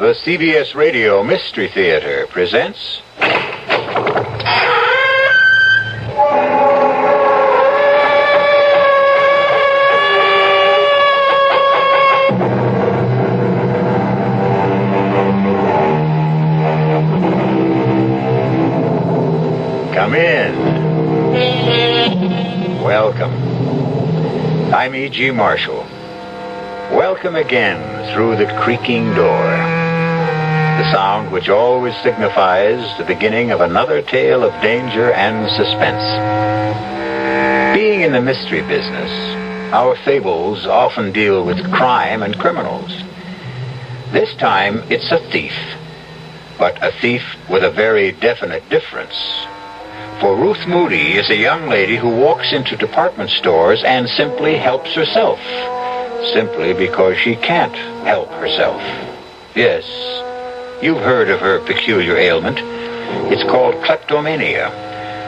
The CBS Radio Mystery Theater presents... Come in. Welcome. I'm E.G. Marshall. Welcome again through the creaking door. The sound which always signifies the beginning of another tale of danger and suspense. Being in the mystery business, our fables often deal with crime and criminals. This time, it's a thief, but a thief with a very definite difference. For Ruth Moody is a young lady who walks into department stores and simply helps herself. Simply because she can't help herself. Yes, you've heard of her peculiar ailment. It's called kleptomania,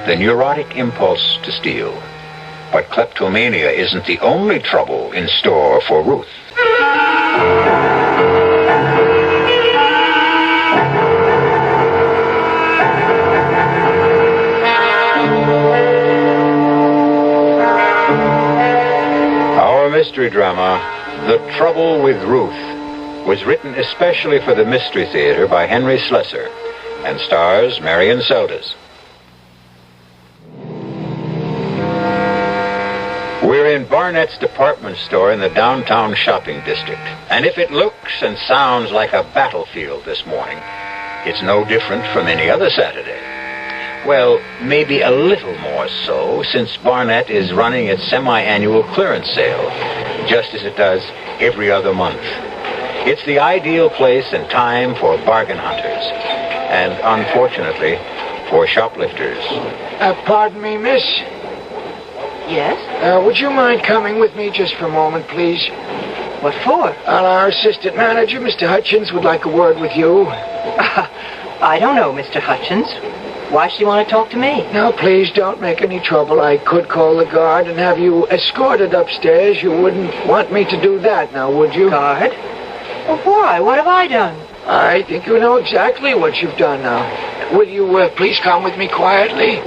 the neurotic impulse to steal. But kleptomania isn't the only trouble in store for Ruth. Mystery drama, The Trouble with Ruth, was written especially for the Mystery Theater by Henry Slessor and stars Marion Seldes. We're in Barnett's department store in the downtown shopping district, and if it looks and sounds like a battlefield this morning, it's no different from any other Saturday. Well, maybe a little more so, since Barnett is running its semi-annual clearance sale, just as it does every other month. It's the ideal place and time for bargain hunters, and unfortunately, for shoplifters. Pardon me, miss? Yes? Would you mind coming with me just for a moment, please? What for? Our assistant manager, Mr. Hutchins, would like a word with you. I don't know, Mr. Hutchins. Why should you want to talk to me? Now, please don't make any trouble. I could call the guard and have you escorted upstairs. You wouldn't want me to do that, now, would you? Guard? Well, why? What have I done? I think you know exactly what you've done now. Will you please come with me quietly?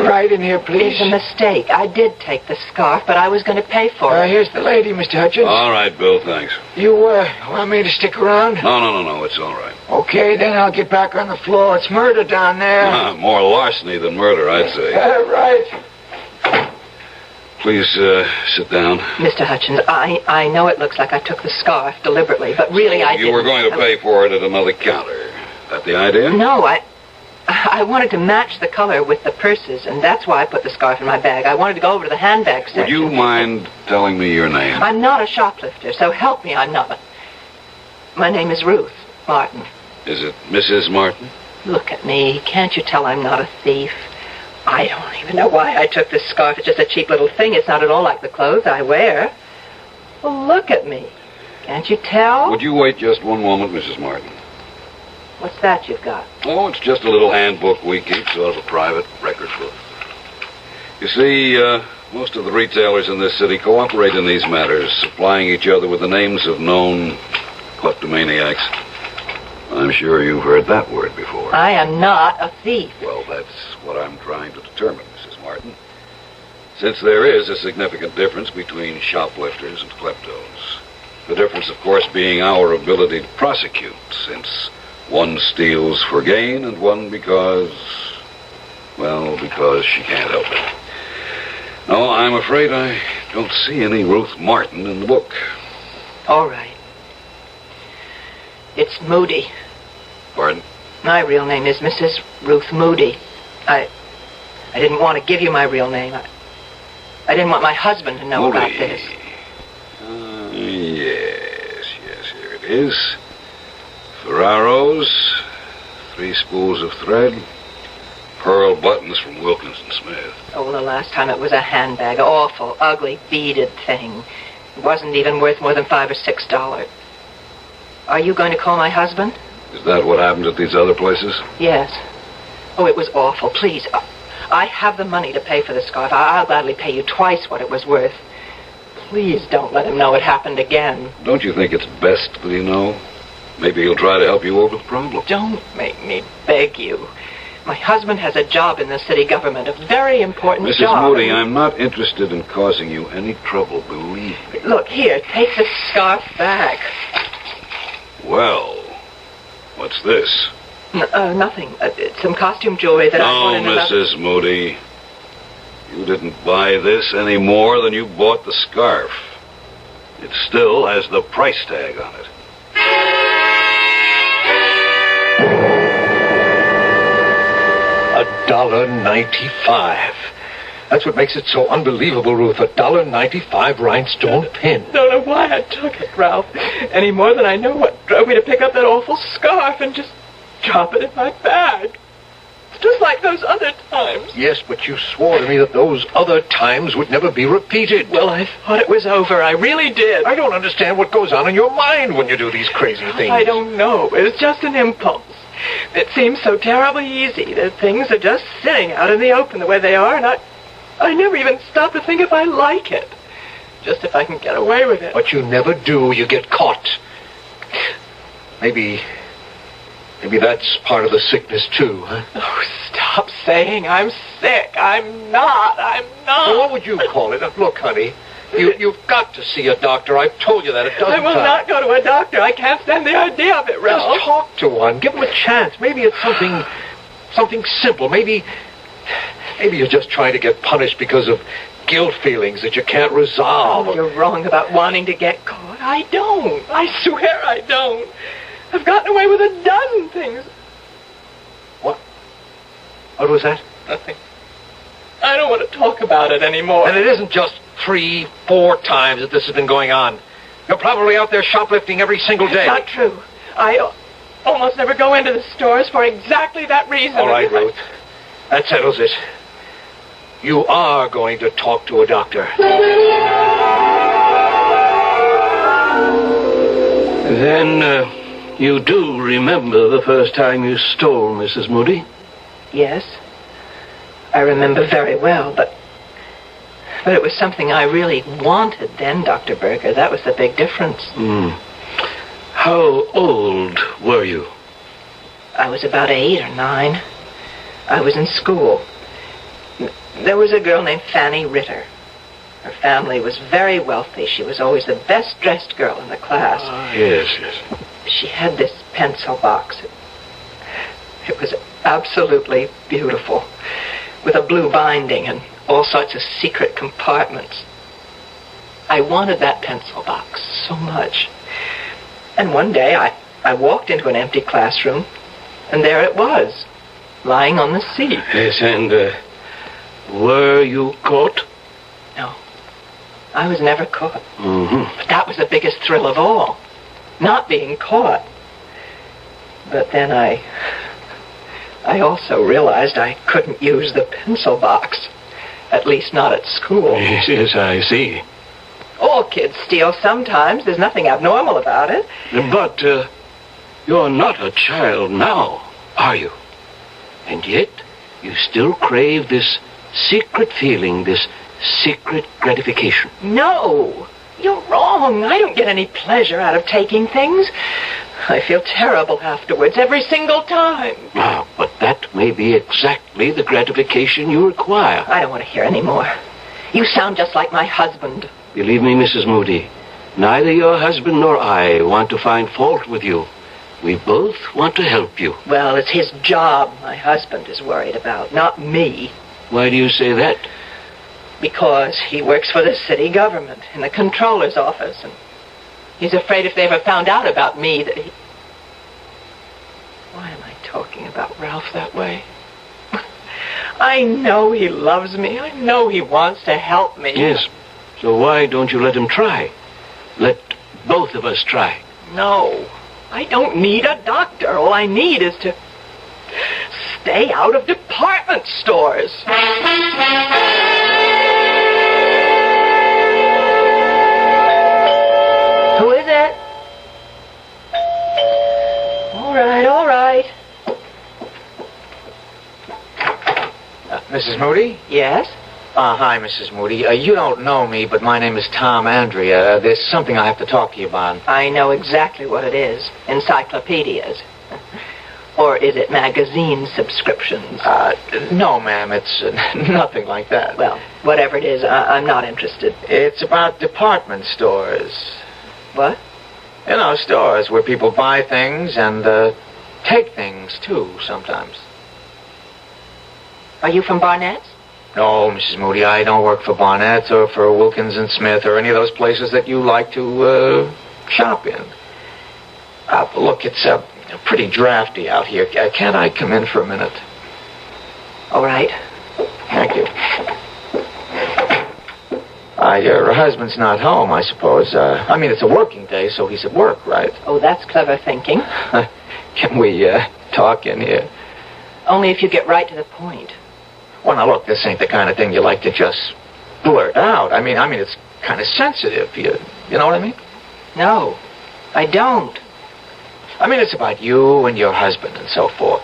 Right in here, please. It's a mistake. I did take the scarf, but I was going to pay for it. Here's the lady, Mr. Hutchins. All right, Bill, thanks. You want me to stick around? No, it's all right. Okay, then I'll get back on the floor. It's murder down there. More larceny than murder, I'd say. Right. Please, sit down. Mr. Hutchins, I know it looks like I took the scarf deliberately, but really I didn't. You were going to pay for it at another counter. That the idea? No, I wanted to match the color with the purses, and that's why I put the scarf in my bag. I wanted to go over to the handbag section. Would you mind telling me your name? I'm not a shoplifter, so help me, I'm not. My name is Ruth Martin. Is it Mrs. Martin? Look at me. Can't you tell I'm not a thief? I don't even know why I took this scarf. It's just a cheap little thing. It's not at all like the clothes I wear. Well, look at me. Can't you tell? Would you wait just one moment, Mrs. Martin? What's that you've got? Oh, it's just a little handbook we keep, sort of a private record book. You see, most of the retailers in this city cooperate in these matters, supplying each other with the names of known kleptomaniacs. I'm sure you've heard that word before. I am not a thief. Well, that's what I'm trying to determine, Mrs. Martin. Since there is a significant difference between shoplifters and kleptos. The difference, of course, being our ability to prosecute, since one steals for gain and one because she can't help it. No, I'm afraid I don't see any Ruth Martin in the book. All right. It's Moody. Pardon? My real name is Mrs. Ruth Moody. I didn't want to give you my real name. I didn't want my husband to know Moody. about this. Yes, here it is. Ferraros, 3 spools of thread, pearl buttons from Wilkinson Smith. Oh, well, the last time it was a handbag. Awful, ugly, beaded thing. It wasn't even worth more than $5 or $6. Are you going to call my husband? Is that what happened at these other places? Yes. Oh, it was awful. Please, I have the money to pay for the scarf. I'll gladly pay you twice what it was worth. please don't let him know it happened again. Don't you think it's best that he know? Maybe he'll try to help you over the problem. Don't make me beg you. My husband has a job in the city government, a very important Mrs. job. Moody, I'm not interested in causing you any trouble, believe me. Look, here, take the scarf back. Well, what's this? Nothing. It's some costume jewelry that I bought in No, Mrs. Moody. You didn't buy this any more than you bought the scarf. It still has the price tag on it. $1.95. That's what makes it so unbelievable, Ruth. $1.95 rhinestone pin. Don't know why I took it, Ralph, any more than I know what drove me to pick up that awful scarf and just drop it in my bag. It's just like those other times. Yes, but you swore to me that those other times would never be repeated. Well, I thought it was over. I really did. I don't understand what goes on in your mind when you do these crazy things. I don't know. It was just an impulse. It seems so terribly easy that things are just sitting out in the open the way they are, and I never even stop to think if I like it. Just if I can get away with it. But you never do. You get caught. Maybe that's part of the sickness, too, huh? Oh, stop saying I'm sick. I'm not. Well, what would you call it? Look, honey, you've got to see a doctor. I've told you that a dozen times. I will not go to a doctor. I can't stand the idea of it, Ralph. Just talk to one. Give him a chance. Maybe it's something simple. Maybe you're just trying to get punished because of guilt feelings that you can't resolve. Oh, you're wrong about wanting to get caught. I don't. I swear I don't. I've gotten away with a dozen things. What? What was that? Nothing. I don't want to talk about it anymore. And it isn't just 3, 4 times that this has been going on. You're probably out there shoplifting every single day. It's not true. I almost never go into the stores for exactly that reason. All right, Ruth. That settles it. You are going to talk to a doctor. Then, you do remember the first time you stole, Mrs. Moody? Yes. I remember very well, but it was something I really wanted then, Dr. Berger. That was the big difference. How old were you? I was about 8 or 9. I was in school. There was a girl named Fanny Ritter. Her family was very wealthy. She was always the best-dressed girl in the class. Yes. She had this pencil box. It was absolutely beautiful, with a blue binding and all sorts of secret compartments. I wanted that pencil box so much. And one day I walked into an empty classroom, and there it was, lying on the seat. Yes, and were you caught? No, I was never caught. Mm-hmm. But that was the biggest thrill of all, not being caught. But then I also realized I couldn't use the pencil box, at least not at school. Yes, I see. All kids steal sometimes. There's nothing abnormal about it. But you're not a child now, are you? And yet, you still crave this secret feeling, this secret gratification. No, you're wrong. I don't get any pleasure out of taking things. I feel terrible afterwards, every single time. But that may be exactly the gratification you require. I don't want to hear any more. You sound just like my husband. Believe me, Mrs. Moody, neither your husband nor I want to find fault with you. We both want to help you. Well, it's his job my husband is worried about, not me. Why do you say that? Because he works for the city government in the controller's office, and he's afraid if they ever found out about me that he... Why am I talking about Ralph that way? I know he loves me. I know he wants to help me. Yes. So why don't you let him try? Let both of us try. No. I don't need a doctor. All I need is to stay out of department stores. Who is it? All right. Mrs. Moody? Yes? Hi, Mrs. Moody. You don't know me, but my name is Tom Andrea. There's something I have to talk to you about. I know exactly what it is. Encyclopedias. Or is it magazine subscriptions? No, ma'am. It's nothing like that. Well, whatever it is, I'm not interested. It's about department stores. What? You know, stores where people buy things and take things, too, sometimes. Are you from Barnett's? No, Mrs. Moody, I don't work for Barnett's or for Wilkins and Smith or any of those places that you like to shop in. Look, it's pretty drafty out here. Can't I come in for a minute? All right. Thank you. Your husband's not home, I suppose. I mean, it's a working day, so he's at work, right? Oh, that's clever thinking. Can we talk in here? Only if you get right to the point. Well, now, look, this ain't the kind of thing you like to just blurt out. I mean, it's kind of sensitive. You know what I mean? No, I don't. I mean, it's about you and your husband and so forth.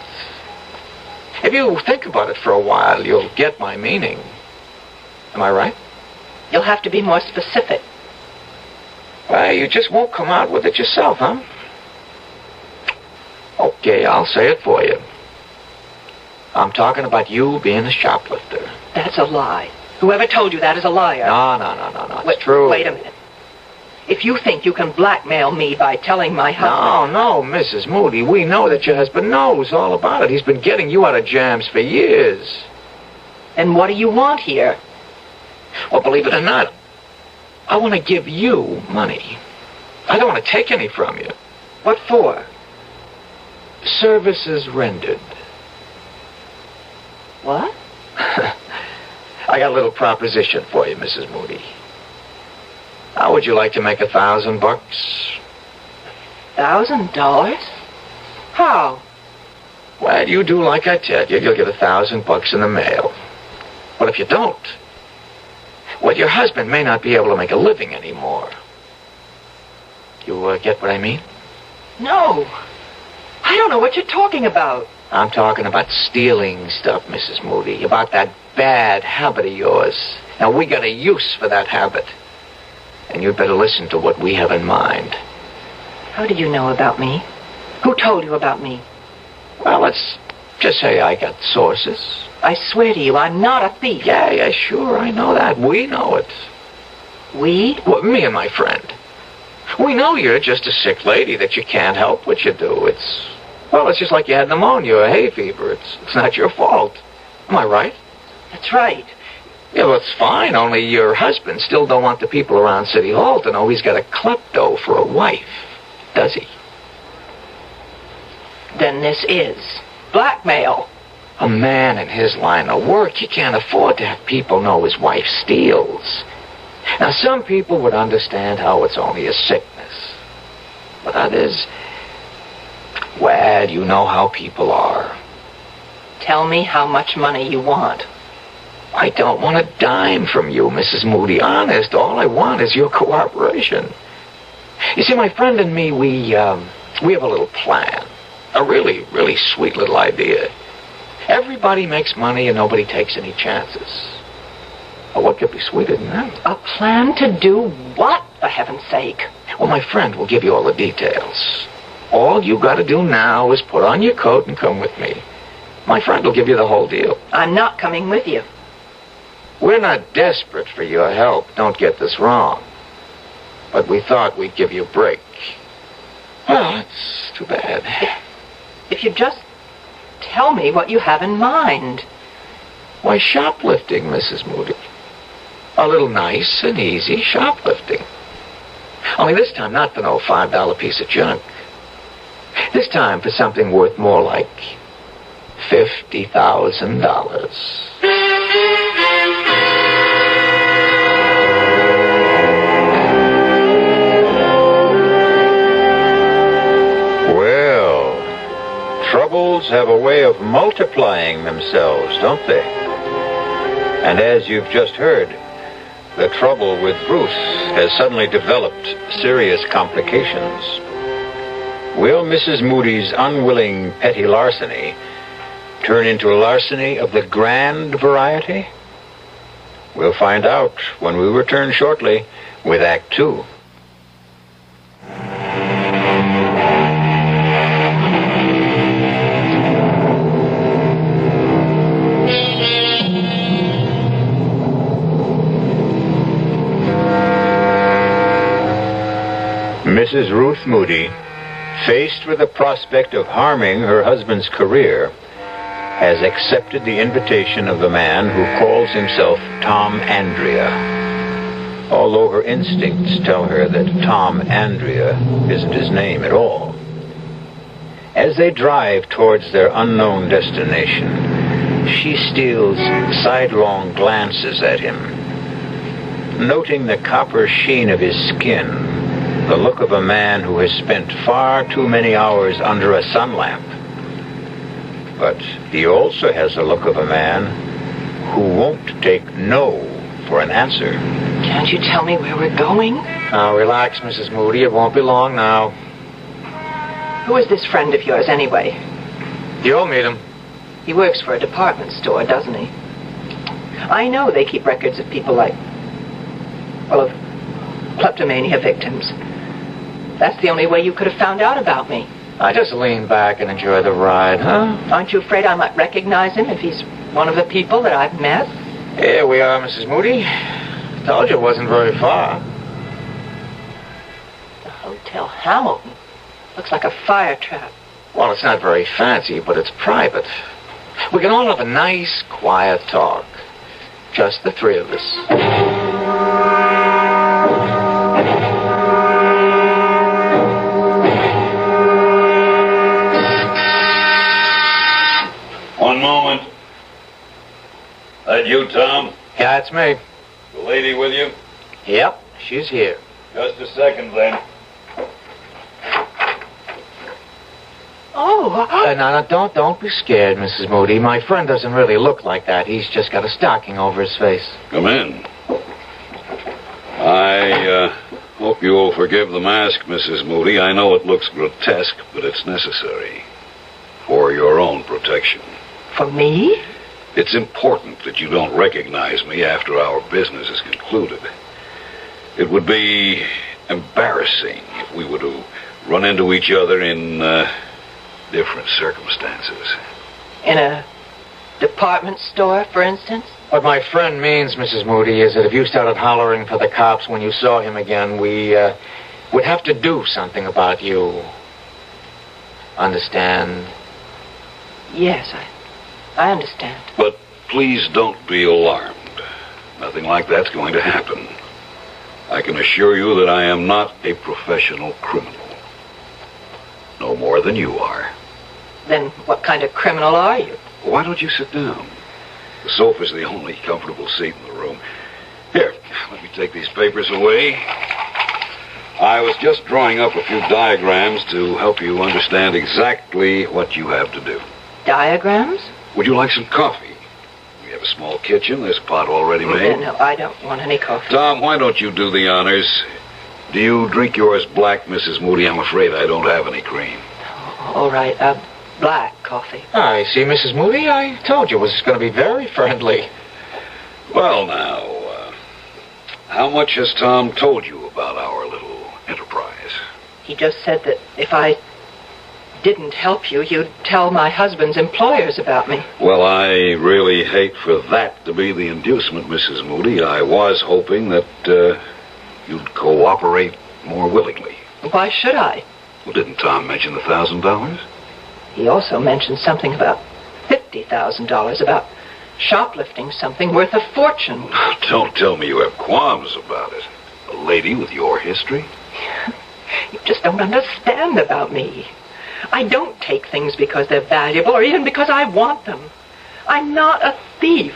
If you think about it for a while, you'll get my meaning. Am I right? You'll have to be more specific. Well, you just won't come out with it yourself, huh? Okay, I'll say it for you. I'm talking about you being a shoplifter. That's a lie. Whoever told you that is a liar. No. It's true. Wait a minute. If you think you can blackmail me by telling my husband... No, Mrs. Moody. We know that your husband knows all about it. He's been getting you out of jams for years. And what do you want here? Well, believe it or not, I want to give you money. I don't want to take any from you. What for? Services rendered. What? I got a little proposition for you, Mrs. Moody. How would you like to make $1,000? $1,000? How? Well, you do like I tell you. You'll get $1,000 in the mail. But if you don't, well, your husband may not be able to make a living anymore. You get what I mean? No. I don't know what you're talking about. I'm talking about stealing stuff, Mrs. Moody, about that bad habit of yours. Now, we got a use for that habit. And you'd better listen to what we have in mind. How do you know about me? Who told you about me? Well, let's just say I got sources. I swear to you, I'm not a thief. Yeah, sure, I know that. We know it. We? Well, me and my friend. We know you're just a sick lady, that you can't help what you do. It's just like you had pneumonia or hay fever. It's not your fault. Am I right? That's right. Yeah, well, it's fine, only your husband still don't want the people around City Hall to know he's got a klepto for a wife, does he? Then this is blackmail. A man in his line of work, he can't afford to have people know his wife steals. Now, some people would understand how it's only a sickness. But others, well, you know how people are. Tell me how much money you want. I don't want a dime from you, Mrs. Moody. Honest, all I want is your cooperation. You see, my friend and me, we have a little plan. A really, really sweet little idea. Everybody makes money and nobody takes any chances. Well, what could be sweeter than that? A plan to do what, for heaven's sake? Well, my friend will give you all the details. All you got to do now is put on your coat and come with me. My friend will give you the whole deal. I'm not coming with you. We're not desperate for your help, don't get this wrong. But we thought we'd give you a break. Well, it's too bad. If you just tell me what you have in mind. Why, shoplifting, Mrs. Moody. A little nice and easy shoplifting. Only this time not for no $5 piece of junk. This time for something worth more like $50,000. Troubles have a way of multiplying themselves, don't they? And as you've just heard, the trouble with Ruth has suddenly developed serious complications. Will Mrs. Moody's unwilling petty larceny turn into a larceny of the grand variety? We'll find out when we return shortly with Act 2. Mrs. Ruth Moody, faced with the prospect of harming her husband's career, has accepted the invitation of the man who calls himself Tom Andrea, although her instincts tell her that Tom Andrea isn't his name at all. As they drive towards their unknown destination, she steals sidelong glances at him, noting the copper sheen of his skin, the look of a man who has spent far too many hours under a sun lamp. But he also has the look of a man who won't take no for an answer. Can't you tell me where we're going? Now, relax, Mrs. Moody. It won't be long now. Who is this friend of yours, anyway? You'll meet him. He works for a department store, doesn't he? I know they keep records of people like, well, of kleptomania victims. That's the only way you could have found out about me. I just lean back and enjoy the ride, huh? Aren't you afraid I might recognize him if he's one of the people that I've met? Here we are, Mrs. Moody. Told you it wasn't very far. The Hotel Hamilton. Looks like a fire trap. Well, it's not very fancy, but it's private. We can all have a nice, quiet talk. Just the three of us. One moment. That you, Tom? Yeah, it's me. The lady with you? Yep, she's here. Just a second, then. Oh, No, don't be scared, Mrs. Moody. My friend doesn't really look like that. He's just got a stocking over his face. Come in. I hope you will forgive the mask, Mrs. Moody. I know it looks grotesque, but it's necessary. For your own protection. for me? It's important that you don't recognize me after our business is concluded. It would be embarrassing if we were to run into each other in different circumstances. In a department store, for instance? What my friend means, Mrs. Moody, is that if you started hollering for the cops when you saw him again, we would have to do something about you. Understand? Yes, I understand. But please don't be alarmed. Nothing like that's going to happen. I can assure you that I am not a professional criminal. No more than you are. Then what kind of criminal are you? Why don't you sit down? The sofa's the only comfortable seat in the room. Here, let me take these papers away. I was just drawing up a few diagrams to help you understand exactly what you have to do. Diagrams? Would you like some coffee? We have a small kitchen. There's a pot already made. No, I don't want any coffee. Tom, why don't you do the honors? Do you drink yours black, Mrs. Moody? I'm afraid I don't have any cream. All right, black coffee. I see, Mrs. Moody. I told you it was going to be very friendly. Well, now, how much has Tom told you about our little enterprise? He just said that if I didn't help you, you'd tell my husband's employers about me. Well, I really hate for that to be the inducement, Mrs. Moody. I was hoping that you'd cooperate more willingly. Why should I? Well, didn't Tom mention the $1,000? He also mentioned something about $50,000, about shoplifting something worth a fortune. Don't tell me you have qualms about it. A lady with your history? You just don't understand about me. I don't take things because they're valuable or even because I want them. I'm not a thief,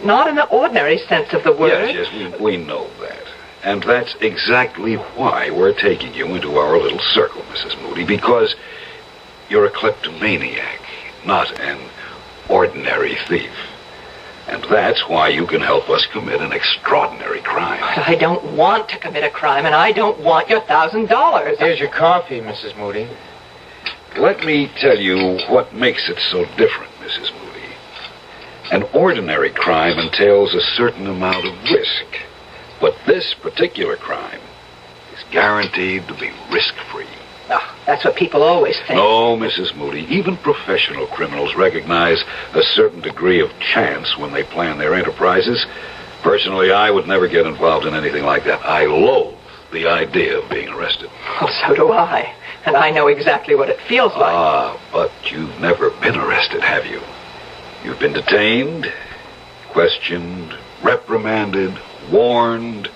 not in the ordinary sense of the word. Yes, we know that. And that's exactly why we're taking you into our little circle, Mrs. Moody, because you're a kleptomaniac, not an ordinary thief. And that's why you can help us commit an extraordinary crime. But I don't want to commit a crime, and I don't want your $1,000. Here's your coffee, Mrs. Moody. Let me tell you what makes it so different, Mrs. Moody. An ordinary crime entails a certain amount of risk. But this particular crime is guaranteed to be risk-free. Oh, that's what people always think. No, Mrs. Moody, even professional criminals recognize a certain degree of chance when they plan their enterprises. Personally, I would never get involved in anything like that. I loathe the idea of being arrested. Well, so do I. And I know exactly what it feels like. Ah, but you've never been arrested, have you? You've been detained, questioned, reprimanded, warned,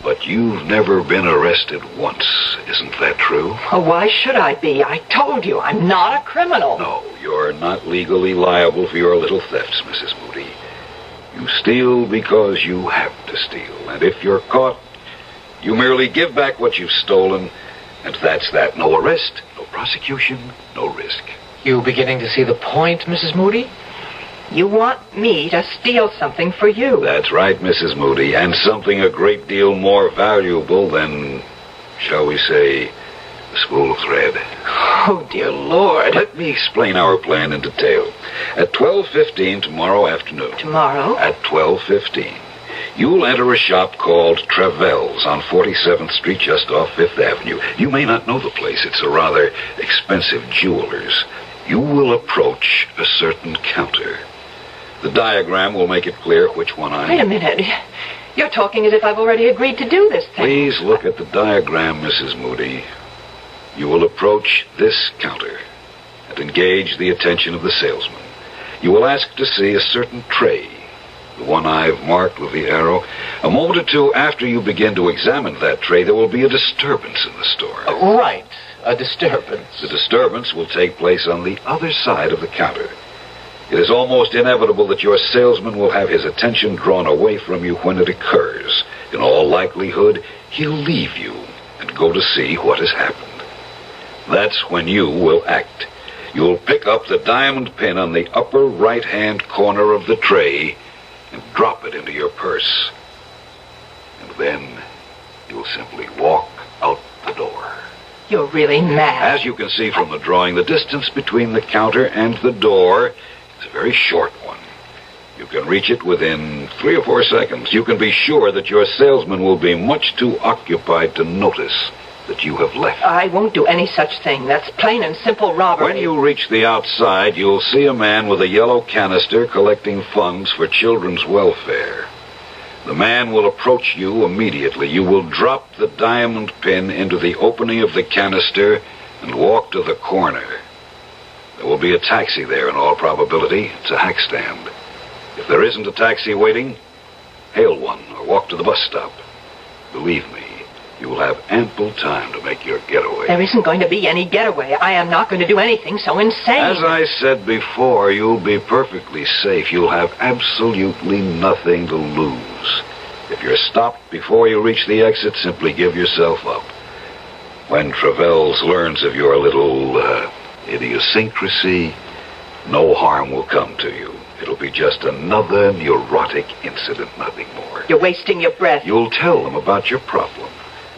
but you've never been arrested once. Isn't that true? Oh, why should I be? I told you, I'm not a criminal. No, you're not legally liable for your little thefts, Mrs. Moody. You steal because you have to steal, and if you're caught, you merely give back what you've stolen, and that's that. No arrest, no prosecution, no risk. You beginning to see the point, Mrs. Moody? You want me to steal something for you. That's right, Mrs. Moody, and something a great deal more valuable than, shall we say, a spool of thread. Oh, dear Lord. Let me explain our plan in detail. At 12:15 tomorrow afternoon. Tomorrow? At 12:15. You'll enter a shop called Travell's on 47th Street, just off 5th Avenue. You may not know the place. It's a rather expensive jeweler's. You will approach a certain counter. The diagram will make it clear which one I... Wait a minute. You're talking as if I've already agreed to do this thing. Please look at the diagram, Mrs. Moody. You will approach this counter and engage the attention of the salesman. You will ask to see a certain tray, the one I've marked with the arrow. A moment or two after you begin to examine that tray, there will be a disturbance in the store. Right, a disturbance. The disturbance will take place on the other side of the counter. It is almost inevitable that your salesman will have his attention drawn away from you when it occurs. In all likelihood, he'll leave you and go to see what has happened. That's when you will act. You'll pick up the diamond pin on the upper right-hand corner of the tray and drop it into your purse. And then you'll simply walk out the door. You're really mad. As you can see from the drawing, the distance between the counter and the door is a very short one. You can reach it within 3 or 4 seconds. You can be sure that your salesman will be much too occupied to notice that you have left. I won't do any such thing. That's plain and simple robbery. When you reach the outside, you'll see a man with a yellow canister collecting funds for children's welfare. The man will approach you immediately. You will drop the diamond pin into the opening of the canister and walk to the corner. There will be a taxi there in all probability. It's a hack stand. If there isn't a taxi waiting, hail one or walk to the bus stop. Believe me, you will have ample time to make your getaway. There isn't going to be any getaway. I am not going to do anything so insane. As I said before, you'll be perfectly safe. You'll have absolutely nothing to lose. If you're stopped before you reach the exit, simply give yourself up. When Travell's learns of your little idiosyncrasy, no harm will come to you. It'll be just another neurotic incident, nothing more. You're wasting your breath. You'll tell them about your problem.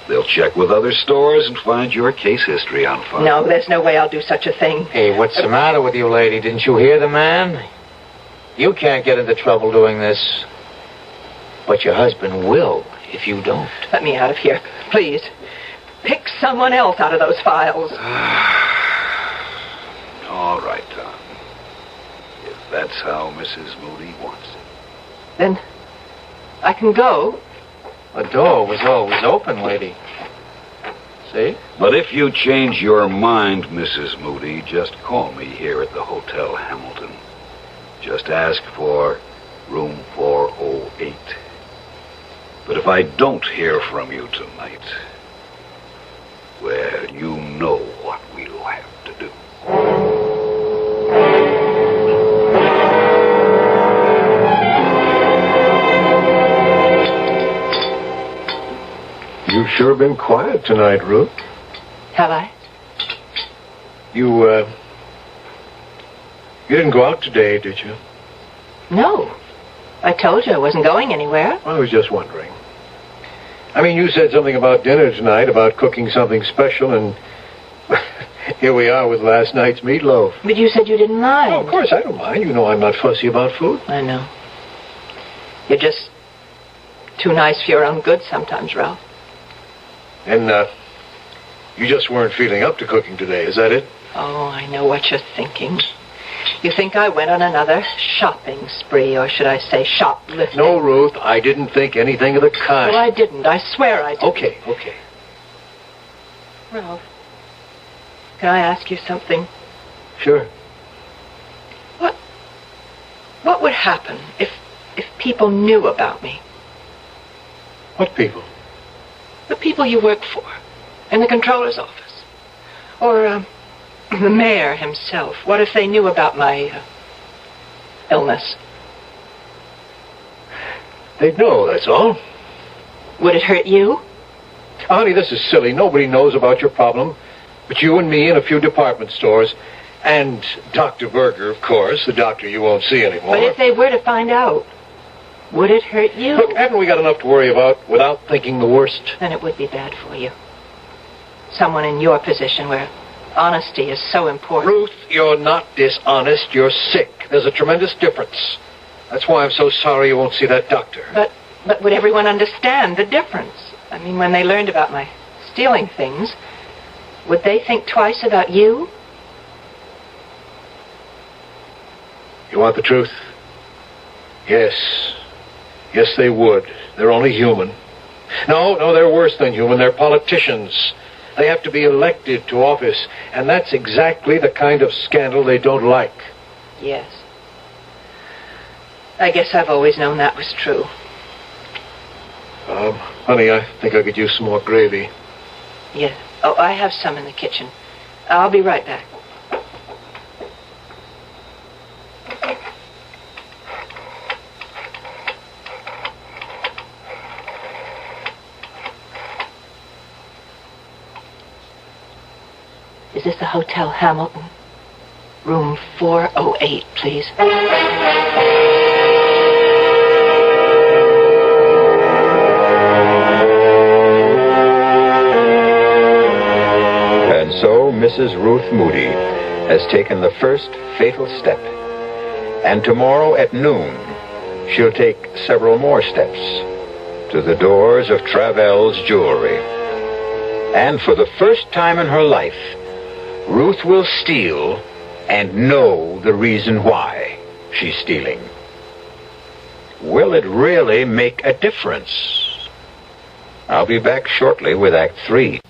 They'll check with other stores and find your case history on file. No, there's no way I'll do such a thing. Hey, what's the matter with you, lady? Didn't you hear the man? You can't get into trouble doing this. But your husband will if you don't. Let me out of here, please. Pick someone else out of those files. All right, Tom. If that's how Mrs. Moody wants it. Then I can go. The door was always open, lady. See? But if you change your mind, Mrs. Moody, just call me here at the Hotel Hamilton. Just ask for room 408. But if I don't hear from you tonight, well, you know what we'll have to do. You've sure been quiet tonight, Ruth. Have I? You didn't go out today, did you? No. I told you I wasn't going anywhere. I was just wondering. I mean, you said something about dinner tonight, about cooking something special, and here we are with last night's meatloaf. But you said you didn't mind. Oh, of course I don't mind. You know I'm not fussy about food. I know. You're just too nice for your own good sometimes, Ralph. And, you just weren't feeling up to cooking today, is that it? Oh, I know what you're thinking. You think I went on another shopping spree, or should I say shoplifting? No, Ruth, I didn't think anything of the kind. Well, I didn't. I swear I didn't. Okay. Ralph, can I ask you something? Sure. What would happen if people knew about me? What people? The people you work for, in the controller's office. Or, the mayor himself. What if they knew about my illness? They'd know, that's all. Would it hurt you? Honey, this is silly. Nobody knows about your problem but you and me and a few department stores. And Dr. Berger, of course, the doctor you won't see anymore. But if they were to find out, would it hurt you? Look, haven't we got enough to worry about without thinking the worst? Then it would be bad for you. Someone in your position where honesty is so important. Ruth, you're not dishonest. You're sick. There's a tremendous difference. That's why I'm so sorry you won't see that doctor. But would everyone understand the difference? I mean, when they learned about my stealing things, would they think twice about you? You want the truth? Yes. Yes, they would. They're only human. No, they're worse than human. They're politicians. They have to be elected to office, and that's exactly the kind of scandal they don't like. Yes. I guess I've always known that was true. Honey, I think I could use some more gravy. Yes. Oh, I have some in the kitchen. I'll be right back. Is this the Hotel Hamilton? Room 408, please. And so Mrs. Ruth Moody has taken the first fatal step. And tomorrow at noon, she'll take several more steps to the doors of Travell's Jewelry. And for the first time in her life, Ruth will steal and know the reason why she's stealing. Will it really make a difference? I'll be back shortly with Act 3.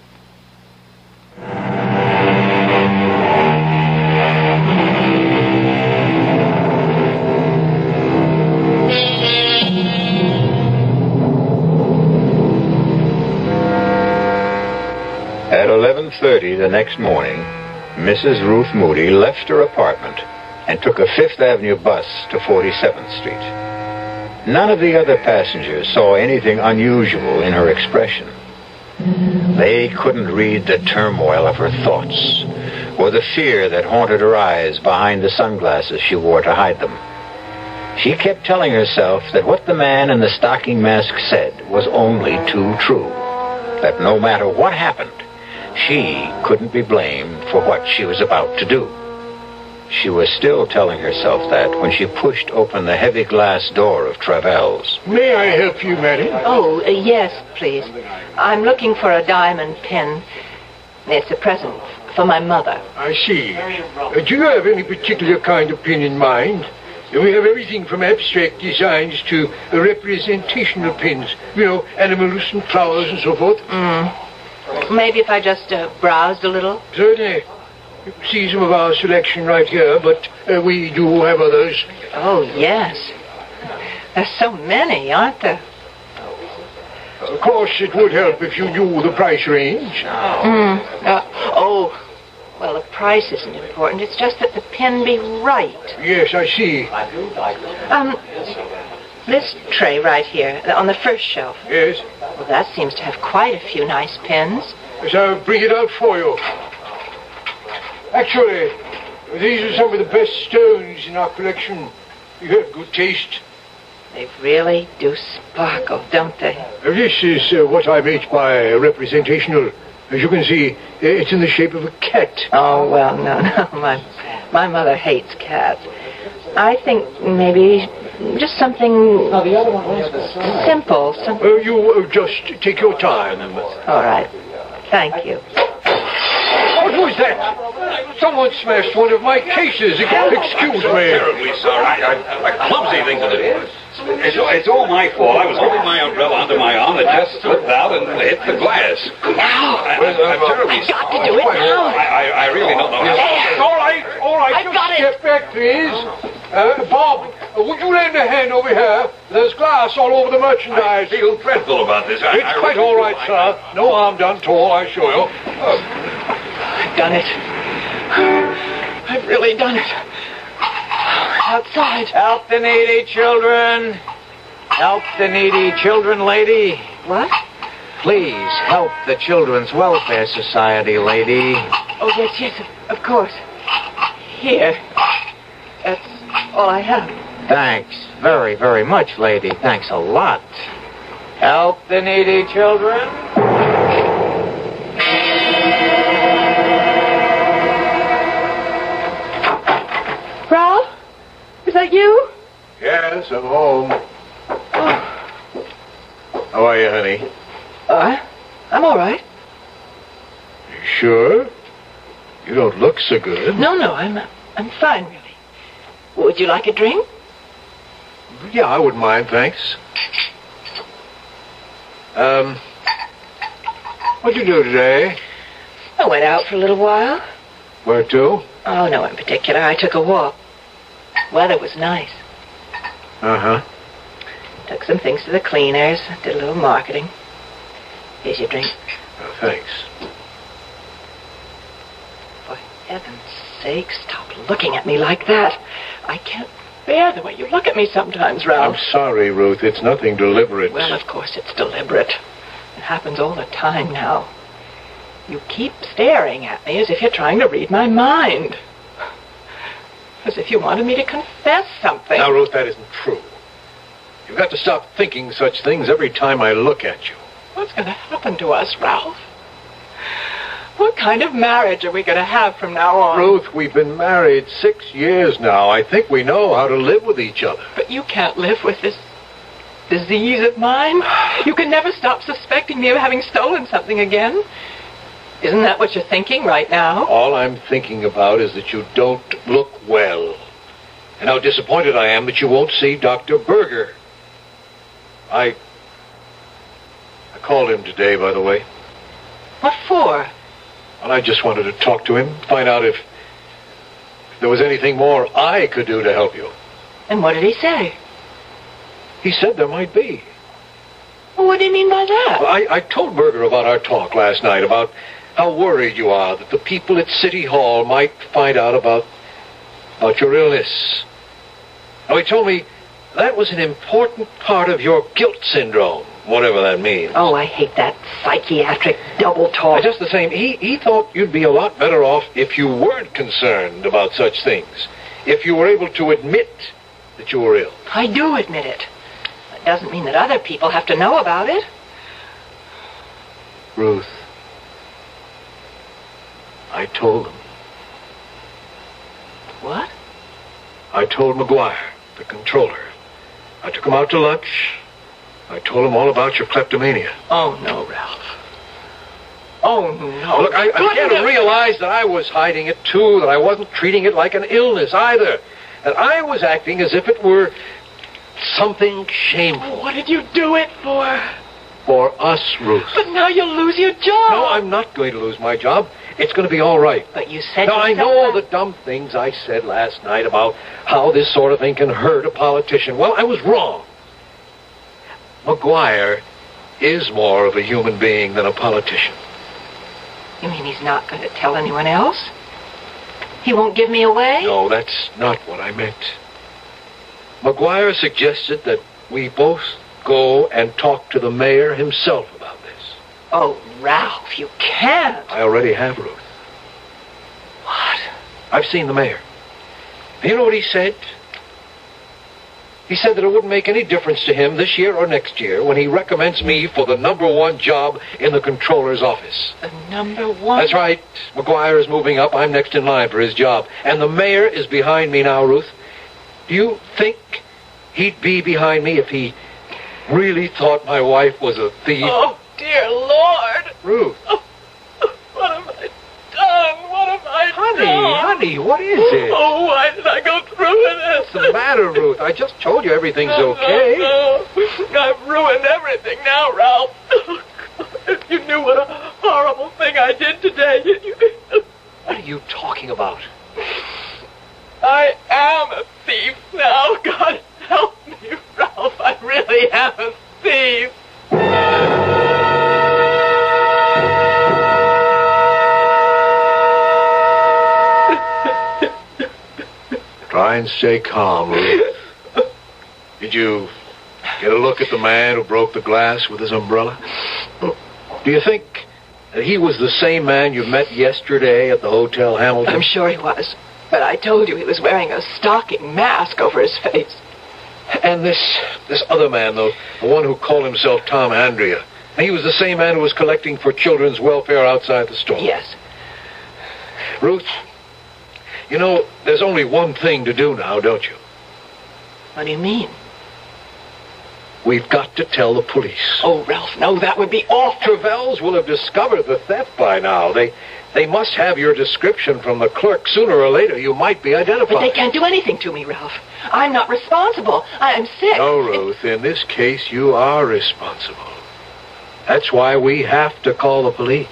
At 11:30 the next morning, Mrs. Ruth Moody left her apartment and took a Fifth Avenue bus to 47th Street. None of the other passengers saw anything unusual in her expression. They couldn't read the turmoil of her thoughts or the fear that haunted her eyes behind the sunglasses she wore to hide them. She kept telling herself that what the man in the stocking mask said was only too true, that no matter what happened, she couldn't be blamed for what she was about to do. She was still telling herself that when she pushed open the heavy glass door of Travell's. May I help you, madam? Oh, yes, please. I'm looking for a diamond pin. It's a present for my mother. I see. Do you have any particular kind of pin in mind? We have everything from abstract designs to representational pins. You know, animals and flowers and so forth. Maybe if I just browsed a little? Certainly. You can see some of our selection right here, but we do have others. Oh, yes. There's so many, aren't there? Of course, it would help if you knew the price range. Well, the price isn't important. It's just that the pin be right. Yes, I see. This tray right here, on the first shelf. Yes. Well, that seems to have quite a few nice pins. Yes, I'll bring it out for you. Actually, these are some of the best stones in our collection. You have good taste. They really do sparkle, don't they? This is what I meant by representational. As you can see, it's in the shape of a cat. Oh, well, no. My mother hates cats. I think maybe just something simple. You just take your time. All right. Thank you. What was that? Someone smashed one of my cases. Excuse me. Terribly sorry. A clumsy thing to do. It's all my fault. I was holding my umbrella under my arm. It just slipped out and hit the glass. I'm terribly sorry. Got to do it now. I really don't know how. All right. I've Just got it. step back, please. Bob, would you lend a hand over here? There's glass all over the I merchandise. feel dreadful about this. It's quite all right, sir. No harm done at all, I assure you. I've done it. I've really done it. Outside. Help the needy children. Help the needy children, lady. What? Please help the Children's Welfare Society, lady. Oh, yes, of course. Here. That's all I have. Thanks very, very much, lady. Thanks a lot. Help the needy children. Ralph? Is that you? Yes, I'm home. How are you, honey? I'm all right. You sure? You don't look so good. No, I'm fine, really. Would you like a drink? Yeah, I wouldn't mind, thanks. What'd you do today? I went out for a little while. Where to? Oh, no in particular. I took a walk. Weather was nice. Uh-huh. Took some things to the cleaners. Did a little marketing. Here's your drink. Oh, thanks. For heaven's sake, stop looking at me like that. I can't bear the way you look at me sometimes, I'm Ralph. sorry, Ruth. It's nothing deliberate. Well, of course it's deliberate. It happens all the time now. You keep staring at me as if you're trying to read my mind. As if you wanted me to confess something. Now, Ruth, that isn't true. You've got to stop thinking such things every time I look at you. What's going to happen to us, Ralph? What kind of marriage are we going to have from now on? Ruth, we've been married 6 years now. I think we know how to live with each other. But you can't live with this disease of mine. You can never stop suspecting me of having stolen something again. Isn't that what you're thinking right now? All I'm thinking about is that you don't look well. And how disappointed I am that you won't see Dr. Berger. I called him today, by the way. What for? And I just wanted to talk to him, find out if there was anything more I could do to help you. And what did he say? He said there might be. Well, what do you mean by that? Well, I told Berger about our talk last night, about how worried you are that the people at City Hall might find out about your illness. Now, he told me that was an important part of your guilt syndrome, whatever that means. Oh, I hate that psychiatric double talk. Just the same, he thought you'd be a lot better off if you weren't concerned about such things, if you were able to admit that you were ill. I do admit it. That doesn't mean that other people have to know about it. Ruth, I told them. What? I told McGuire, the controller. I took him out to lunch. I told him all about your kleptomania. Oh, no, Ralph. Oh, no. Look, I began to realize that I was hiding it, too, that I wasn't treating it like an illness, either. That I was acting as if it were something shameful. What did you do it for? For us, Ruth. But now you'll lose your job. No, I'm not going to lose my job. It's going to be all right. But you said... Now, I know the dumb things I said last night about how this sort of thing can hurt a politician. Well, I was wrong. McGuire is more of a human being than a politician. You mean he's not going to tell anyone else? He won't give me away? No, that's not what I meant. McGuire suggested that we both go and talk to the mayor himself about this. Oh, Ralph, you can't. I already have, Ruth. What? I've seen the mayor. And you know what he said? He said that it wouldn't make any difference to him this year or next year when he recommends me for the #1 job in the controller's office. The #1? That's right. McGuire is moving up. I'm next in line for his job. And the mayor is behind me now, Ruth. Do you think he'd be behind me if he really thought my wife was a thief? Oh, dear Lord! Ruth. Oh, what have I done? What have I done? Honey, what is it? Oh, why did I go through with this? What's the matter, Ruth? I just told you everything's okay. No. I've ruined everything now, Ralph. If you knew what a horrible thing I did today, What are you talking about? I am a thief now. God help me, Ralph. I really am a thief. Try and stay calm, Ruth. Did you get a look at the man who broke the glass with his umbrella? Do you think that he was the same man you met yesterday at the Hotel Hamilton? I'm sure he was. But I told you he was wearing a stocking mask over his face. And this other man, though, the one who called himself Tom Andrea, he was the same man who was collecting for children's welfare outside the store? Yes. Ruth, you know, there's only one thing to do now, don't you? What do you mean? We've got to tell the police. Oh, Ralph, no, that would be awful. Travels will have discovered the theft by now. They must have your description from the clerk. Sooner or later, you might be identified. But they can't do anything to me, Ralph. I'm not responsible. I'm sick. No, Ruth, in this case, you are responsible. That's why we have to call the police.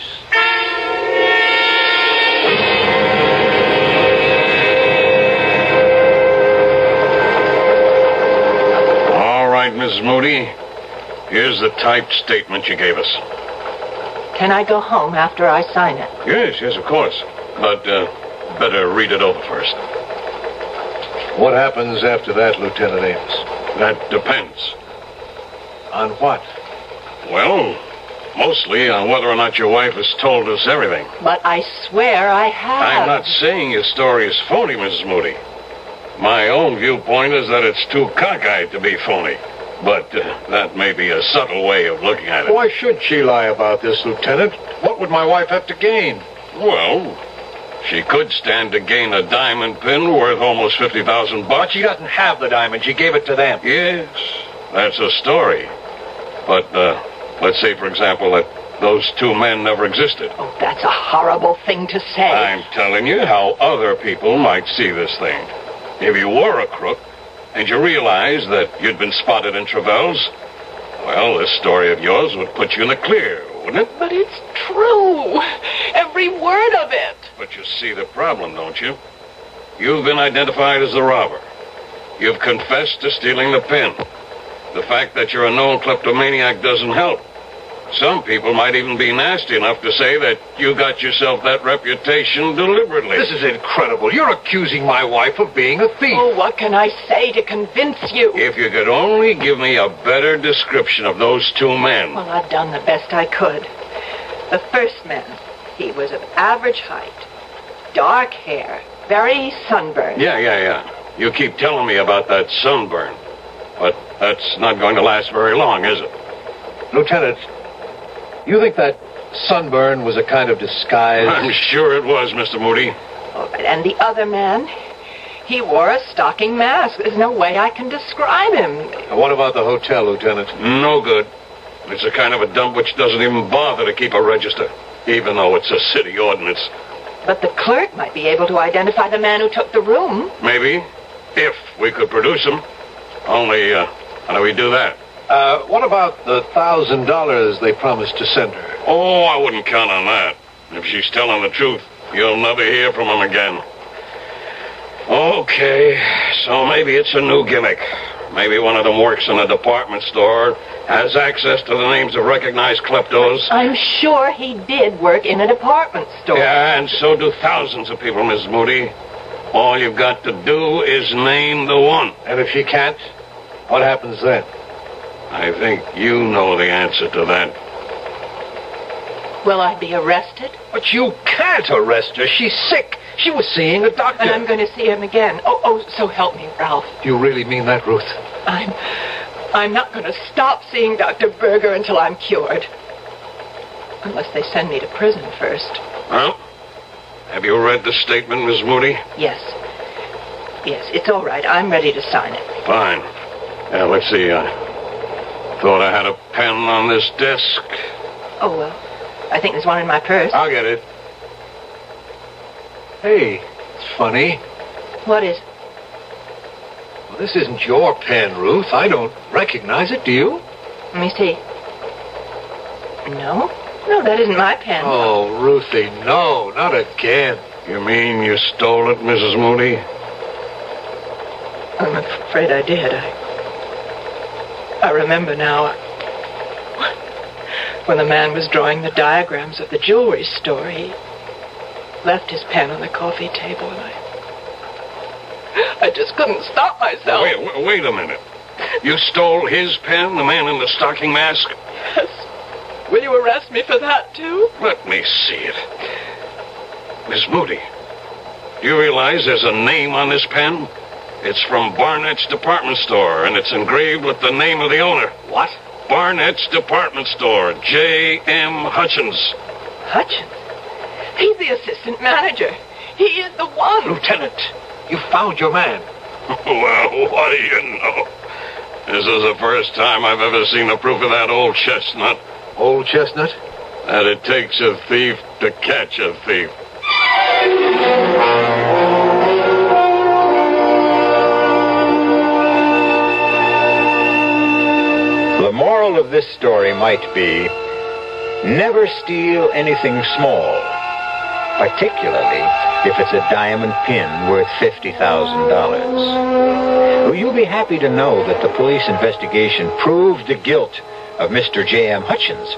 All right, Mrs. Moody. Here's the typed statement you gave us. Can I go home after I sign it? Yes, of course. But better read it over first. What happens after that, Lieutenant Ames? That depends. On what? Well, mostly on whether or not your wife has told us everything. But I swear I have. I'm not saying your story is phony, Mrs. Moody. My own viewpoint is that it's too cockeyed to be phony. But that may be a subtle way of looking at it. Why should she lie about this, Lieutenant? What would my wife have to gain? Well, she could stand to gain a diamond pin worth almost $50,000. But she doesn't have the diamond. She gave it to them. Yes, that's a story. But let's say, for example, that those two men never existed. Oh, that's a horrible thing to say. I'm telling you how other people might see this thing. If you were a crook, and you realized that you'd been spotted in Travels, well, this story of yours would put you in the clear, wouldn't it? But it's true. Every word of it. But you see the problem, don't you? You've been identified as the robber. You've confessed to stealing the pin. The fact that you're a known kleptomaniac doesn't help. Some people might even be nasty enough to say that you got yourself that reputation deliberately. This is incredible. You're accusing my wife of being a thief. Oh, what can I say to convince you? If you could only give me a better description of those two men. Well, I've done the best I could. The first man, he was of average height, dark hair, very sunburned. Yeah. You keep telling me about that sunburn. But that's not going to last very long, is it? Lieutenant, you think that sunburn was a kind of disguise? I'm sure it was, Mr. Moody. Oh, and the other man, he wore a stocking mask. There's no way I can describe him. And what about the hotel, Lieutenant? No good. It's a kind of a dump which doesn't even bother to keep a register, even though it's a city ordinance. But the clerk might be able to identify the man who took the room. Maybe, if we could produce him. Only, how do we do that? What about the $1,000 they promised to send her? Oh, I wouldn't count on that. If she's telling the truth, you'll never hear from him again. Okay, so maybe it's a new gimmick. Maybe one of them works in a department store, has access to the names of recognized kleptos. I'm sure he did work in a department store. Yeah, and so do thousands of people, Mrs. Moody. All you've got to do is name the one. And if she can't, what happens then? I think you know the answer to that. Will I be arrested? But you can't arrest her. She's sick. She was seeing a doctor. And I'm going to see him again. Oh, so help me, Ralph. Do you really mean that, Ruth? I'm not going to stop seeing Dr. Berger until I'm cured. Unless they send me to prison first. Well, have you read the statement, Miss Moody? Yes. Yes, it's all right. I'm ready to sign it. Fine. Let's see. I thought I had a pen on this desk. Oh, well, I think there's one in my purse. I'll get it. Hey, it's funny. What is? Well, this isn't your pen, Ruth. I don't recognize it, do you? Let me see. No, that isn't my pen. Oh, Ruthie, no, not again. You mean you stole it, Mrs. Moody? I'm afraid I did. I remember now. When the man was drawing the diagrams of the jewelry store, he left his pen on the coffee table, and I just couldn't stop myself. Wait a minute. You stole his pen, the man in the stocking mask? Yes. Will you arrest me for that, too? Let me see it. Miss Moody, do you realize there's a name on this pen? It's from Barnett's department store, and it's engraved with the name of the owner. What? Barnett's department store, J.M. Hutchins. Hutchins? He's the assistant manager. He is the one. Lieutenant, you found your man. Well, what do you know? This is the first time I've ever seen the proof of that old chestnut. Old chestnut? That it takes a thief to catch a thief. The moral of this story might be, never steal anything small, particularly if it's a diamond pin worth $50,000. Will you be happy to know that the police investigation proved the guilt of Mr. J.M. Hutchins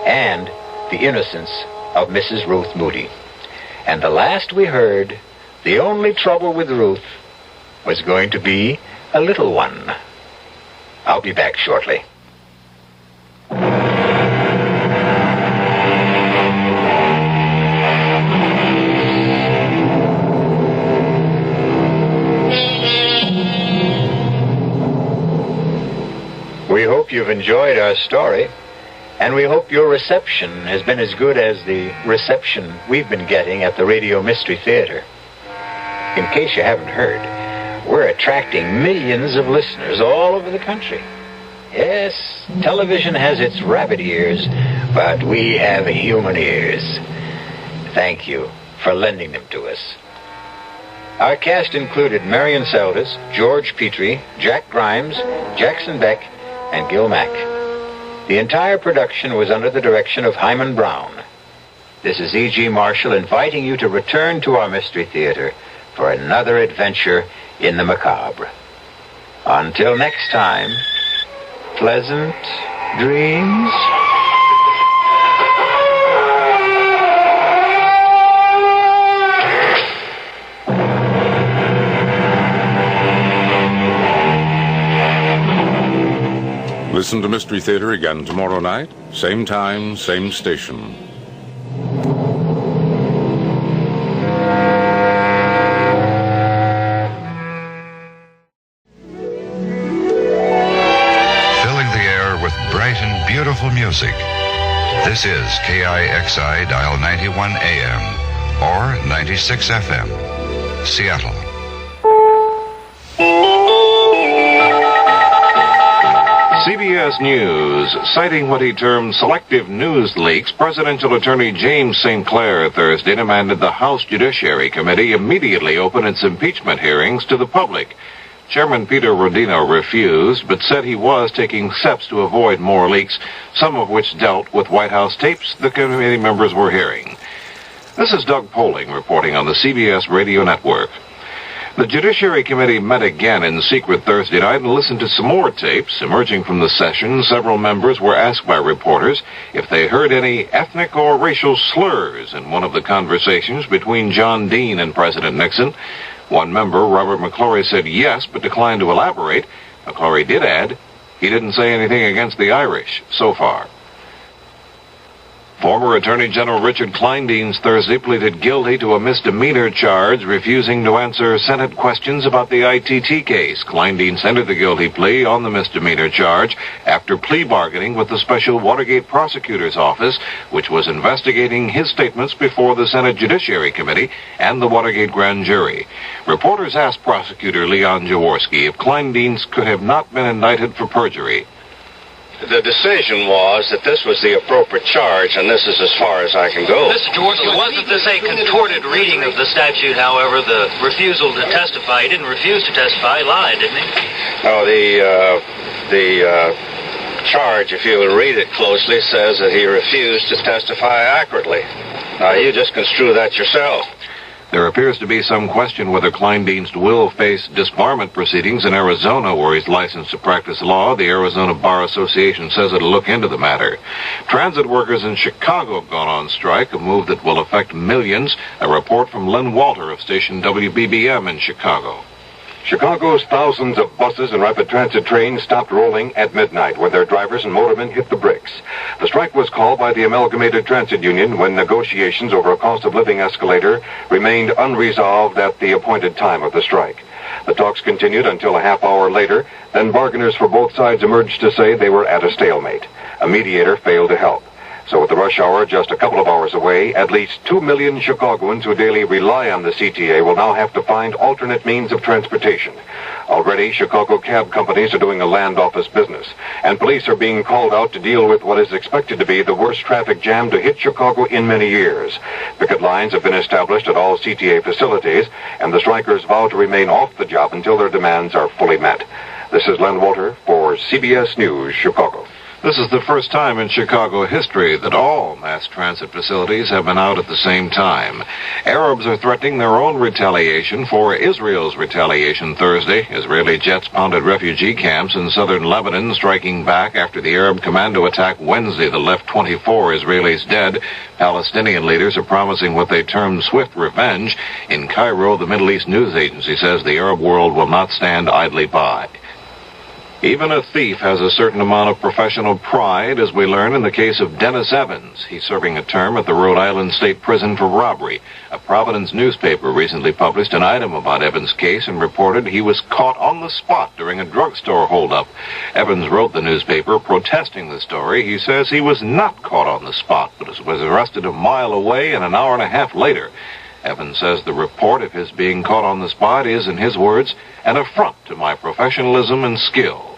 and the innocence of Mrs. Ruth Moody. And the last we heard, the only trouble with Ruth was going to be a little one. I'll be back shortly. We hope you've enjoyed our story, and we hope your reception has been as good as the reception we've been getting at the Radio Mystery Theater. In case you haven't heard, we're attracting millions of listeners all over the country. Yes, television has its rabbit ears, but we have human ears. Thank you for lending them to us. Our cast included Marion Seldes, George Petrie, Jack Grimes, Jackson Beck, and Gil Mack. The entire production was under the direction of Hyman Brown. This is E.G. Marshall inviting you to return to our Mystery Theater for another adventure in the macabre. Until next time, pleasant dreams. Listen to Mystery Theater again tomorrow night, same time, same station. Filling the air with bright and beautiful music. This is KIXI dial 91 AM or 96 FM, Seattle. CBS News, citing what he termed selective news leaks, Presidential Attorney James St. Clair Thursday demanded the House Judiciary Committee immediately open its impeachment hearings to the public. Chairman Peter Rodino refused, but said he was taking steps to avoid more leaks, some of which dealt with White House tapes the committee members were hearing. This is Doug Poling reporting on the CBS Radio Network. The Judiciary Committee met again in secret Thursday night and listened to some more tapes. Emerging from the session, several members were asked by reporters if they heard any ethnic or racial slurs in one of the conversations between John Dean and President Nixon. One member, Robert McClory, said yes, but declined to elaborate. McClory did add he didn't say anything against the Irish so far. Former Attorney General Richard Kleindienst Thursday pleaded guilty to a misdemeanor charge, refusing to answer Senate questions about the ITT case. Kleindienst entered the guilty plea on the misdemeanor charge after plea bargaining with the Special Watergate Prosecutor's Office, which was investigating his statements before the Senate Judiciary Committee and the Watergate Grand Jury. Reporters asked Prosecutor Leon Jaworski if Kleindienst could have not been indicted for perjury. The decision was that this was the appropriate charge, and this is as far as I can go. Mr. Jaworski, wasn't this a contorted reading of the statute, however, the refusal to testify? He didn't refuse to testify, he lied, didn't he? No, the charge, if you will read it closely, says that he refused to testify accurately. Now, you just construe that yourself. There appears to be some question whether Kleindienst will face disbarment proceedings in Arizona, where he's licensed to practice law. The Arizona Bar Association says it'll look into the matter. Transit workers in Chicago have gone on strike, a move that will affect millions. A report from Len Walter of station WBBM in Chicago. Chicago's thousands of buses and rapid transit trains stopped rolling at midnight when their drivers and motormen hit the brakes. The strike was called by the Amalgamated Transit Union when negotiations over a cost of living escalator remained unresolved at the appointed time of the strike. The talks continued until a half hour later, then bargainers for both sides emerged to say they were at a stalemate. A mediator failed to help. So at the rush hour, just a couple of hours away, at least 2 million Chicagoans who daily rely on the CTA will now have to find alternate means of transportation. Already, Chicago cab companies are doing a land office business, and police are being called out to deal with what is expected to be the worst traffic jam to hit Chicago in many years. Picket lines have been established at all CTA facilities, and the strikers vow to remain off the job until their demands are fully met. This is Len Walter for CBS News, Chicago. This is the first time in Chicago history that all mass transit facilities have been out at the same time. Arabs are threatening their own retaliation for Israel's retaliation Thursday. Israeli jets pounded refugee camps in southern Lebanon, striking back after the Arab commando attack Wednesday that left 24 Israelis dead. Palestinian leaders are promising what they term swift revenge. In Cairo, the Middle East news agency says the Arab world will not stand idly by. Even a thief has a certain amount of professional pride, as we learn in the case of Dennis Evans. He's serving a term at the Rhode Island State Prison for robbery. A Providence newspaper recently published an item about Evans' case and reported he was caught on the spot during a drugstore holdup. Evans wrote the newspaper protesting the story. He says he was not caught on the spot, but was arrested a mile away and an hour and a half later. Evans says the report of his being caught on the spot is, in his words, an affront to my professionalism and skill.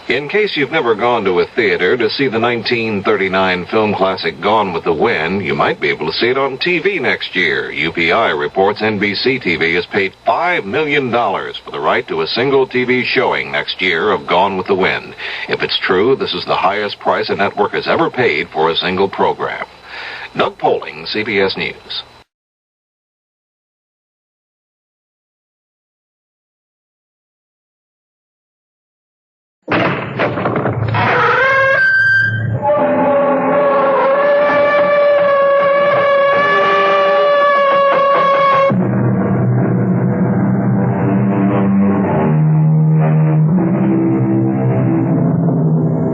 In case you've never gone to a theater to see the 1939 film classic Gone with the Wind, you might be able to see it on TV next year. UPI reports NBC TV has paid $5 million for the right to a single TV showing next year of Gone with the Wind. If it's true, this is the highest price a network has ever paid for a single program. Doug Poling, CBS News.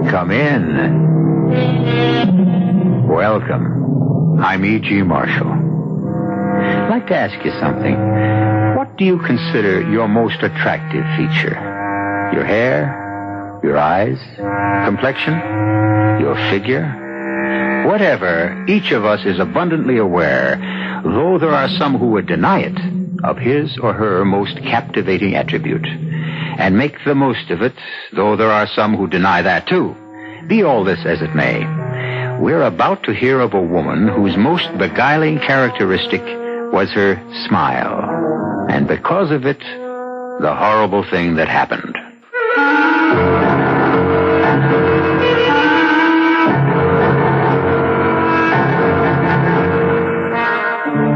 Come in. Welcome. I'm E.G. Marshall. I'd like to ask you something. What do you consider your most attractive feature? Your hair? Your eyes? Complexion? Your figure? Whatever, each of us is abundantly aware, though there are some who would deny it, of his or her most captivating attribute, and make the most of it, though there are some who deny that too. Be all this as it may, we're about to hear of a woman whose most beguiling characteristic was her smile, and because of it, the horrible thing that happened.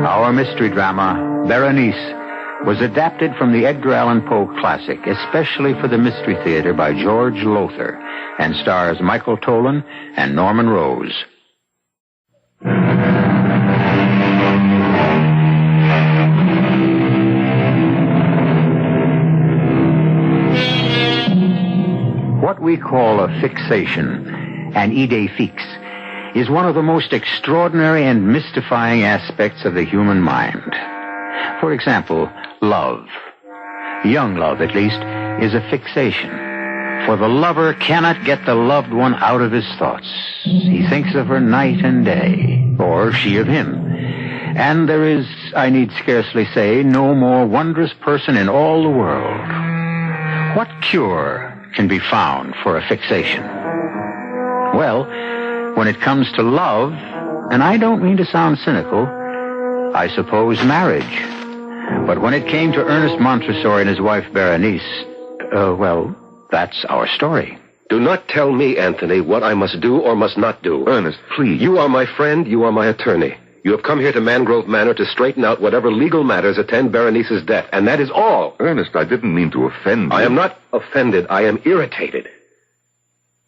Our mystery drama, Berenice, was adapted from the Edgar Allan Poe classic, especially for the Mystery Theater by George Lothar, and stars Michael Tolan and Norman Rose. What we call a fixation, an idée fixe, is one of the most extraordinary and mystifying aspects of the human mind. For example, love. Young love, at least, is a fixation. For the lover cannot get the loved one out of his thoughts. He thinks of her night and day, or she of him. And there is, I need scarcely say, no more wondrous person in all the world. What cure can be found for a fixation? Well, when it comes to love, and I don't mean to sound cynical, I suppose marriage. But when it came to Ernest Montresor and his wife Berenice, well, that's our story. Do not tell me, Anthony, what I must do or must not do. Ernest, please. You are my friend. You are my attorney. You have come here to Mangrove Manor to straighten out whatever legal matters attend Berenice's death, and that is all. Ernest, I didn't mean to offend you. I am not offended. I am irritated.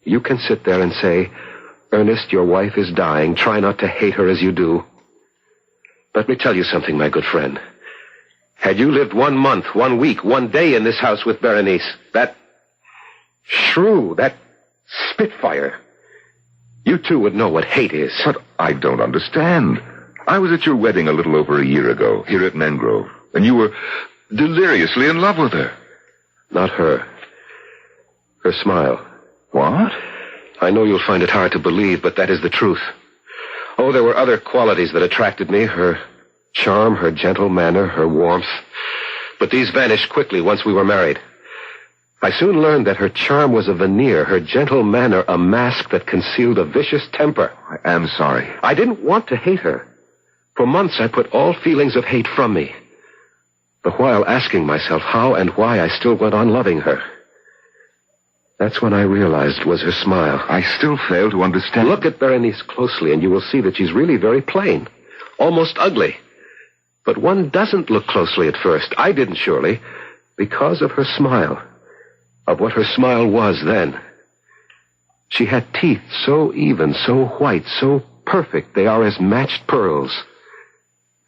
You can sit there and say, Ernest, your wife is dying. Try not to hate her as you do. Let me tell you something, my good friend. Had you lived 1 month, 1 week, 1 day in this house with Berenice, that shrew, that spitfire, you too would know what hate is. But I don't understand. I was at your wedding a little over a year ago, here at Mangrove, and you were deliriously in love with her. Not her. Her smile. What? I know you'll find it hard to believe, but that is the truth. Oh, there were other qualities that attracted me. Her charm, her gentle manner, her warmth. But these vanished quickly once we were married. I soon learned that her charm was a veneer, her gentle manner a mask that concealed a vicious temper. I am sorry. I didn't want to hate her. For months I put all feelings of hate from me, the while asking myself how and why I still went on loving her. That's when I realized it was her smile. I still fail to understand. Look at Berenice closely, and you will see that she's really very plain, almost ugly. But one doesn't look closely at first. I didn't, surely, because of her smile, of what her smile was then. She had teeth so even, so white, so perfect, they are as matched pearls.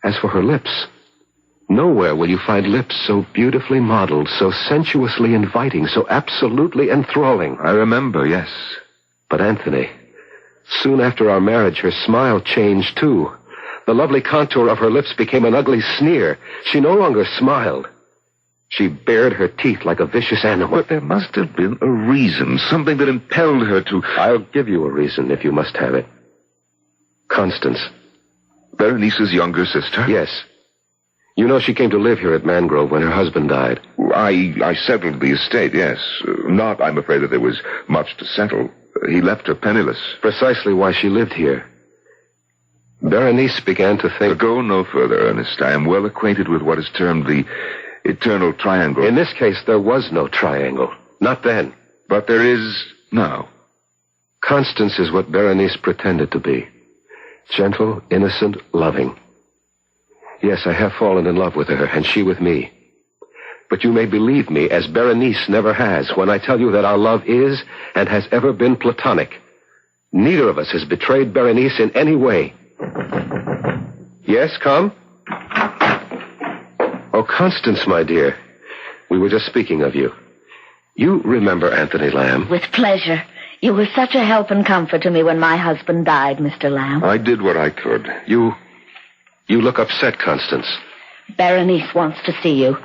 As for her lips, nowhere will you find lips so beautifully modeled, so sensuously inviting, so absolutely enthralling. I remember, yes. But Anthony, soon after our marriage, her smile changed too. The lovely contour of her lips became an ugly sneer. She no longer smiled. She bared her teeth like a vicious animal. But there must have been a reason, something that impelled her to... I'll give you a reason if you must have it. Constance. Berenice's younger sister? Yes. You know she came to live here at Mangrove when her husband died. I settled the estate, yes. Not, I'm afraid, that there was much to settle. He left her penniless. Precisely why she lived here. Berenice began to think... Go no further, Ernest. I am well acquainted with what is termed the eternal triangle. In this case, there was no triangle. Not then. But there is now. Constance is what Berenice pretended to be. Gentle, innocent, loving. Yes, I have fallen in love with her, and she with me. But you may believe me, as Berenice never has, when I tell you that our love is and has ever been platonic. Neither of us has betrayed Berenice in any way. Yes, come? Oh, Constance, my dear. We were just speaking of you. You remember Anthony Lamb? With pleasure. You were such a help and comfort to me when my husband died, Mr. Lamb. I did what I could. You look upset, Constance. Berenice wants to see you,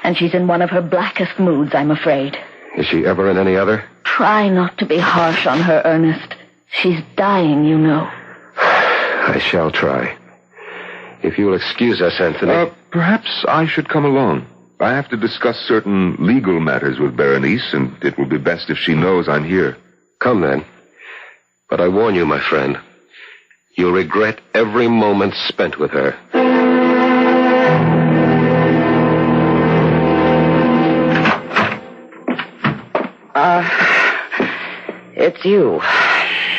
and she's in one of her blackest moods, I'm afraid. Is she ever in any other? Try not to be harsh on her, Ernest. She's dying, you know. I shall try. If you'll excuse us, Anthony. Perhaps I should come along. I have to discuss certain legal matters with Berenice, and it will be best if she knows I'm here. Come, then. But I warn you, my friend, you'll regret every moment spent with her. It's you.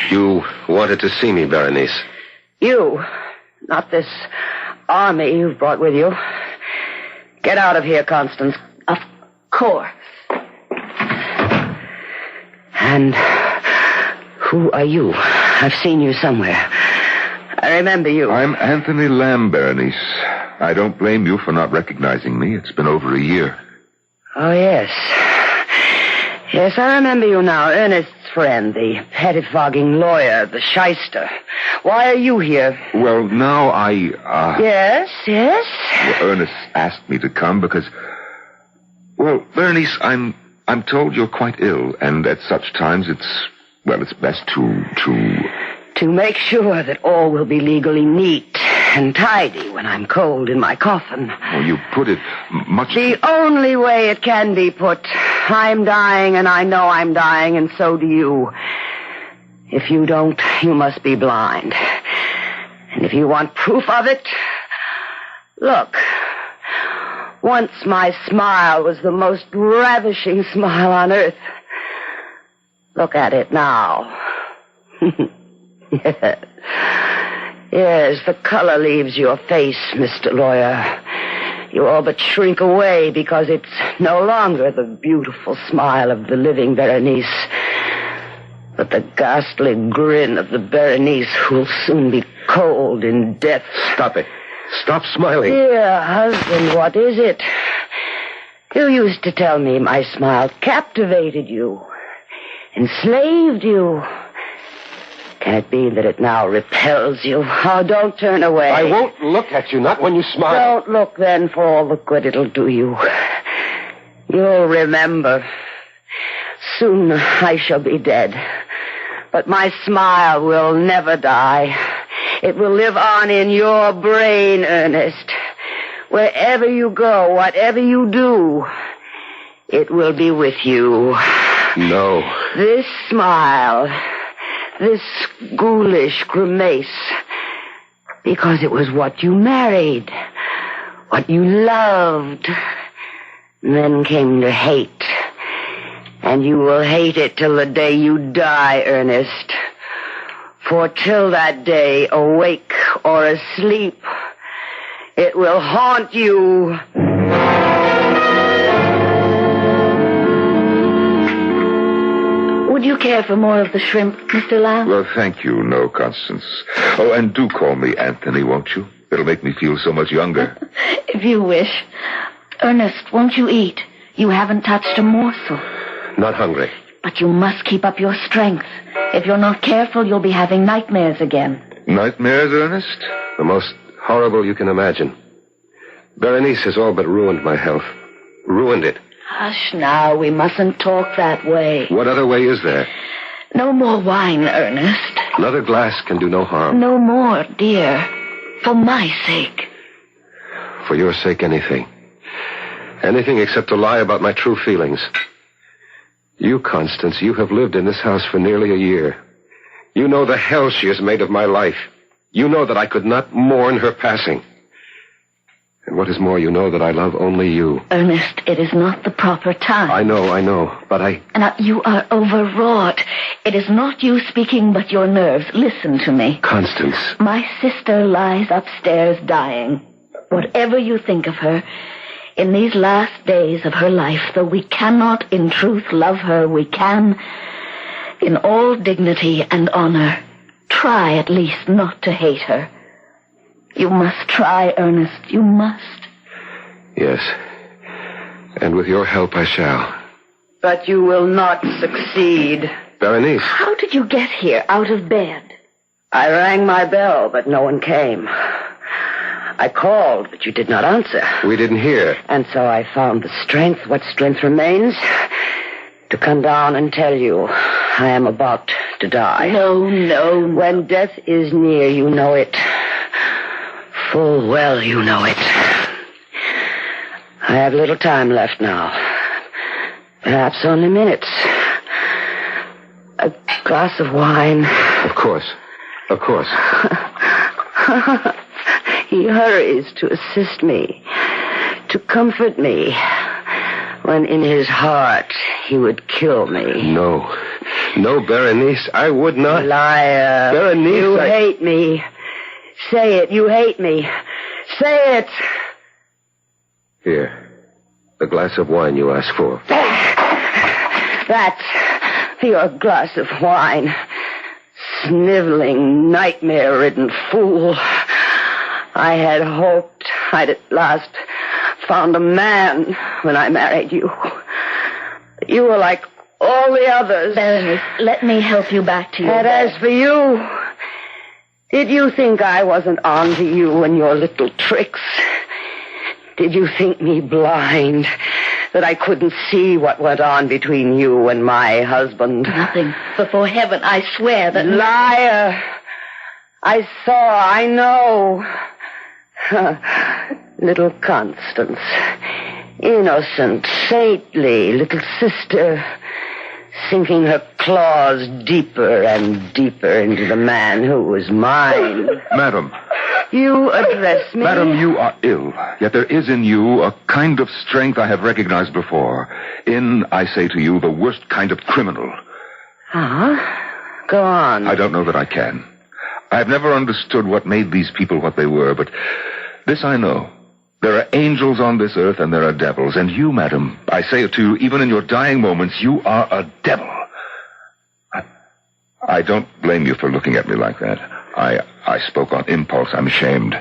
You wanted to see me, Berenice. You. Not this army you've brought with you. Get out of here, Constance. Of course. And who are you? I've seen you somewhere. I remember you. I'm Anthony Lamb, Berenice. I don't blame you for not recognizing me. It's been over a year. Oh, yes. Yes, I remember you now. Ernest's friend, the pettifogging lawyer, the shyster. Why are you here? Well, now Yes? Well, Ernest asked me to come because... Well, Berenice, I'm told you're quite ill, and at such times it's best to... To make sure that all will be legally neat and tidy when I'm cold in my coffin. Oh, you put it much... The only way it can be put. I'm dying, and I know I'm dying, and so do you. If you don't, you must be blind. And if you want proof of it, look. Once my smile was the most ravishing smile on earth. Look at it now. Yes, the color leaves your face, Mr. Lawyer. You all but shrink away because it's no longer the beautiful smile of the living Berenice, but the ghastly grin of the Berenice who'll soon be cold in death. Stop it. Stop smiling. Dear husband, what is it? You used to tell me my smile captivated you, enslaved you. Can it be that it now repels you? Oh, don't turn away. I won't look at you, not when you smile. Don't look then, for all the good it'll do you. You'll remember. Soon I shall be dead. But my smile will never die. It will live on in your brain, Ernest. Wherever you go, whatever you do, it will be with you. No. This smile... This ghoulish grimace, because it was what you married, what you loved, and then came to hate. And you will hate it till the day you die, Ernest. For till that day, awake or asleep, it will haunt you. Would you care for more of the shrimp, Mr. Lamb? Well, thank you, no, Constance. Oh, and do call me Anthony, won't you? It'll make me feel so much younger. If you wish. Ernest, won't you eat? You haven't touched a morsel. Not hungry. But you must keep up your strength. If you're not careful, you'll be having nightmares again. Nightmares, Ernest? The most horrible you can imagine. Berenice has all but ruined my health. Ruined it. Hush now, we mustn't talk that way. What other way is there? No more wine, Ernest. Another glass can do no harm. No more, dear. For my sake. For your sake, anything. Anything except to lie about my true feelings. You, Constance, you have lived in this house for nearly a year. You know the hell she has made of my life. You know that I could not mourn her passing. And what is more, you know that I love only you. Ernest, it is not the proper time. I know, but Now, you are overwrought. It is not you speaking, but your nerves. Listen to me. Constance. My sister lies upstairs dying. Whatever you think of her, in these last days of her life, though we cannot in truth love her, we can, in all dignity and honor, try at least not to hate her. You must try, Ernest. You must. Yes. And with your help, I shall. But you will not succeed. Berenice. How did you get here, out of bed? I rang my bell, but no one came. I called, but you did not answer. We didn't hear. And so I found the strength, what strength remains, to come down and tell you I am about to die. No. When death is near, you know it. Full well you know it. I have little time left now. Perhaps only minutes. A glass of wine. Of course. He hurries to assist me, to comfort me, when in his heart he would kill me. No, Berenice, I would not. Liar. Berenice, you hate me. Say it, you hate me. Say it. Here, the glass of wine you asked for. That's your glass of wine. Sniveling, nightmare-ridden fool. I had hoped I'd at last found a man when I married you. You were like all the others. Berenice, let me help you back to your And bed. as for you, did you think I wasn't on to you and your little tricks? Did you think me blind, that I couldn't see what went on between you and my husband? Nothing. Before heaven, I swear that... Liar! I saw, I know. Little Constance. Innocent, saintly little sister, sinking her claws deeper and deeper into the man who was mine. Madam. You address me? Madam, you are ill. Yet there is in you a kind of strength I have recognized before. In, I say to you, the worst kind of criminal. Huh? Go on. I don't know that I can. I have never understood what made these people what they were, but this I know. There are angels on this earth and there are devils. And you, madam, I say it to you, even in your dying moments, you are a devil. I don't blame you for looking at me like that. I spoke on impulse. I'm ashamed.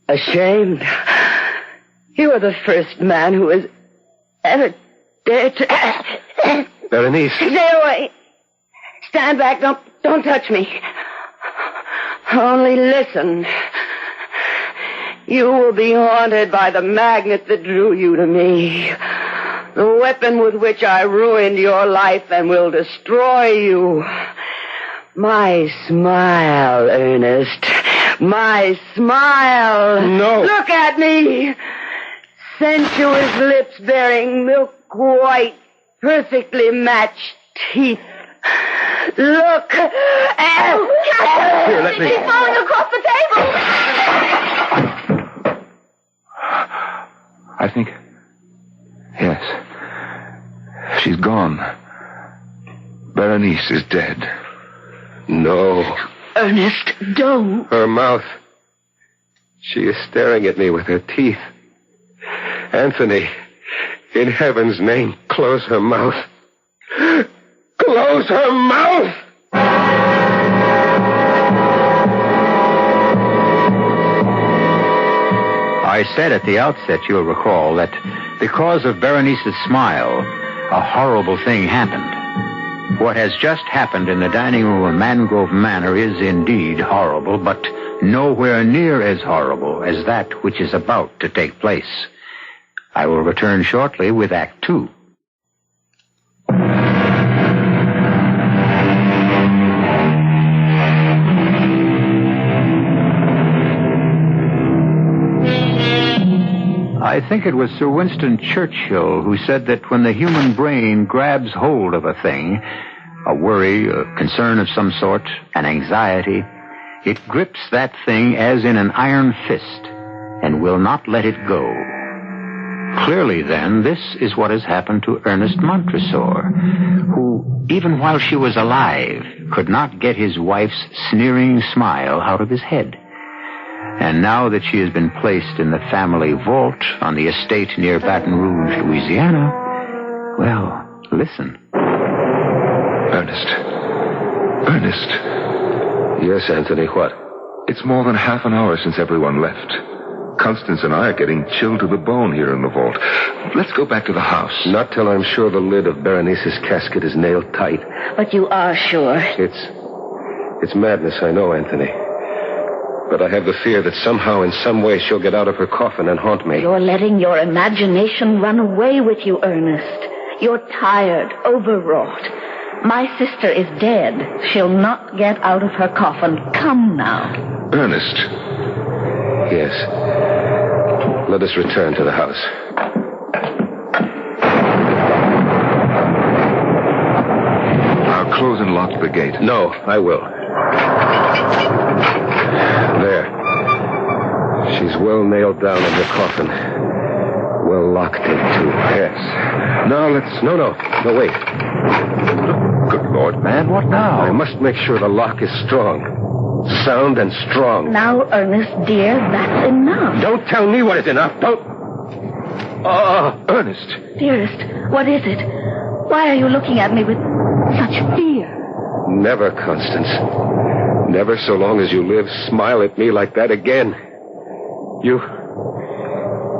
Ashamed? You are the first man who has ever dared to... Berenice. Stay away. Stand back. Don't touch me. Only listen. You will be haunted by the magnet that drew you to me. The weapon with which I ruined your life and will destroy you. My smile, Ernest. My smile. No. Look at me. Sensuous lips bearing milk white, perfectly matched teeth. Look. Here, let me... She's falling across the table. I think... Yes. She's gone. Berenice is dead. No. Ernest, don't. Her mouth. She is staring at me with her teeth. Anthony, in heaven's name, close her mouth. Close her mouth! I said at the outset, you'll recall, that because of Berenice's smile, a horrible thing happened. What has just happened in the dining room of Mangrove Manor is indeed horrible, but nowhere near as horrible as that which is about to take place. I will return shortly with Act 2. I think it was Sir Winston Churchill who said that when the human brain grabs hold of a thing, a worry, a concern of some sort, an anxiety, it grips that thing as in an iron fist and will not let it go. Clearly, then, this is what has happened to Ernest Montresor, who, even while she was alive, could not get his wife's sneering smile out of his head. And now that she has been placed in the family vault on the estate near Baton Rouge, Louisiana, well, listen. Ernest. Yes, Anthony, what? It's more than half an hour since everyone left. Constance and I are getting chilled to the bone here in the vault. Let's go back to the house. Not till I'm sure the lid of Berenice's casket is nailed tight. But you are sure? It's madness, I know, Anthony. But I have the fear that somehow, in some way, she'll get out of her coffin and haunt me. You're letting your imagination run away with you, Ernest. You're tired, overwrought. My sister is dead. She'll not get out of her coffin. Come now. Ernest. Yes. Let us return to the house. I'll close and lock the gate. No, I will. There. She's well nailed down in her coffin. Well locked in, too. Yes. Now let's... No, wait. Good Lord, man, what now? I must make sure the lock is strong. Sound and strong. Now, Ernest, dear, that's enough. Don't tell me what is enough. Don't... Oh, Ernest. Dearest, what is it? Why are you looking at me with such fear? Never, Constance. Never so long as you live, smile at me like that again. You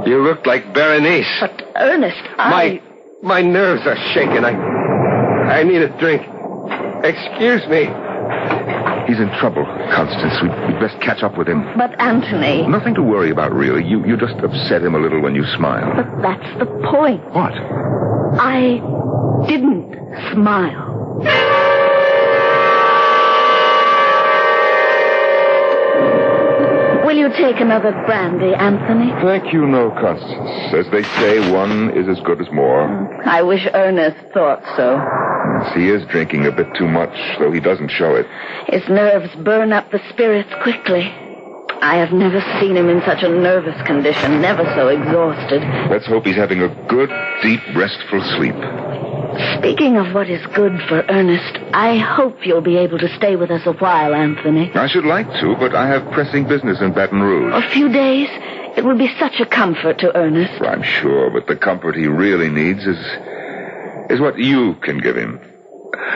look like Berenice. But, Ernest, My nerves are shaking. I need a drink. Excuse me. He's in trouble, Constance. We'd best catch up with him. But, Anthony... Nothing to worry about, really. You just upset him a little when you smile. But that's the point. What? I didn't smile. Will you take another brandy, Anthony? Thank you, no, Constance. As they say, one is as good as more. I wish Ernest thought so. Yes, he is drinking a bit too much, though he doesn't show it. His nerves burn up the spirits quickly. I have never seen him in such a nervous condition, never so exhausted. Let's hope he's having a good, deep, restful sleep. Speaking of what is good for Ernest, I hope you'll be able to stay with us a while, Anthony. I should like to, but I have pressing business in Baton Rouge. A few days? It would be such a comfort to Ernest. I'm sure, but the comfort he really needs is what you can give him.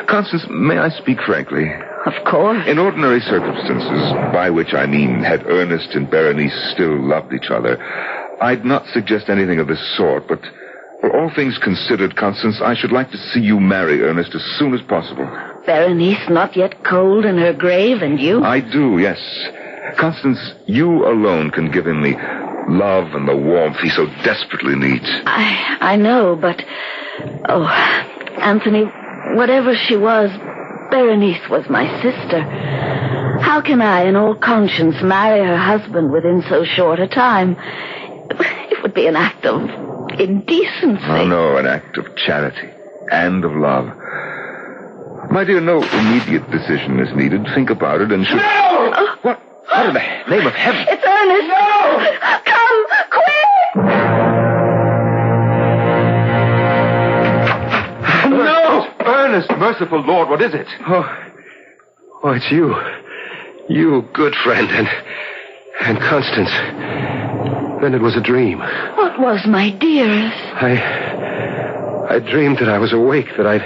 Constance, may I speak frankly? Of course. In ordinary circumstances, by which I mean had Ernest and Berenice still loved each other, I'd not suggest anything of this sort, but for all things considered, Constance, I should like to see you marry Ernest as soon as possible. Berenice not yet cold in her grave, and you? I do, yes. Constance, you alone can give him the love and the warmth he so desperately needs. I know, but... Oh, Anthony, whatever she was, Berenice was my sister. How can I, in all conscience, marry her husband within so short a time? It would be an act of indecency. Oh, no, an act of charity and of love. My dear, no immediate decision is needed. Think about it and should... No! What in the name of heaven? It's Ernest! No! Come, quick! No! Ernest, merciful Lord, what is it? Oh, it's you. You, good friend, and Constance. Then it was a dream. What was, my dearest? I dreamed that I was awake, that I'd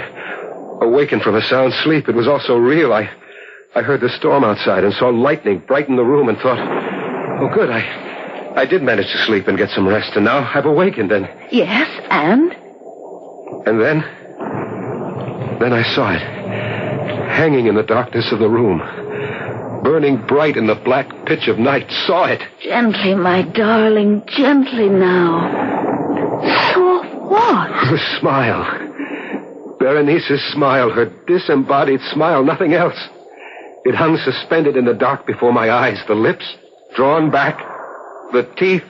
awakened from a sound sleep. It was all so real. I heard the storm outside and saw lightning brighten the room and thought, oh, good, I did manage to sleep and get some rest, and now I've awakened and... Yes, and? And then I saw it, hanging in the darkness of the room, burning bright in the black pitch of night. Saw it. Gently, my darling, gently now. Saw what? The smile. Berenice's smile, her disembodied smile, nothing else. It hung suspended in the dark before my eyes, the lips drawn back, the teeth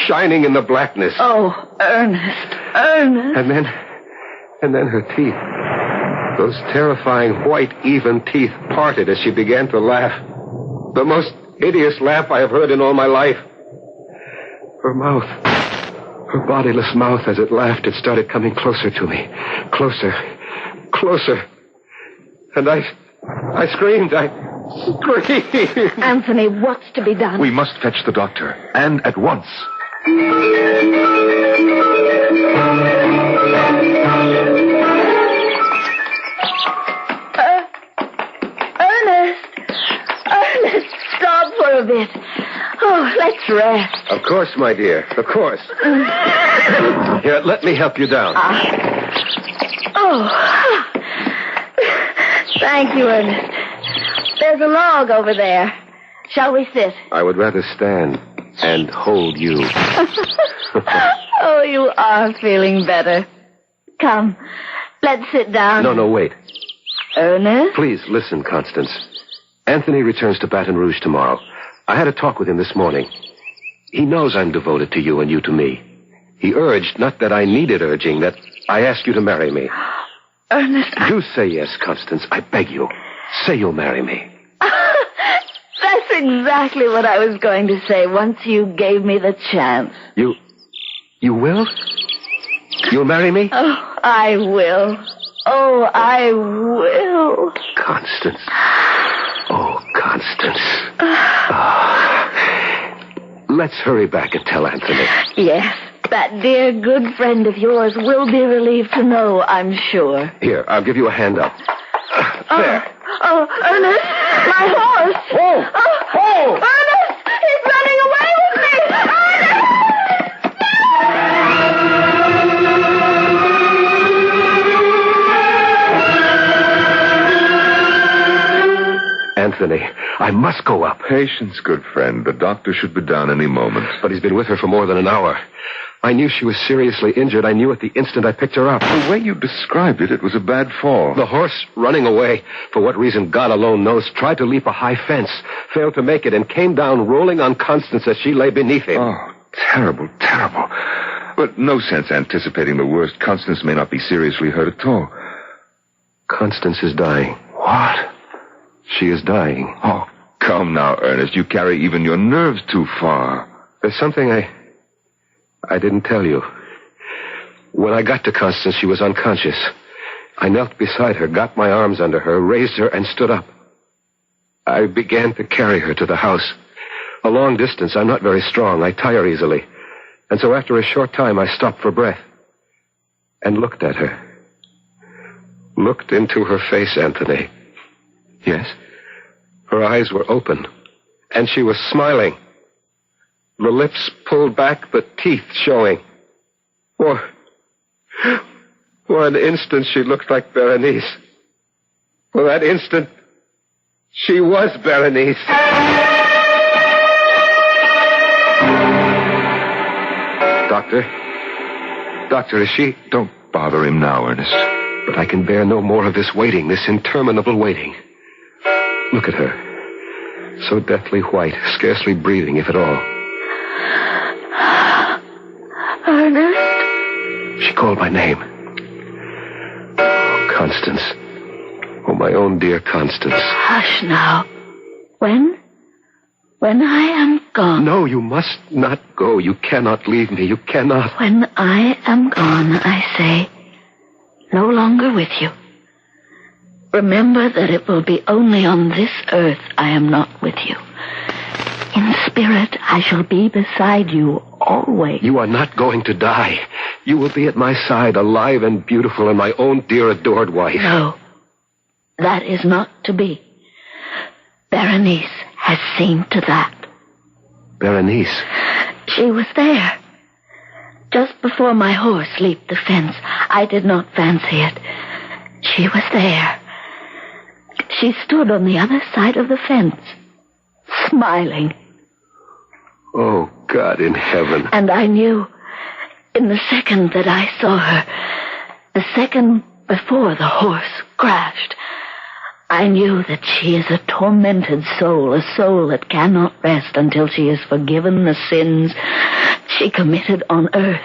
shining in the blackness. Oh, Ernest. And then her teeth, those terrifying white, even teeth parted as she began to laugh. The most hideous laugh I have heard in all my life. Her mouth, her bodiless mouth, as it laughed, it started coming closer to me. Closer. And I screamed. Anthony, what's to be done? We must fetch the doctor, and at once. Ernest, stop for a bit. Oh, let's rest. Of course, my dear, of course. Here, let me help you down. Thank you, Ernest. There's a log over there. Shall we sit? I would rather stand and hold you. Oh, you are feeling better. Come, let's sit down. No, wait. Ernest? Please listen, Constance. Anthony returns to Baton Rouge tomorrow. I had a talk with him this morning. He knows I'm devoted to you and you to me. He urged, not that I needed urging, that I ask you to marry me. Ernest, Do say yes, Constance. I beg you. Say you'll marry me. That's exactly what I was going to say once you gave me the chance. You will? You'll marry me? Oh, I will. Oh, I will. Constance. Oh, Constance. Let's hurry back and tell Anthony. Yes, that dear good friend of yours will be relieved to know, I'm sure. Here, I'll give you a hand up. There. Oh, Ernest, my horse. Oh! Ernest, he's running away with me. Ernest! Anthony, I must go up. Patience, good friend. The doctor should be down any moment. But he's been with her for more than an hour. I knew she was seriously injured. I knew at the instant I picked her up. The way you described it, it was a bad fall. The horse, running away, for what reason God alone knows, tried to leap a high fence, failed to make it, and came down rolling on Constance as she lay beneath him. Oh, terrible, terrible. But no sense anticipating the worst. Constance may not be seriously hurt at all. Constance is dying. What? She is dying. Oh, come now, Ernest. You carry even your nerves too far. There's something I didn't tell you. When I got to Constance, she was unconscious. I knelt beside her, got my arms under her, raised her, and stood up. I began to carry her to the house. A long distance. I'm not very strong. I tire easily. And so after a short time, I stopped for breath and looked at her. Looked into her face, Anthony. Yes? Her eyes were open, and she was smiling. The lips pulled back, the teeth showing. For an instant, she looked like Berenice. For that instant, she was Berenice. Doctor, is she... Don't bother him now, Ernest. But I can bear no more of this waiting, this interminable waiting. Look at her. So deathly white, scarcely breathing, if at all. Ernest? She called my name. Oh, Constance. Oh, my own dear Constance. Hush now. When I am gone... No, you must not go. You cannot leave me. You cannot. When I am gone, I say, no longer with you. Remember that it will be only on this earth I am not with you. In spirit, I shall be beside you always. You are not going to die. You will be at my side, alive and beautiful, and my own dear adored wife. No, that is not to be. Berenice has seen to that. Berenice? She was there. Just before my horse leaped the fence, I did not fancy it. She was there. She stood on the other side of the fence, smiling. Oh, God in heaven. And I knew, in the second that I saw her, the second before the horse crashed, I knew that she is a tormented soul, a soul that cannot rest until she has forgiven the sins she committed on earth,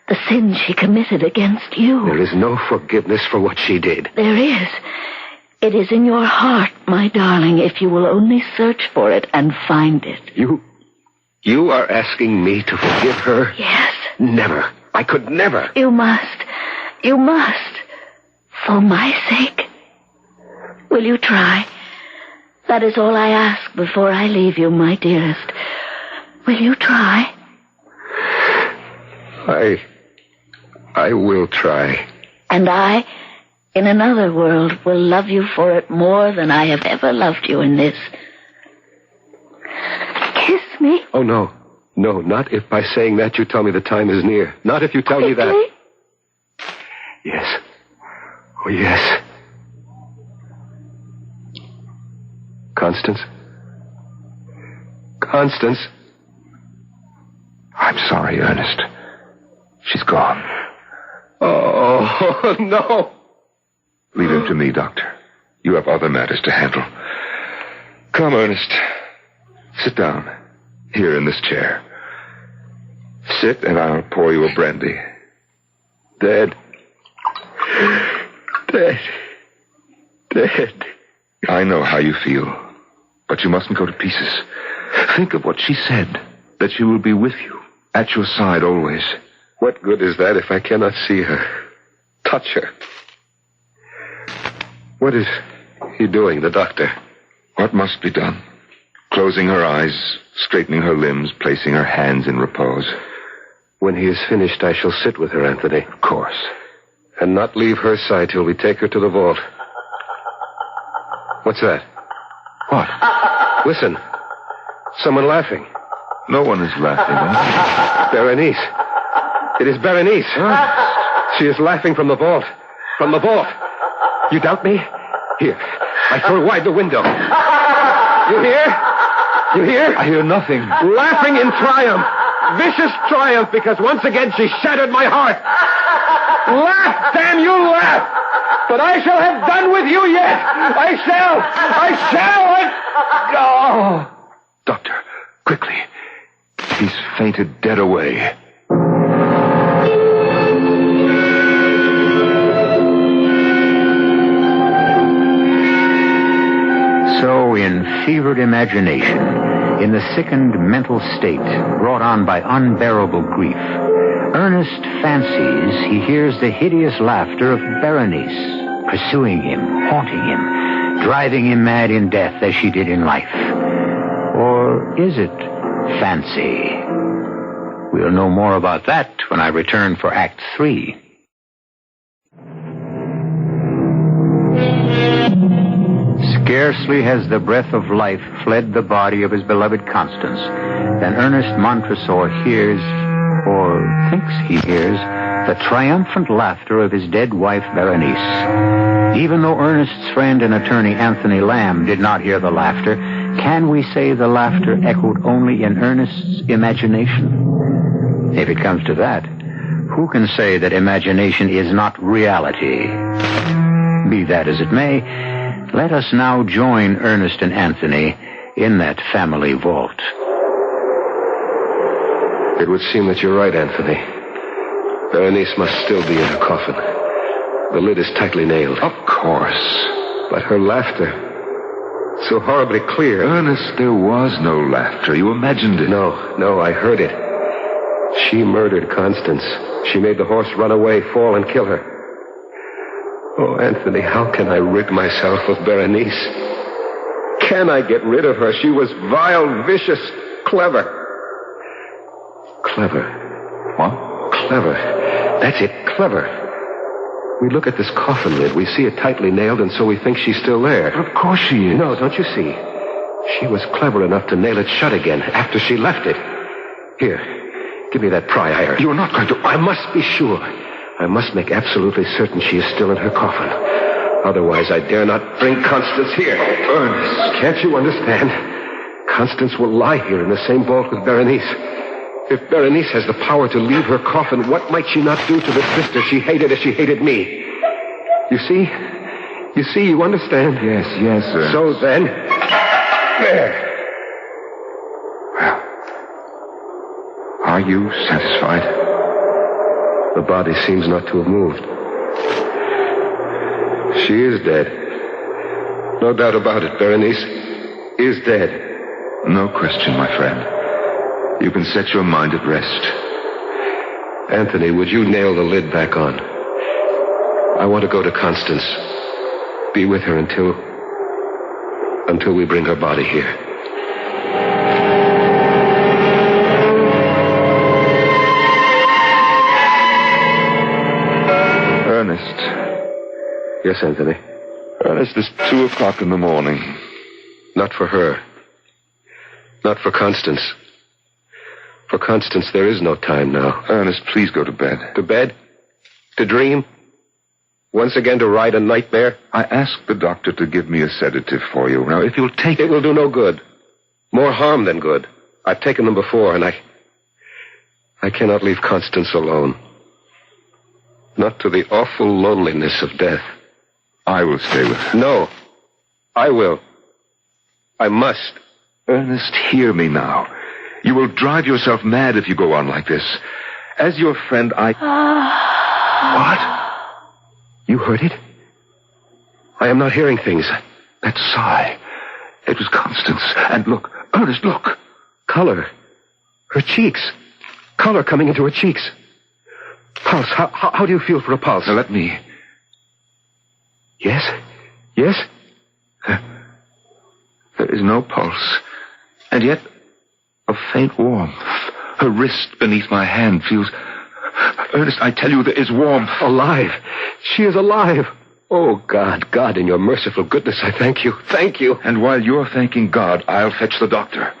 the sins she committed against you. There is no forgiveness for what she did. There is. It is in your heart, my darling, if you will only search for it and find it. You are asking me to forgive her? Yes. Never. I could never. You must. You must. For my sake. Will you try? That is all I ask before I leave you, my dearest. Will you try? I will try. And I, in another world, will love you for it more than I have ever loved you in this. Kiss me. Oh, no. No, not if by saying that you tell me the time is near. Not if you tell me that. Yes. Oh, yes. Constance? Constance? I'm sorry, Ernest. She's gone. Oh, no. Leave him to me, Doctor. You have other matters to handle. Come, Ernest. Sit down. Here in this chair. Sit and I'll pour you a brandy. Dead. Dead. Dead. I know how you feel. But you mustn't go to pieces. Think of what she said. That she will be with you. At your side always. What good is that if I cannot see her? Touch her? What is he doing, the doctor? What must be done? Closing her eyes, straightening her limbs, placing her hands in repose. When he is finished, I shall sit with her, Anthony. Of course. And not leave her side till we take her to the vault. What's that? What? Listen. Someone laughing. No one is laughing. Huh? Berenice. It is Berenice. Huh? She is laughing from the vault. From the vault. You doubt me? Here. I throw wide the window. You hear? You hear? I hear nothing. Laughing in triumph. Vicious triumph, because once again she shattered my heart. Laugh, damn you, laugh! But I shall have done with you yet! I shall! Oh! Doctor, quickly. He's fainted dead away. So, in fevered imagination, in the sickened mental state brought on by unbearable grief, Ernest fancies he hears the hideous laughter of Berenice, pursuing him, haunting him, driving him mad in death as she did in life. Or is it fancy? We'll know more about that when I return for Act 3. Scarcely has the breath of life fled the body of his beloved Constance than Ernest Montresor hears, or thinks he hears, the triumphant laughter of his dead wife Berenice. Even though Ernest's friend and attorney Anthony Lamb did not hear the laughter, can we say the laughter echoed only in Ernest's imagination? If it comes to that, who can say that imagination is not reality? Be that as it may, let us now join Ernest and Anthony in that family vault. It would seem that you're right, Anthony. Berenice must still be in her coffin. The lid is tightly nailed. Of course. But her laughter, so horribly clear. Ernest, there was no laughter. You imagined it. No, I heard it. She murdered Constance. She made the horse run away, fall, and kill her. Oh, Anthony, how can I rid myself of Berenice? Can I get rid of her? She was vile, vicious, clever. Clever. What? Clever. That's it, clever. We look at this coffin lid. We see it tightly nailed, and so we think she's still there. But of course she is. No, don't you see? She was clever enough to nail it shut again after she left it. Here, give me that pry iron. You're not going to... I must be sure. I must make absolutely certain she is still in her coffin. Otherwise, I dare not bring Constance here. Ernest. Can't you understand? Constance will lie here in the same vault with Berenice. If Berenice has the power to leave her coffin, what might she not do to the sister she hated as she hated me? You see? You understand? Yes, Ernest. So then... There. Well, are you satisfied? The body seems not to have moved. She is dead. No doubt about it. Berenice is dead. No question, my friend. You can set your mind at rest. Anthony, would you nail the lid back on? I want to go to Constance. Be with her until we bring her body here. Ernest. Yes, Anthony? Ernest, it's 2 o'clock in the morning. Not for her. Not for Constance. For Constance, there is no time now. Ernest, please go to bed. To bed? To dream? Once again to ride a nightmare? I asked the doctor to give me a sedative for you. Now, if you'll take it... It will do no good. More harm than good. I've taken them before, and I cannot leave Constance alone. Not to the awful loneliness of death. I will stay with her. No. I will. I must. Ernest, hear me now. You will drive yourself mad if you go on like this. As your friend, What? You heard it? I am not hearing things. That sigh. It was Constance. And look, Ernest, look. Color. Her cheeks. Color coming into her cheeks. Pulse. How do you feel for a pulse? Now, let me... Yes? Yes? There is no pulse. And yet, a faint warmth. Her wrist beneath my hand feels... Ernest, I tell you, there is warmth. Alive. She is alive. Oh, God, in your merciful goodness, I thank you. Thank you. And while you're thanking God, I'll fetch the doctor.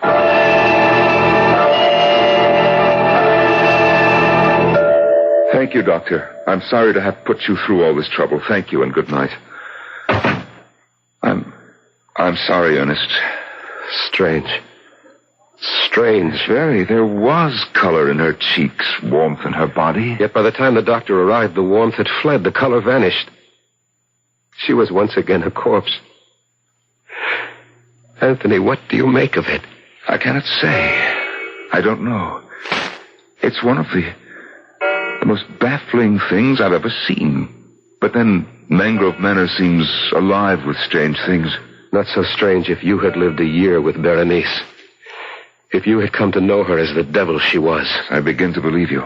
Thank you, Doctor. I'm sorry to have put you through all this trouble. Thank you, and good night. I'm I'm sorry, Ernest. Strange. Strange. Very. There was color in her cheeks, warmth in her body. Yet by the time the doctor arrived, the warmth had fled. The color vanished. She was once again a corpse. Anthony, what do you make of it? I cannot say. I don't know. It's one of the most baffling things I've ever seen. But then Mangrove Manor seems alive with strange things. Not so strange if you had lived a year with Berenice. If you had come to know her as the devil she was. I begin to believe you.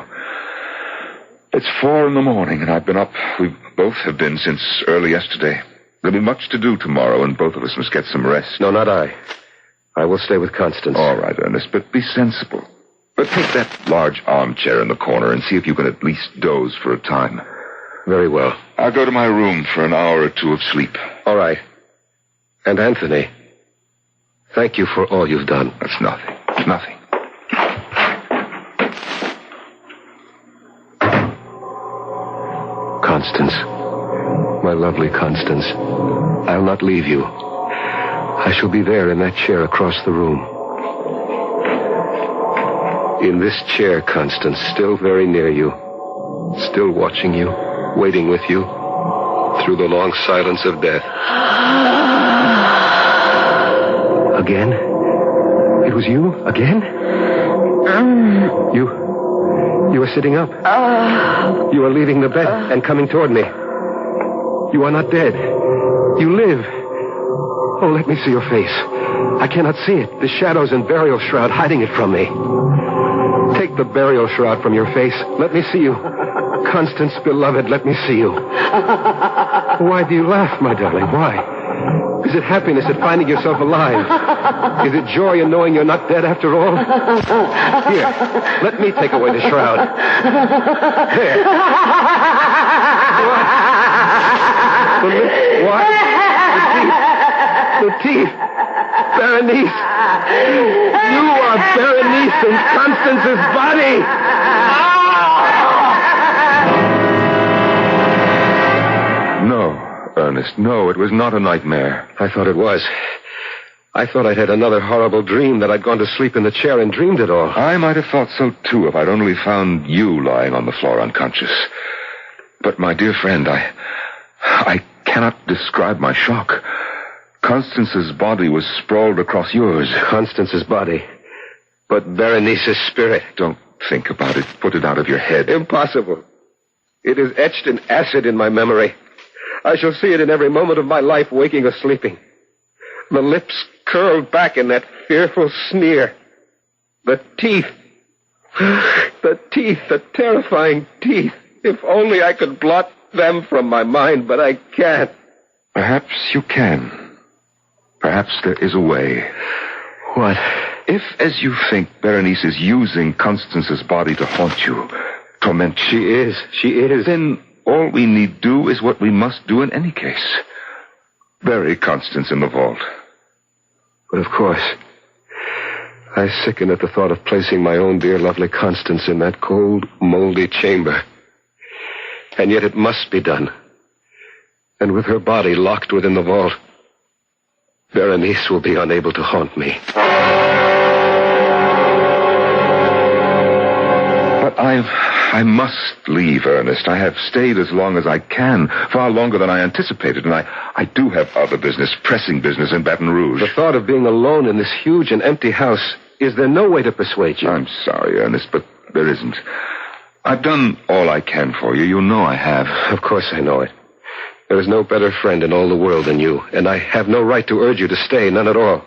It's 4 a.m, and I've been up. We both have been since early yesterday. There'll be much to do tomorrow, and both of us must get some rest. No, not I. I will stay with Constance. All right, Ernest, but be sensible. But take that large armchair in the corner and see if you can at least doze for a time. Very well. I'll go to my room for an hour or two of sleep. All right. And Anthony, thank you for all you've done. That's nothing. Nothing. Constance. My lovely Constance. I'll not leave you. I shall be there in that chair across the room. In this chair, Constance, still very near you. Still watching you, waiting with you, through the long silence of death. Again? It was you? Again? You are sitting up. You are leaving the bed and coming toward me. You are not dead. You live. Oh, let me see your face. I cannot see it. The shadows and burial shroud hiding it from me. Take the burial shroud from your face. Let me see you. Constance, beloved, let me see you. Why do you laugh, my darling? Why? Is it happiness at finding yourself alive? Is it joy in knowing you're not dead after all? Here, let me take away the shroud. There. What? The lips. What? The teeth. Berenice. You are Berenice in Constance's body. No, Ernest, no, it was not a nightmare. I thought it was. I thought I'd had another horrible dream, that I'd gone to sleep in the chair and dreamed it all. I might have thought so, too, if I'd only found you lying on the floor unconscious. But, my dear friend, I cannot describe my shock. Constance's body was sprawled across yours. Constance's body. But Berenice's spirit. Don't think about it. Put it out of your head. Impossible. It is etched in acid in my memory. I shall see it in every moment of my life, waking or sleeping. The lips curled back in that fearful sneer. The teeth. The teeth, the terrifying teeth. If only I could blot them from my mind, but I can't. Perhaps you can. Perhaps there is a way. What? If, as you think, Berenice is using Constance's body to haunt you, torment you... She is. Then all we need do is what we must do in any case. Bury Constance in the vault. But of course, I sicken at the thought of placing my own dear lovely Constance in that cold, moldy chamber. And yet it must be done. And with her body locked within the vault, Berenice will be unable to haunt me. But I must leave, Ernest. I have stayed as long as I can, far longer than I anticipated, and I do have other business, pressing business in Baton Rouge. The thought of being alone in this huge and empty house, is there no way to persuade you? I'm sorry, Ernest, but there isn't. I've done all I can for you. You know I have. Of course I know it. There is no better friend in all the world than you, and I have no right to urge you to stay, none at all.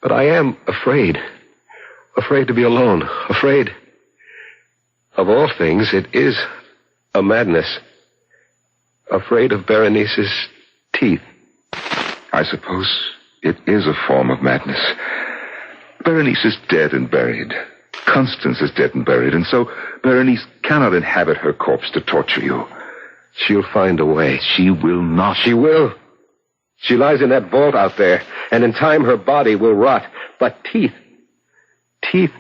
But I am afraid. Afraid to be alone. Afraid. Of all things, it is a madness. Afraid of Berenice's teeth. I suppose it is a form of madness. Berenice is dead and buried. Constance is dead and buried, and so Berenice cannot inhabit her corpse to torture you. She'll find a way. She will not. She will. She lies in that vault out there, and in time her body will rot. But teeth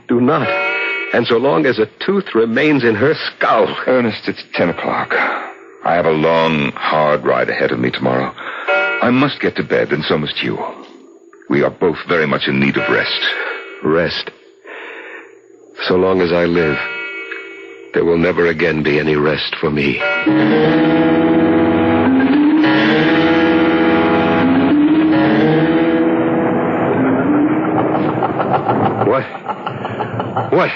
do not. And so long as a tooth remains in her skull... Ernest, it's 10 o'clock. I have a long, hard ride ahead of me tomorrow. I must get to bed, and so must you. We are both very much in need of rest. Rest. So long as I live, there will never again be any rest for me. What?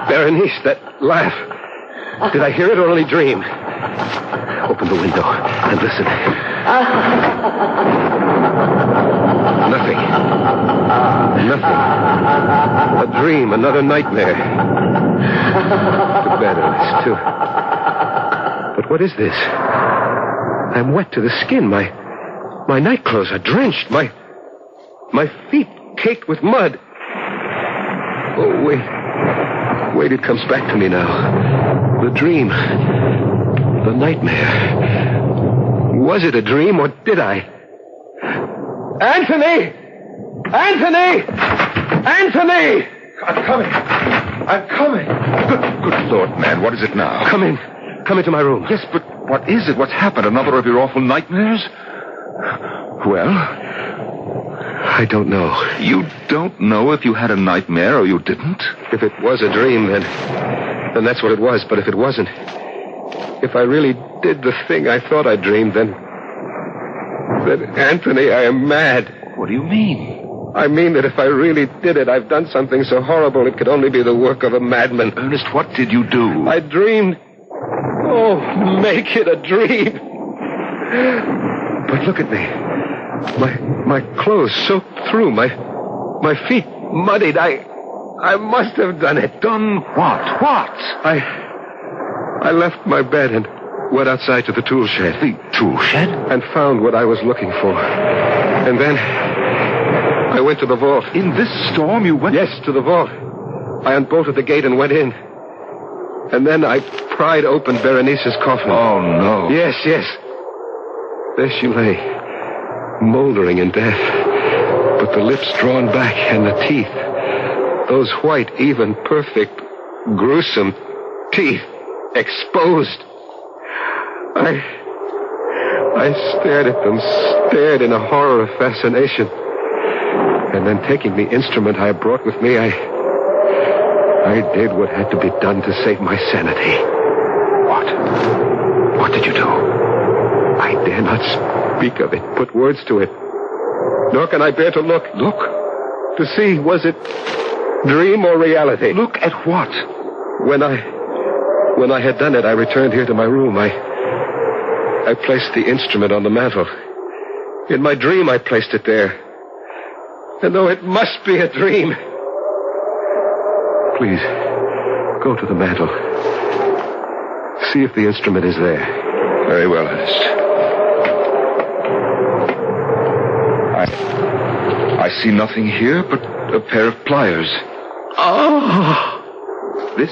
Berenice, that laugh. Did I hear it or only dream? Open the window and listen. Nothing. A dream, another nightmare. To bed, Ernest, too. But what is this? I'm wet to the skin. My nightclothes are drenched. My feet caked with mud. Oh, wait, it comes back to me now. The dream. The nightmare. Was it a dream or did I? Anthony! I'm coming. Good Lord, man, what is it now? Come into my room. Yes, but what is it? What's happened? Another of your awful nightmares? Well, I don't know. You don't know if you had a nightmare or you didn't? If it was a dream, then that's what it was. But if it wasn't, if I really did the thing I thought I dreamed, then Anthony, I am mad. What do you mean? I mean that if I really did it, I've done something so horrible it could only be the work of a madman. Ernest, what did you do? I dreamed. Oh, make it a dream. But look at me. My clothes soaked through, my feet muddied. I must have done it. Done what? What? I left my bed and went outside to the tool shed. The tool shed? And found what I was looking for. And then I went to the vault. In this storm you went? Yes, to the vault. I unbolted the gate and went in. And then I pried open Berenice's coffin. Oh, no. Yes. There she lay, moldering in death. But the lips drawn back and the teeth, those white, even, perfect, gruesome teeth, exposed. I stared at them, stared in a horror of fascination. And then taking the instrument I brought with me, I did what had to be done to save my sanity. What did you do? I dare not speak of it, put words to it. Nor can I bear to look. Look? To see, was it dream or reality? Look at what? When I had done it, I returned here to my room. I placed the instrument on the mantel. In my dream, I placed it there. And though it must be a dream... Please, go to the mantel. See if the instrument is there. Very well, Ernest. I see nothing here but a pair of pliers. Oh! This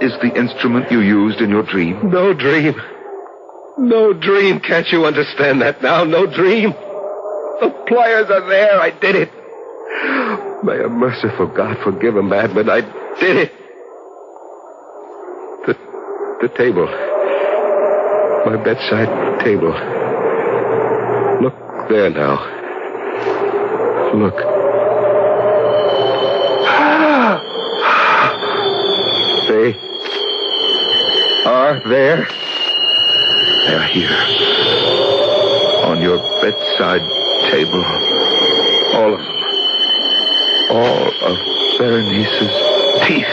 is the instrument you used in your dream? No dream. No dream. Can't you understand that now? No dream. The pliers are there. I did it. May a merciful God forgive a madman. I did it. The table. My bedside table. Look there now. Look. They are there. They are here. On your bedside table. All of them. All of Berenice's teeth.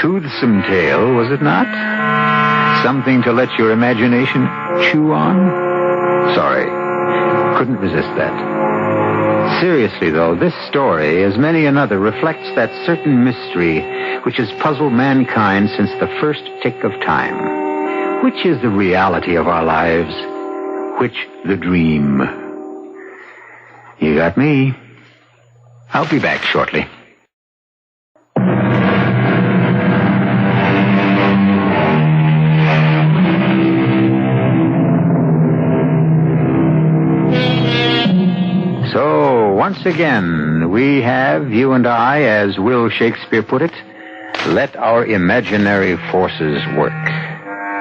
Toothsome tale, was it not? Something to let your imagination chew on? Sorry, couldn't resist that. Seriously, though, this story, as many another, reflects that certain mystery which has puzzled mankind since the first tick of time. Which is the reality of our lives? Which the dream? You got me. I'll be back shortly. So, once again, we have, you and I, as Will Shakespeare put it, let our imaginary forces work,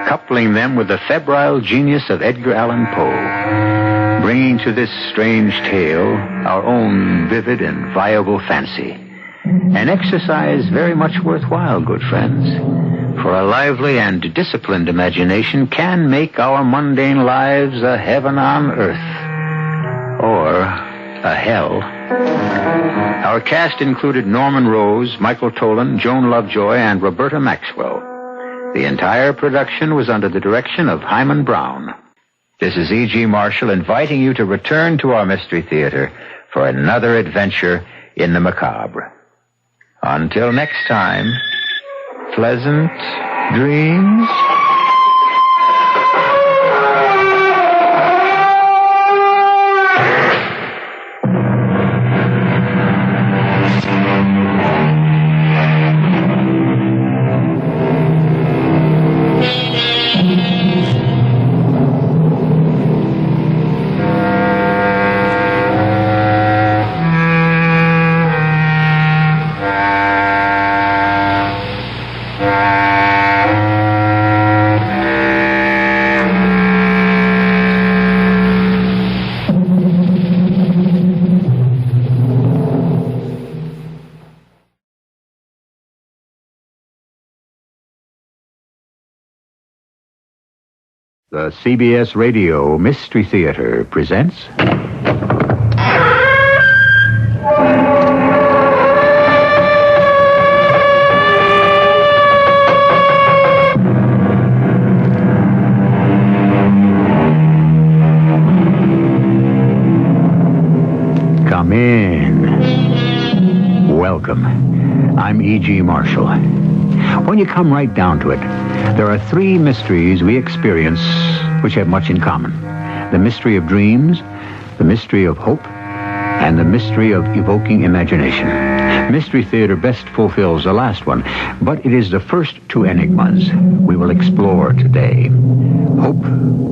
coupling them with the febrile genius of Edgar Allan Poe, bringing to this strange tale our own vivid and viable fancy. An exercise very much worthwhile, good friends, for a lively and disciplined imagination can make our mundane lives a heaven on earth, or a hell. Our cast included Norman Rose, Michael Tolan, Joan Lovejoy, and Roberta Maxwell. The entire production was under the direction of Hyman Brown. This is E.G. Marshall inviting you to return to our Mystery Theater for another adventure in the macabre. Until next time, pleasant dreams. The CBS Radio Mystery Theater presents... Come in. Welcome. I'm E.G. Marshall. When you come right down to it, there are three mysteries we experience which have much in common. The mystery of dreams, the mystery of hope, and the mystery of evoking imagination. Mystery Theater best fulfills the last one, but it is the first two enigmas we will explore today. Hope,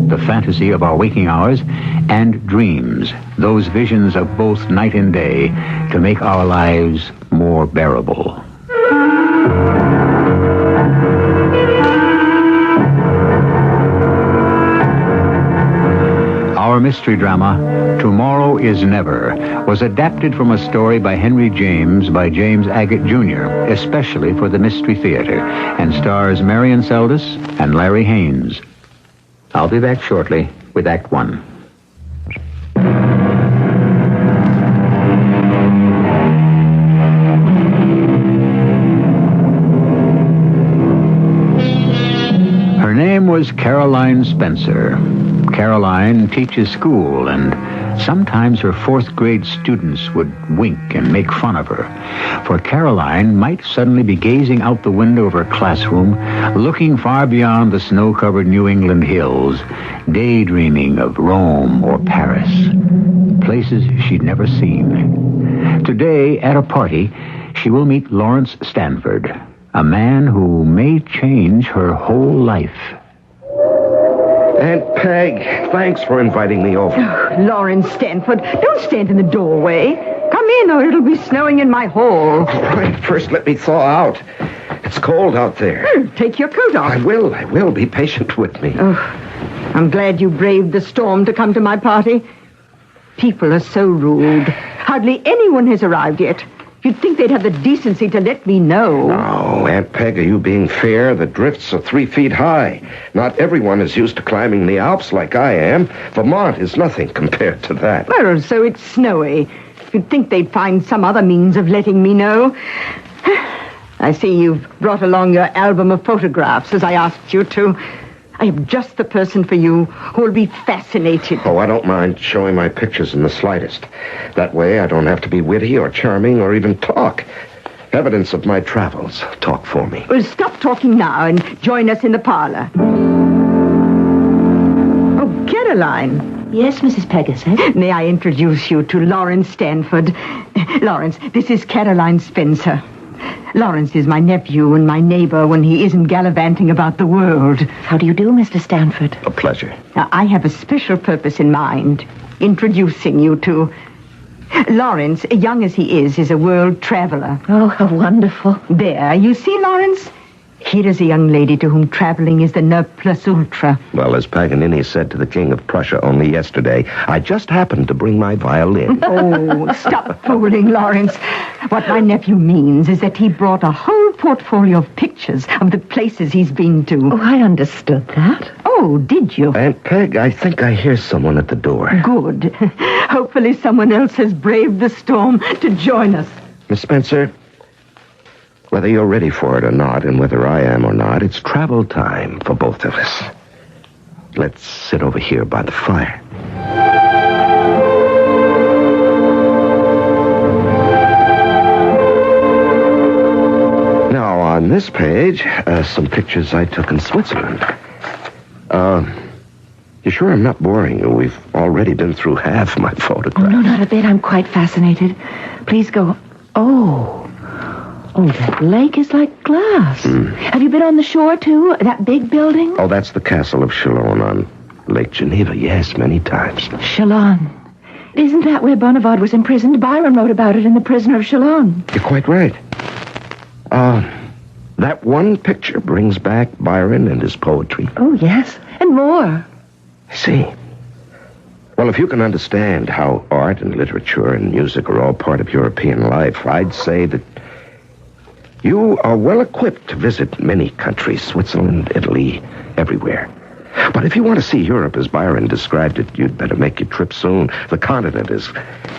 the fantasy of our waking hours, and dreams, those visions of both night and day to make our lives more bearable. Our mystery drama, Tomorrow Is Never, was adapted from a story by Henry James by James Agate Jr., especially for the Mystery Theater, and stars Marion Seldes and Larry Haynes. I'll be back shortly with Act One. Her name was Caroline Spencer. Caroline teaches school, and sometimes her fourth-grade students would wink and make fun of her. For Caroline might suddenly be gazing out the window of her classroom, looking far beyond the snow-covered New England hills, daydreaming of Rome or Paris, places she'd never seen. Today, at a party, she will meet Lawrence Stanford, a man who may change her whole life. Aunt Peg, thanks for inviting me over. Oh, Lawrence Stanford, don't stand in the doorway. Come in or it'll be snowing in my hall. All right, first let me thaw out. It's cold out there. Take your coat off. I will. Be patient with me. Oh, I'm glad you braved the storm to come to my party. People are so rude. Hardly anyone has arrived yet. You'd think they'd have the decency to let me know. Oh, Aunt Peg, are you being fair? The drifts are 3 feet high. Not everyone is used to climbing the Alps like I am. Vermont is nothing compared to that. Well, so it's snowy. You'd think they'd find some other means of letting me know. I see you've brought along your album of photographs, as I asked you to. I am just the person for you who will be fascinated. Oh, I don't mind showing my pictures in the slightest. That way I don't have to be witty or charming or even talk. Evidence of my travels. Talk for me. Well, stop talking now and join us in the parlor. Oh, Caroline. Yes, Mrs. Pegasus? May I introduce you to Lawrence Stanford? Lawrence, this is Caroline Spencer. Lawrence is my nephew and my neighbor when he isn't gallivanting about the world. How do you do, Mr. Stanford? A pleasure. Now, I have a special purpose in mind. Introducing you to Lawrence, young as he is a world traveler. Oh, how wonderful. There, you see, Lawrence? Here is a young lady to whom traveling is the ne plus ultra. Well, as Paganini said to the King of Prussia only yesterday, I just happened to bring my violin. Oh, stop fooling, Lawrence. What my nephew means is that he brought a whole portfolio of pictures of the places he's been to. Oh, I understood that. Oh, did you? Aunt Peg, I think I hear someone at the door. Good. Hopefully someone else has braved the storm to join us. Miss Spencer, whether you're ready for it or not, and whether I am or not, it's travel time for both of us. Let's sit over here by the fire. Now, on this page, some pictures I took in Switzerland. You sure I'm not boring you? We've already been through half my photographs. Oh, no, not a bit. I'm quite fascinated. Please go. Oh, that lake is like glass. Have you been on the shore, too? That big building? Oh, that's the castle of Chalon on Lake Geneva. Yes, many times. Chalon. Isn't that where Bonavard was imprisoned? Byron wrote about it in The Prisoner of Chalon. You're quite right. That one picture brings back Byron and his poetry. Oh, yes. And more. I see. Well, if you can understand how art and literature and music are all part of European life, I'd say that you are well equipped to visit many countries, Switzerland, Italy, everywhere. But if you want to see Europe as Byron described it, you'd better make your trip soon. The continent is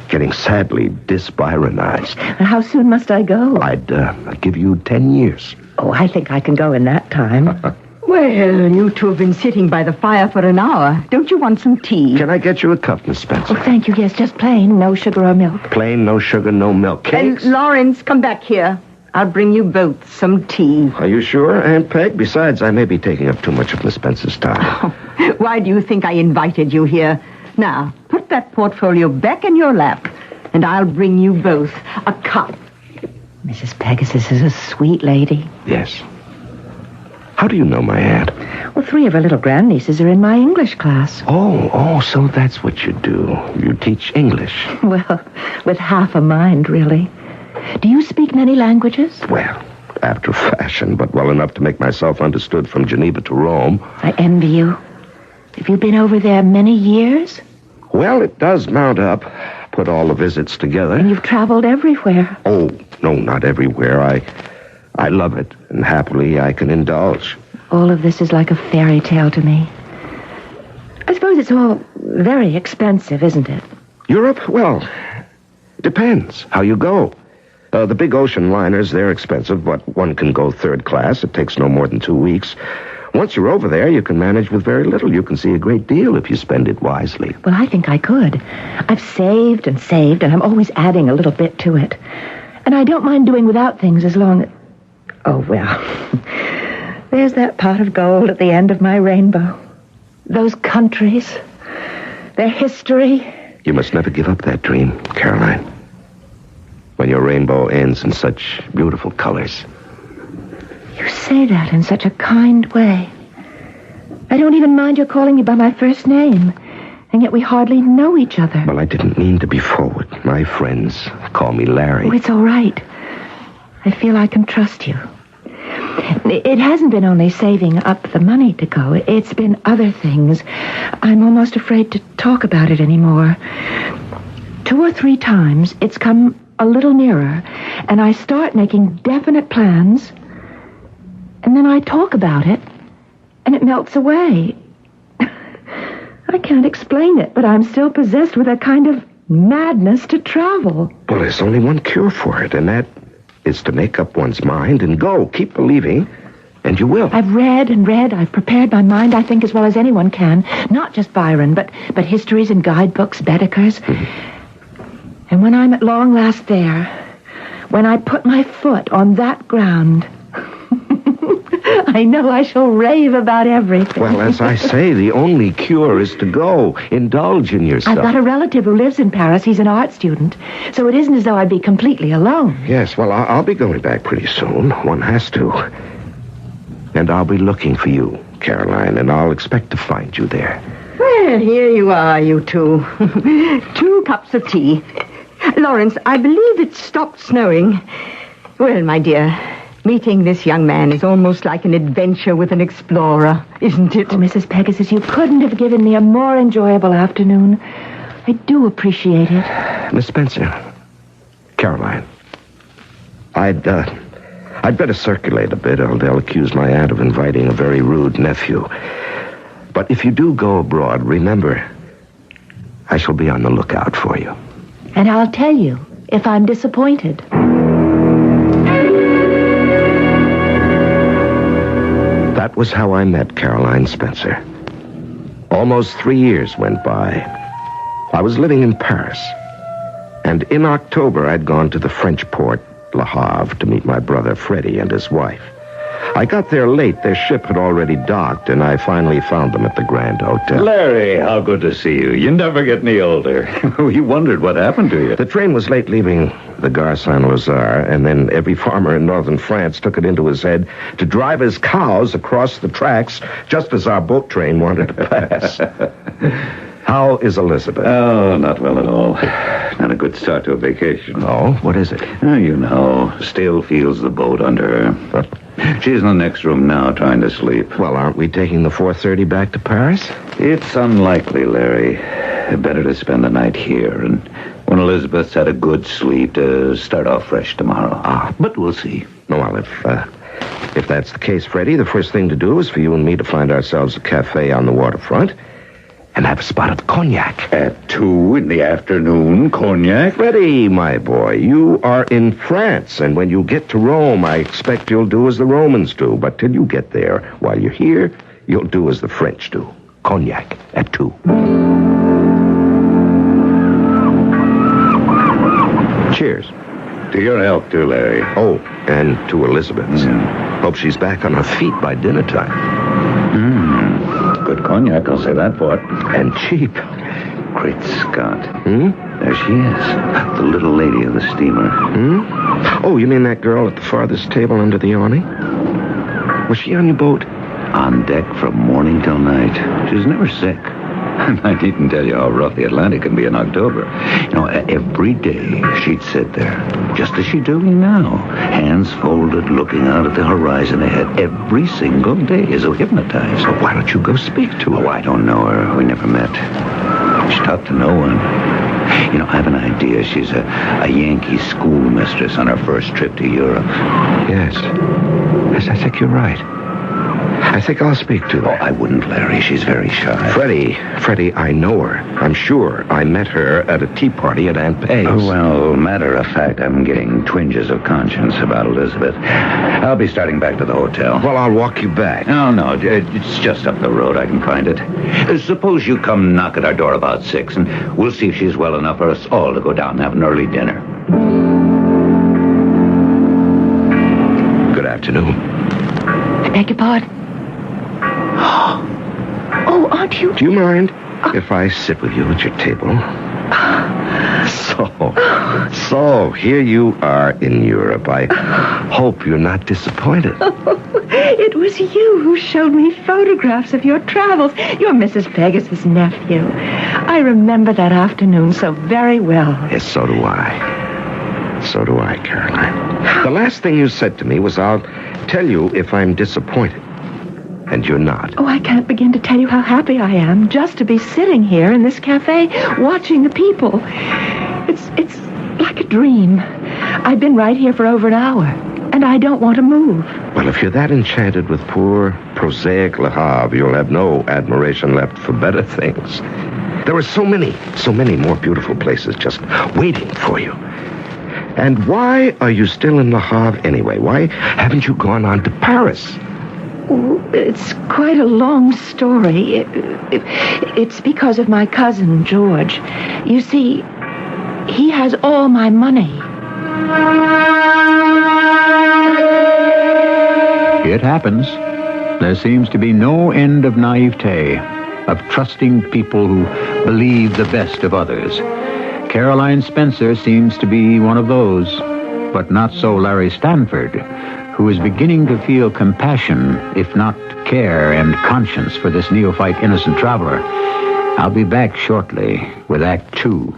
getting sadly dis-Byronized. How soon must I go? I'd give you 10 years. Oh, I think I can go in that time. Well, you two have been sitting by the fire for an hour. Don't you want some tea? Can I get you a cup, Miss Spencer? Oh, thank you. Yes, just plain. No sugar or milk. Plain, no sugar, no milk. Cakes? Lawrence, come back here. I'll bring you both some tea. Are you sure, Aunt Peg? Besides, I may be taking up too much of Miss Spencer's time. Oh, why do you think I invited you here? Now, put that portfolio back in your lap, and I'll bring you both a cup. Mrs. Pegasus is a sweet lady. Yes. How do you know my aunt? Well, 3 of her little grandnieces are in my English class. Oh, so that's what you do. You teach English. Well, with half a mind, really. Do you speak many languages? Well, after fashion, but well enough to make myself understood from Geneva to Rome. I envy you. Have you been over there many years? Well, it does mount up. Put all the visits together. And you've traveled everywhere. Oh, no, not everywhere. I love it, and happily I can indulge. All of this is like a fairy tale to me. I suppose it's all very expensive, isn't it? Europe? Well, it depends how you go. The big ocean liners, they're expensive, but one can go third class. It takes no more than 2 weeks. Once you're over there, you can manage with very little. You can see a great deal if you spend it wisely. Well, I think I could. I've saved, and I'm always adding a little bit to it. And I don't mind doing without things as long as... Oh, well, there's that pot of gold at the end of my rainbow. Those countries, their history. You must never give up that dream, Caroline. When your rainbow ends in such beautiful colors. You say that in such a kind way. I don't even mind your calling me by my first name, and yet we hardly know each other. Well, I didn't mean to be forward. My friends call me Larry. Oh, it's all right. I feel I can trust you. It hasn't been only saving up the money to go. It's been other things. I'm almost afraid to talk about it anymore. 2 or 3 times, it's come a little nearer, and I start making definite plans, and then I talk about it, and it melts away. I can't explain it, but I'm still possessed with a kind of madness to travel. Well, there's only one cure for it, and that is to make up one's mind and go. Keep believing, and you will. I've read and read. I've prepared my mind, I think, as well as anyone can. Not just Byron, but histories and guidebooks, Baedeker's. And when I'm at long last there, when I put my foot on that ground, I know I shall rave about everything. Well, as I say, the only cure is to go. Indulge in yourself. I've got a relative who lives in Paris. He's an art student. So it isn't as though I'd be completely alone. Yes, well, I'll be going back pretty soon. One has to. And I'll be looking for you, Caroline, and I'll expect to find you there. Well, here you are, you two. 2 cups of tea. Lawrence, I believe it stopped snowing. Well, my dear, meeting this young man is almost like an adventure with an explorer, isn't it? Oh, Mrs. Pegasus, you couldn't have given me a more enjoyable afternoon. I do appreciate it. Miss Spencer, Caroline, I'd better circulate a bit, or they'll accuse my aunt of inviting a very rude nephew. But if you do go abroad, remember, I shall be on the lookout for you. And I'll tell you if I'm disappointed. That was how I met Caroline Spencer. Almost 3 years went by. I was living in Paris. And in October, I'd gone to the French port, Le Havre, to meet my brother Freddie and his wife. I got there late. Their ship had already docked, and I finally found them at the Grand Hotel. Larry, how good to see you. You never get any older. We wondered what happened to you. The train was late leaving the Gare Saint-Lazare, and then every farmer in northern France took it into his head to drive his cows across the tracks just as our boat train wanted to pass. How is Elizabeth? Oh, not well at all. Not a good start to a vacation. Oh, what is it? Oh, you know, still feels the boat under her. She's in the next room now, trying to sleep. Well, aren't we taking the 4:30 back to Paris? It's unlikely, Larry. Better to spend the night here, and when Elizabeth's had a good sleep, to start off fresh tomorrow. But we'll see. Well, if that's the case, Freddie, the first thing to do is for you and me to find ourselves a cafe on the waterfront and have a spot of cognac. At 2 in the afternoon, cognac? Freddie, my boy, you are in France, and when you get to Rome, I expect you'll do as the Romans do. But till you get there, while you're here, you'll do as the French do. Cognac at 2. Cheers. To your health, too, Larry. Oh, and to Elizabeth's. Hope she's back on her feet by dinner time. Good cognac, I'll say that for it. And cheap. Great Scott. There she is. The little lady of the steamer. Oh, you mean that girl at the farthest table under the awning? Was she on your boat? On deck from morning till night. She was never sick. I needn't tell you how rough the Atlantic can be in October. You know, every day she'd sit there, just as she's doing now, hands folded, looking out at the horizon ahead, every single day, as though hypnotized. So why don't you go speak to her? Oh, I don't know her. We never met. She talked to no one. You know, I have an idea. She's a Yankee schoolmistress on her first trip to Europe. Yes, I think you're right. I think I'll speak to her. Oh, I wouldn't, Larry. She's very shy. Freddie, I know her. I'm sure I met her at a tea party at Aunt Peg's. Oh, well, matter of fact, I'm getting twinges of conscience about Elizabeth. I'll be starting back to the hotel. Well, I'll walk you back. No, it's just up the road. I can find it. Suppose you come knock at our door about 6, and we'll see if she's well enough for us all to go down and have an early dinner. Good afternoon. I beg your pardon? Oh, aren't you? Do you mind if I sit with you at your table? So, here you are in Europe. I hope you're not disappointed. It was you who showed me photographs of your travels. You're Mrs. Pegasus' nephew. I remember that afternoon so very well. Yes, so do I. So do I, Caroline. The last thing you said to me was, I'll tell you if I'm disappointed. And you're not. Oh, I can't begin to tell you how happy I am just to be sitting here in this cafe watching the people. It's like a dream. I've been right here for over an hour, and I don't want to move. Well, if you're that enchanted with poor, prosaic Le Havre, you'll have no admiration left for better things. There are so many more beautiful places just waiting for you. And why are you still in Le Havre anyway? Why haven't you gone on to Paris? Oh, it's quite a long story. It's because of my cousin, George. You see, he has all my money. It happens. There seems to be no end of naivete, of trusting people who believe the best of others. Caroline Spencer seems to be one of those, but not so Larry Stanford, who is beginning to feel compassion, if not care and conscience, for this neophyte innocent traveler. I'll be back shortly with Act 2.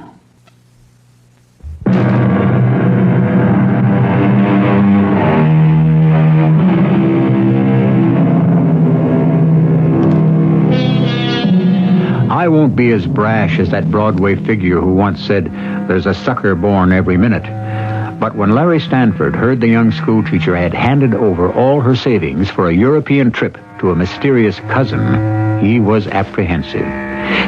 be as brash as that Broadway figure who once said, "There's a sucker born every minute." But when Larry Stanford heard the young schoolteacher had handed over all her savings for a European trip to a mysterious cousin, he was apprehensive.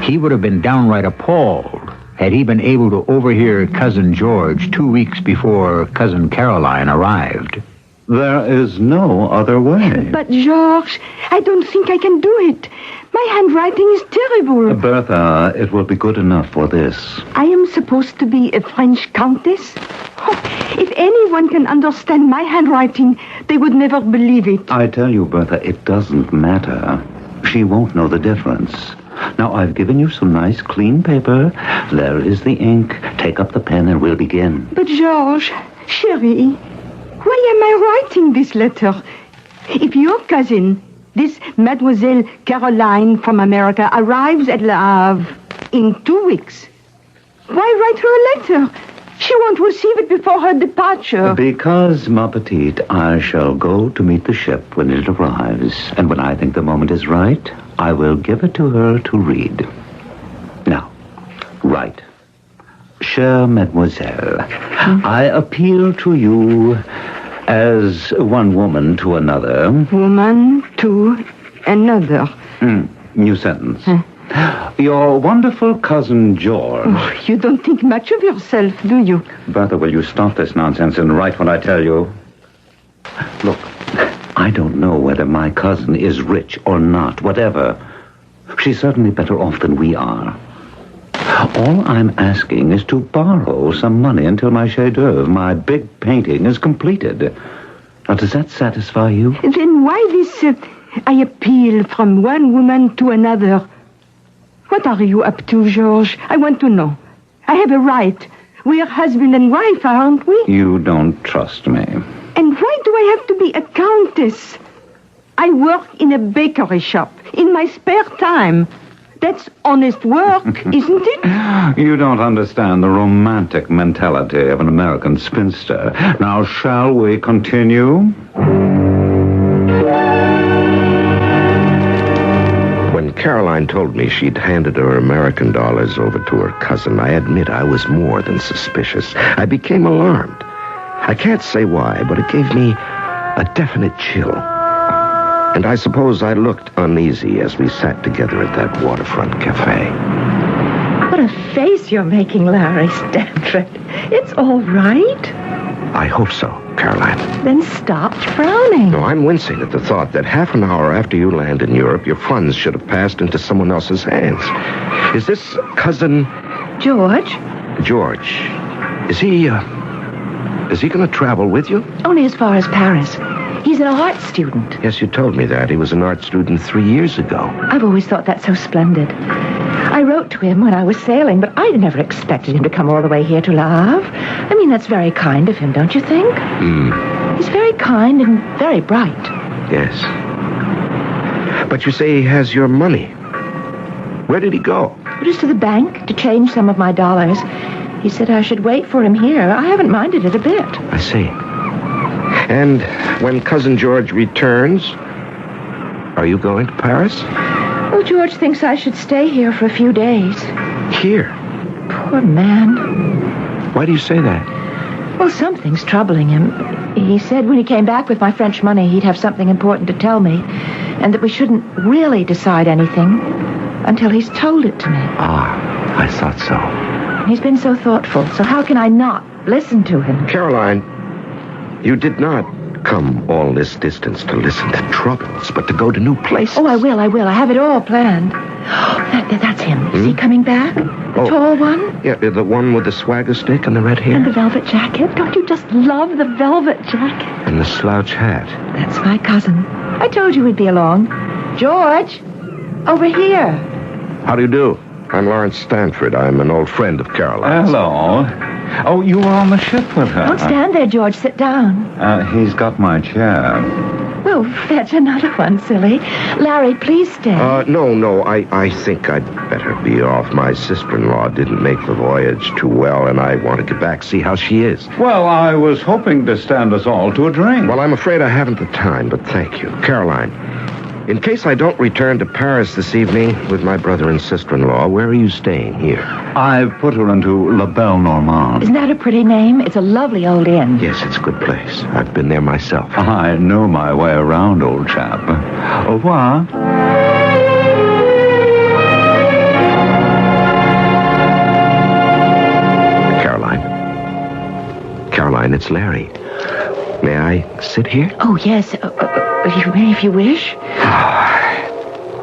He would have been downright appalled had he been able to overhear Cousin George 2 weeks before Cousin Caroline arrived. There is no other way. But, George, I don't think I can do it. My handwriting is terrible. Bertha, it will be good enough for this. I am supposed to be a French countess? Oh, if anyone can understand my handwriting, they would never believe it. I tell you, Bertha, it doesn't matter. She won't know the difference. Now, I've given you some nice, clean paper. There is the ink. Take up the pen and we'll begin. But, George, chérie, why am I writing this letter? If your cousin, this Mademoiselle Caroline from America, arrives at Le Havre in 2 weeks, why write her a letter? She won't receive it before her departure. Because, ma petite, I shall go to meet the ship when it arrives. And when I think the moment is right, I will give it to her to read. Now, write. Chère Mademoiselle, I appeal to you as one woman to another. Woman to another. New sentence. Your wonderful cousin George. Oh, you don't think much of yourself, do you? Bertha, will you stop this nonsense and write what I tell you? Look, I don't know whether my cousin is rich or not, whatever. She's certainly better off than we are. All I'm asking is to borrow some money until my chef-d'oeuvre, my big painting, is completed. Now, does that satisfy you? Then why this, I appeal from one woman to another? What are you up to, George? I want to know. I have a right. We're husband and wife, aren't we? You don't trust me. And why do I have to be a countess? I work in a bakery shop in my spare time. That's honest work, isn't it? You don't understand the romantic mentality of an American spinster. Now, shall we continue? When Caroline told me she'd handed her American dollars over to her cousin, I admit I was more than suspicious. I became alarmed. I can't say why, but it gave me a definite chill. And I suppose I looked uneasy as we sat together at that waterfront cafe. What a face you're making, Larry Stanford. It's all right. I hope so, Caroline. Then stop frowning. No, I'm wincing at the thought that half an hour after you land in Europe, your funds should have passed into someone else's hands. Is this cousin... George? George. Is he going to travel with you? Only as far as Paris. He's an art student. Yes, you told me that. He was an art student 3 years ago. I've always thought that so splendid. I wrote to him when I was sailing, but I never expected him to come all the way here to Le Havre. I mean, that's very kind of him, don't you think? He's very kind and very bright. Yes. But you say he has your money. Where did he go? Just to the bank to change some of my dollars. He said I should wait for him here. I haven't minded it a bit. I see. And when Cousin George returns, are you going to Paris? Well, George thinks I should stay here for a few days. Here? Poor man. Why do you say that? Well, something's troubling him. He said when he came back with my French money, he'd have something important to tell me, and that we shouldn't really decide anything until he's told it to me. Ah, I thought so. He's been so thoughtful, so how can I not listen to him? Caroline, you did not come all this distance to listen to troubles, but to go to new places. Oh, I will. I have it all planned. That's him. Is he coming back? The tall one? Yeah, the one with the swagger stick and the red hair. And the velvet jacket. Don't you just love the velvet jacket? And the slouch hat. That's my cousin. I told you we'd be along. George, over here. How do you do? I'm Lawrence Stanford. I'm an old friend of Caroline's. Hello. Oh, you were on the ship with her. Don't stand there, George. Sit down. He's got my chair. Well, fetch another one, silly. Larry, please stay. No. I think I'd better be off. My sister-in-law didn't make the voyage too well, and I want to get back, see how she is. Well, I was hoping to stand us all to a drink. Well, I'm afraid I haven't the time, but thank you. Caroline, In case I don't return to Paris this evening with my brother and sister-in-law, where are you staying here? I've put her into La Belle Normande. Isn't that a pretty name? It's a lovely old inn. Yes, it's a good place. I've been there myself. I know my way around, old chap. Au revoir. Caroline, it's Larry. May I sit here? Oh, yes. You may if you wish.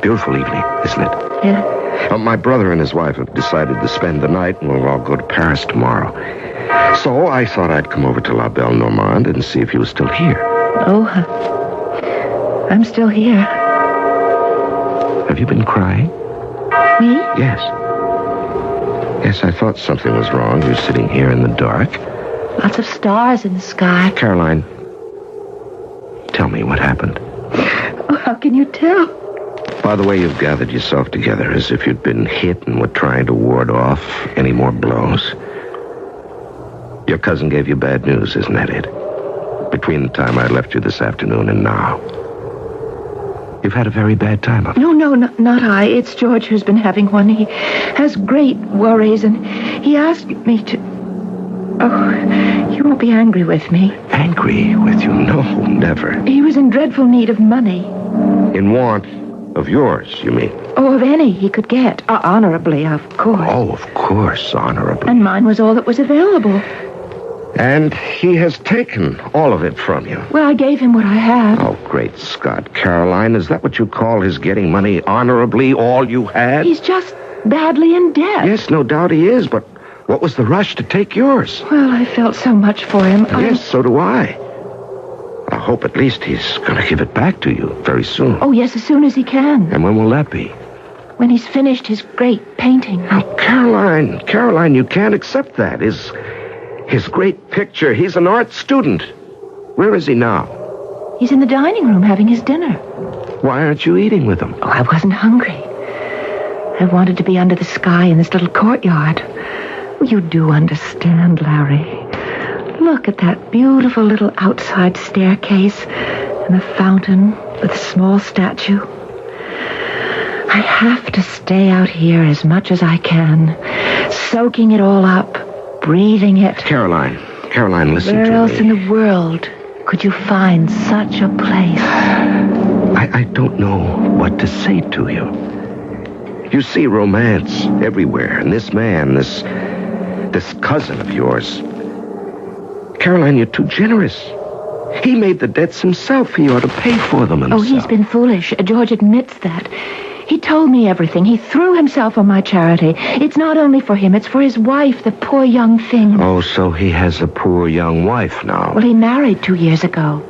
Beautiful evening, isn't it? Yeah. My brother and his wife have decided to spend the night, and we'll all go to Paris tomorrow. So I thought I'd come over to La Belle Normande and see if you were still here. Oh, I'm still here. Have you been crying? Me? Yes. Yes, I thought something was wrong. You're sitting here in the dark. Lots of stars in the sky. Caroline, tell me what happened. Oh, how can you tell? By the way, you've gathered yourself together as if you'd been hit and were trying to ward off any more blows. Your cousin gave you bad news, isn't that it? Between the time I left you this afternoon and now. You've had a very bad time of it. No, not I. It's George who's been having one. He has great worries, and he asked me to... Oh, you won't be angry with me. Angry with you? No, never. He was in dreadful need of money. In want of yours, you mean? Oh, of any he could get. Honorably, of course. Oh, of course, honorably. And mine was all that was available. And he has taken all of it from you. Well, I gave him what I had. Oh, great Scott, Caroline. Is that what you call his getting money honorably, all you had? He's just badly in debt. Yes, no doubt he is, but what was the rush to take yours? Well, I felt so much for him. Yes, so do I. I hope at least he's going to give it back to you very soon. Oh, yes, as soon as he can. And when will that be? When he's finished his great painting. Oh, Caroline, you can't accept that. His great picture, he's an art student. Where is he now? He's in the dining room having his dinner. Why aren't you eating with him? Oh, I wasn't hungry. I wanted to be under the sky in this little courtyard. You do understand, Larry. Look at that beautiful little outside staircase and the fountain with a small statue. I have to stay out here as much as I can, soaking it all up, breathing it. Caroline, listen to me. Where else in the world could you find such a place? I don't know what to say to you. You see romance everywhere, and this man, this cousin of yours. Caroline, you're too generous. He made the debts himself. He ought to pay for them himself. Oh, he's been foolish. George admits that. He told me everything. He threw himself on my charity. It's not only for him, it's for his wife, the poor young thing. Oh, so he has a poor young wife now. Well, he married 2 years ago.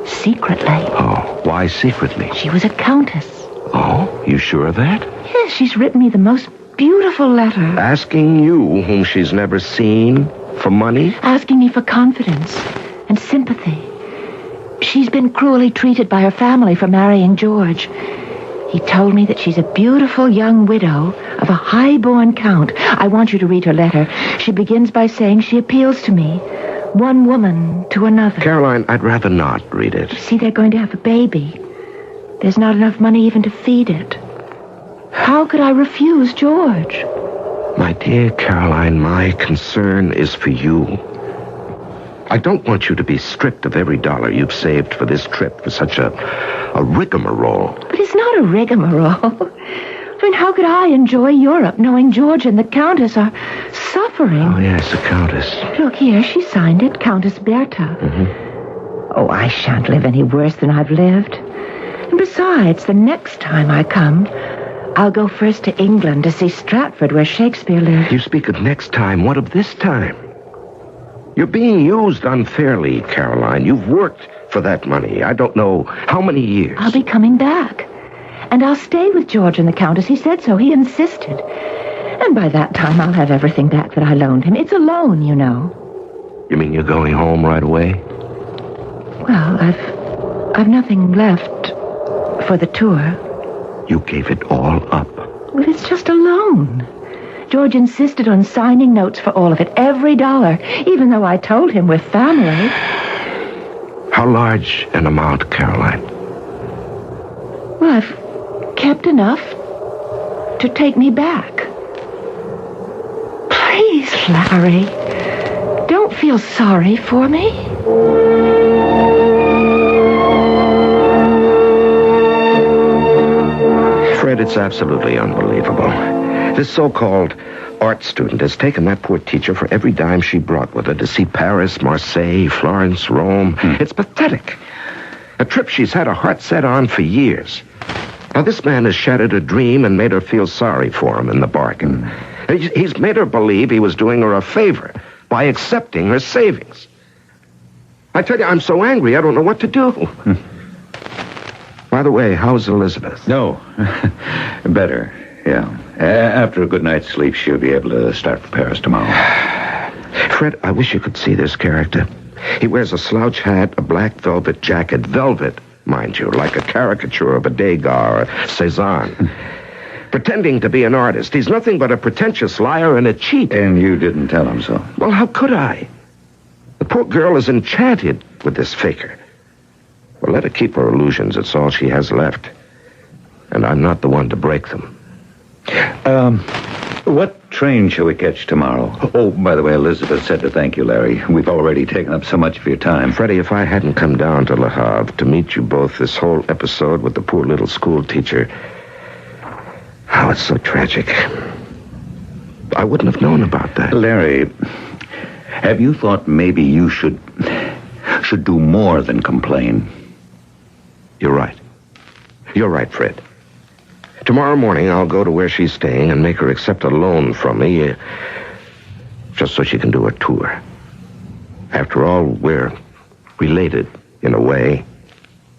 Secretly. Oh, why secretly? She was a countess. Oh, you sure of that? Yes, she's written me the most beautiful letter. Asking you, whom she's never seen, for money? Asking me for confidence and sympathy. She's been cruelly treated by her family for marrying George. He told me that she's a beautiful young widow of a high-born count. I want you to read her letter. She begins by saying she appeals to me, one woman to another. Caroline, I'd rather not read it. You see, they're going to have a baby. There's not enough money even to feed it. How could I refuse George? My dear Caroline, my concern is for you. I don't want you to be stripped of every dollar you've saved for this trip for such a rigmarole. But it's not a rigmarole. I mean, how could I enjoy Europe knowing George and the Countess are suffering? Oh, yes, the Countess. Look here, she signed it, Countess Bertha. Mm-hmm. Oh, I shan't live any worse than I've lived. And besides, the next time I come, I'll go first to England to see Stratford, where Shakespeare lived. You speak of next time. What of this time? You're being used unfairly, Caroline. You've worked for that money. I don't know how many years. I'll be coming back. And I'll stay with George and the Countess. He said so. He insisted. And by that time, I'll have everything back that I loaned him. It's a loan, you know. You mean you're going home right away? Well, I've nothing left for the tour. You gave it all up. Well, it's just a loan. George insisted on signing notes for all of it, every dollar, even though I told him we're family. How large an amount, Caroline? Well, I've kept enough to take me back. Please, Larry, don't feel sorry for me. Fred, it's absolutely unbelievable. This so-called art student has taken that poor teacher for every dime she brought with her to see Paris, Marseille, Florence, Rome. It's pathetic. A trip she's had her heart set on for years. Now, this man has shattered her dream and made her feel sorry for him in the bargain. He's made her believe he was doing her a favor by accepting her savings. I tell you, I'm so angry, I don't know what to do. By the way, how's Elizabeth? No, better, yeah. After a good night's sleep, she'll be able to start for Paris tomorrow. Fred, I wish you could see this character. He wears a slouch hat, a black velvet jacket. Velvet, mind you, like a caricature of a Degas or Cézanne. Pretending to be an artist. He's nothing but a pretentious liar and a cheat. And you didn't tell him so? Well, how could I? The poor girl is enchanted with this faker. Well, let her keep her illusions. It's all she has left. And I'm not the one to break them. What train shall we catch tomorrow? Oh, by the way, Elizabeth said to thank you, Larry. We've already taken up so much of your time. Freddie, if I hadn't come down to Le Havre to meet you both, this whole episode with the poor little school teacher... Oh, it's so tragic. I wouldn't have known about that. Larry, have you thought maybe you should do more than complain? You're right. You're right, Fred. Tomorrow morning, I'll go to where she's staying and make her accept a loan from me, just so she can do her tour. After all, we're related in a way.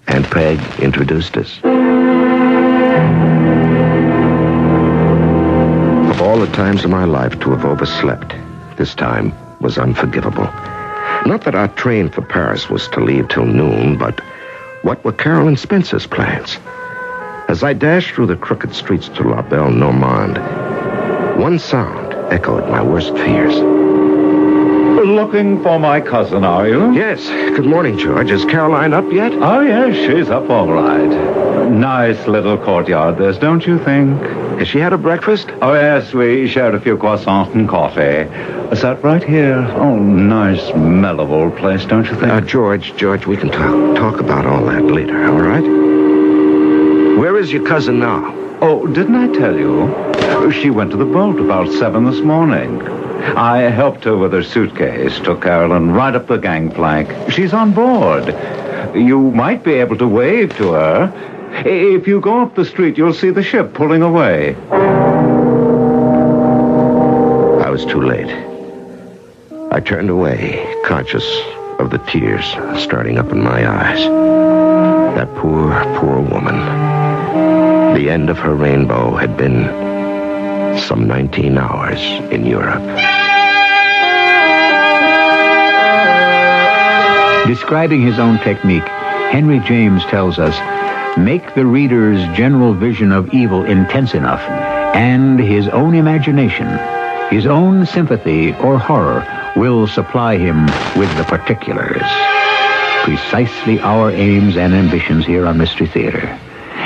Aunt Peg introduced us. Of all the times of my life to have overslept, this time was unforgivable. Not that our train for Paris was to leave till noon, but what were Carol and Spencer's plans? As I dashed through the crooked streets to La Belle Normande, one sound echoed my worst fears. Looking for my cousin, are you? Yes. Good morning, George. Is Caroline up yet? Oh, yes, she's up all right. Nice little courtyard this, don't you think? Has she had a breakfast? Oh, yes, we shared a few croissants and coffee. Sat right here. Oh, nice, mellow old place, don't you think? George, we can talk about all that later, all right? Where is your cousin now? Oh, didn't I tell you? She went to the boat about 7 this morning. I helped her with her suitcase, took Carolyn right up the gangplank. She's on board. You might be able to wave to her. If you go up the street, you'll see the ship pulling away. I was too late. I turned away, conscious of the tears starting up in my eyes. That poor woman. The end of her rainbow had been some 19 hours in Europe. Describing his own technique, Henry James tells us, make the reader's general vision of evil intense enough, and his own imagination, his own sympathy or horror will supply him with the particulars. Precisely our aims and ambitions here on Mystery Theater.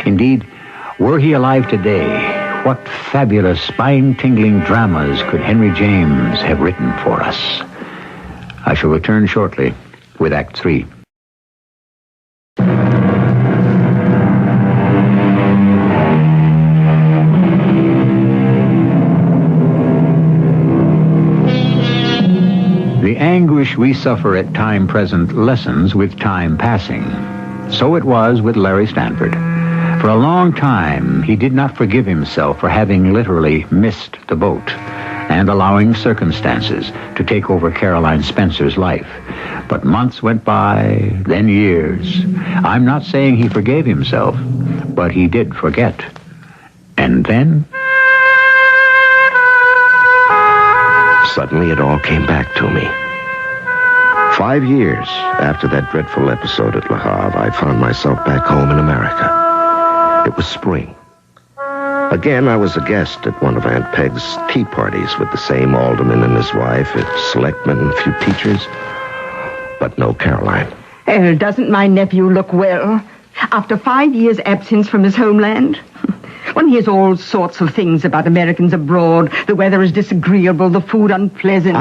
Indeed, were he alive today, what fabulous, spine-tingling dramas could Henry James have written for us? I shall return shortly with Act 3. The anguish we suffer at time present lessens with time passing. So it was with Larry Stanford. For a long time, he did not forgive himself for having literally missed the boat and allowing circumstances to take over Caroline Spencer's life. But months went by, then years. I'm not saying he forgave himself, but he did forget. And then... Suddenly it all came back to me. 5 years after that dreadful episode at Le Havre, I found myself back home in America. It was spring. Again, I was a guest at one of Aunt Peg's tea parties with the same alderman and his wife, a selectman and a few teachers, but no Caroline. Doesn't my nephew look well? After 5 years' absence from his homeland? One hears all sorts of things about Americans abroad. The weather is disagreeable, the food unpleasant.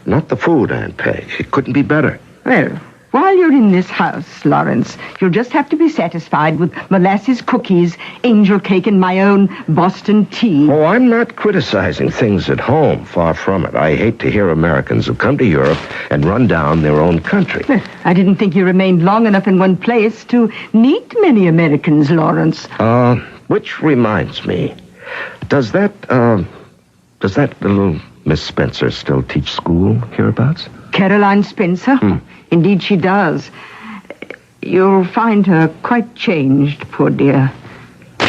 Not the food, Aunt Peg. It couldn't be better. Well, while you're in this house, Lawrence, you'll just have to be satisfied with molasses cookies, angel cake, and my own Boston tea. Oh, I'm not criticizing things at home. Far from it. I hate to hear Americans who come to Europe and run down their own country. I didn't think you remained long enough in one place to meet many Americans, Lawrence. Which reminds me, does that little Miss Spencer still teach school hereabouts? Caroline Spencer? Indeed she does. You'll find her quite changed, poor dear.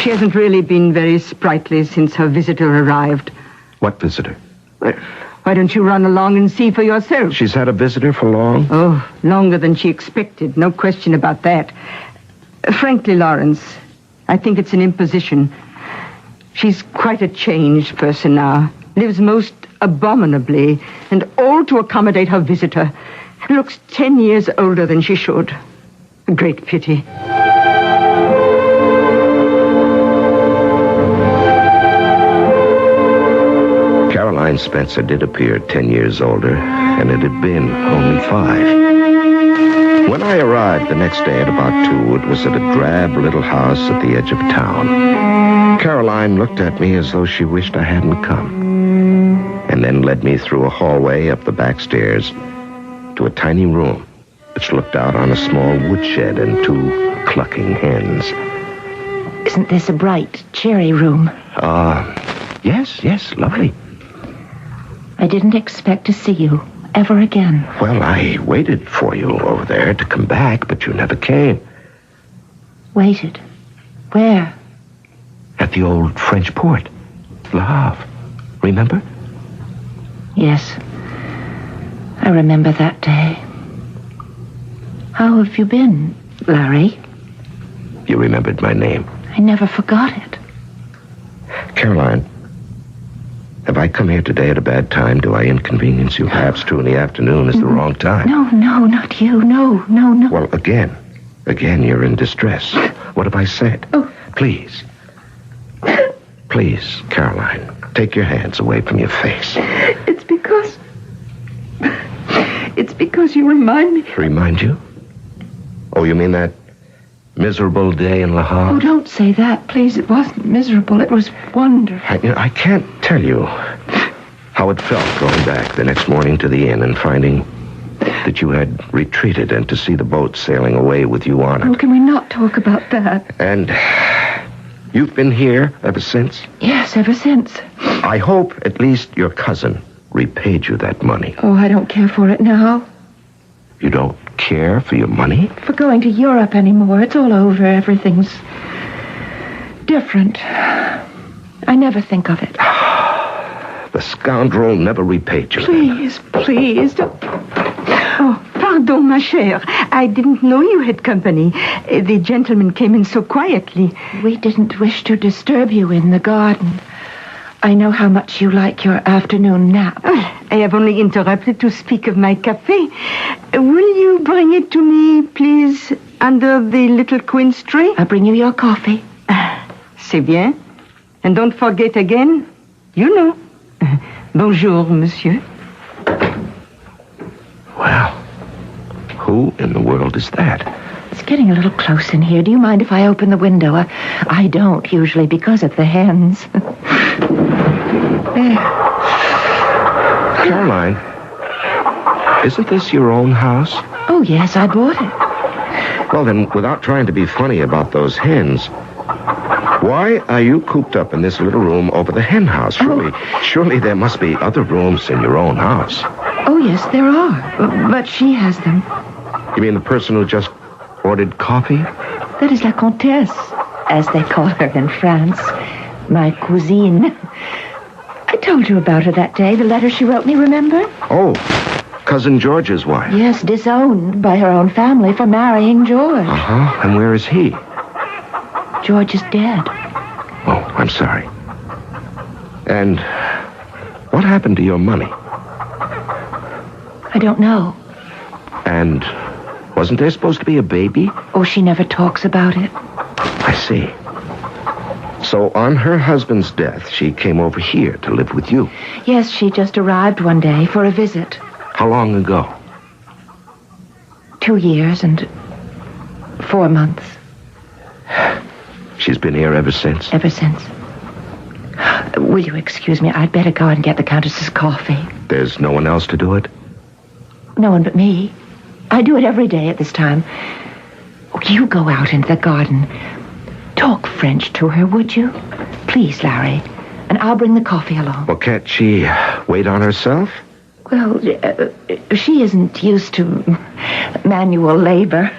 She hasn't really been very sprightly since her visitor arrived. What visitor? Well, why don't you run along and see for yourself? She's had a visitor for long? Oh, longer than she expected. No question about that. Frankly, Lawrence, I think it's an imposition. She's quite a changed person now. Lives most abominably, and all to accommodate her visitor. Looks 10 years older than she should. A great pity. Caroline Spencer did appear 10 years older, and it had been only 5. When I arrived the next day at about 2, it was at a drab little house at the edge of town. Caroline looked at me as though she wished I hadn't come, and then led me through a hallway up the back stairs to a tiny room which looked out on a small woodshed and 2 clucking hens. Isn't this a bright, cheery room? Yes, lovely. I didn't expect to see you ever again. Well, I waited for you over there to come back, but you never came. Waited? Where? At the old French port. Le Havre. Remember? Yes. I remember that day. How have you been, Larry? You remembered my name. I never forgot it. Caroline, have I come here today at a bad time? Do I inconvenience you? Perhaps 2 in the afternoon is the wrong time. No, not you. No. Well, again, you're in distress. What have I said? Oh. Please, Caroline, take your hands away from your face. It's because you remind me. Remind you? Oh, you mean that miserable day in Le Havre? Oh, don't say that, please. It wasn't miserable. It was wonderful. I can't tell you how it felt going back the next morning to the inn and finding that you had retreated and to see the boat sailing away with you on it. Oh, can we not talk about that? And you've been here ever since? Yes, ever since. I hope at least your cousin repaid you that money. Oh, I don't care for it now. You don't care for your money? For going to Europe anymore. It's all over. Everything's different. I never think of it. The scoundrel never repaid you. Please. Don't... Oh, pardon, ma chère. I didn't know you had company. The gentleman came in so quietly. We didn't wish to disturb you in the garden. I know how much you like your afternoon nap. I have only interrupted to speak of my café. Will you bring it to me, please, under the little quince tree? I'll bring you your coffee. C'est bien. And don't forget again, you know. Bonjour, monsieur. Well, who in the world is that? It's getting a little close in here. Do you mind if I open the window? I don't usually because of the hens. Caroline, isn't this your own house? Oh, yes, I bought it. Well, then, without trying to be funny about those hens, why are you cooped up in this little room over the hen house? Surely there must be other rooms in your own house. Oh, yes, there are. But she has them. You mean the person who just ordered coffee? That is la comtesse, as they call her in France. My cousine. I told you about her that day, the letter she wrote me, remember? Oh, Cousin George's wife. Yes, disowned by her own family for marrying George. Uh-huh. And where is he? George is dead. Oh, I'm sorry. And what happened to your money? I don't know. And Wasn't there supposed to be a baby? Oh, she never talks about it. I see. So on her husband's death, she came over here to live with you. Yes, she just arrived one day for a visit. How long ago? 2 years and 4 months. She's been here ever since? Ever since. Will you excuse me? I'd better go and get the Countess's coffee. There's no one else to do it? No one but me. I do it every day at this time. Oh, you go out into the garden. Talk French to her, would you? Please, Larry. And I'll bring the coffee along. Well, can't she wait on herself? Well, she isn't used to manual labor.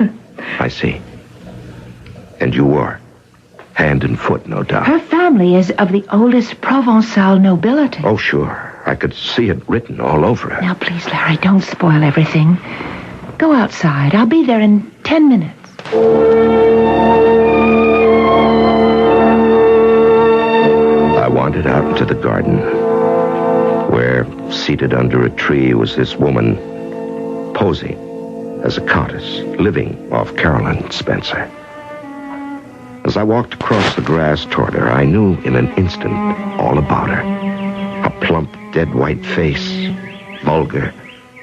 I see. And you were. Hand and foot, no doubt. Her family is of the oldest Provençal nobility. Oh, sure. I could see it written all over her. Now, please, Larry, don't spoil everything. Go outside. I'll be there in 10 minutes. I wandered out into the garden, where, seated under a tree, was this woman posing as a countess, living off Caroline Spencer. As I walked across the grass toward her, I knew in an instant all about her. A plump, dead white face, vulgar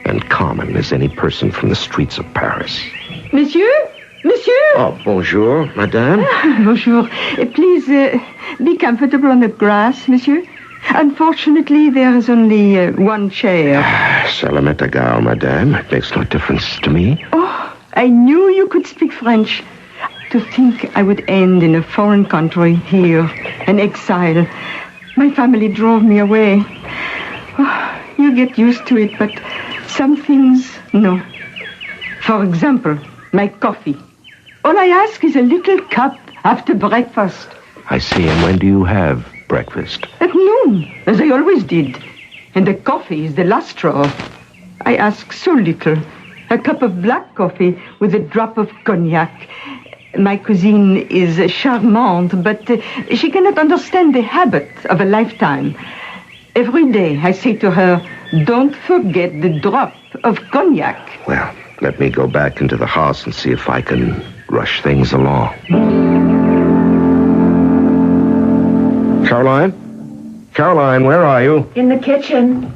and common as any person from the streets of Paris. Monsieur? Monsieur? Oh, bonjour, madame. Bonjour. Please, be comfortable on the grass, monsieur. Unfortunately, there is only one chair. Ça la m'est égal, madame. It makes no difference to me. Oh, I knew you could speak French. To think I would end in a foreign country here, an exile. My family drove me away. Oh, you get used to it, but some things, no. For example, my coffee. All I ask is a little cup after breakfast. I see. And when do you have breakfast? At noon, as I always did. And the coffee is the last straw. I ask so little. A cup of black coffee with a drop of cognac. My cousine is charmante, but she cannot understand the habit of a lifetime. Every day I say to her, don't forget the drop of cognac. Well, let me go back into the house and see if I can rush things along. Caroline? Caroline, where are you? In the kitchen.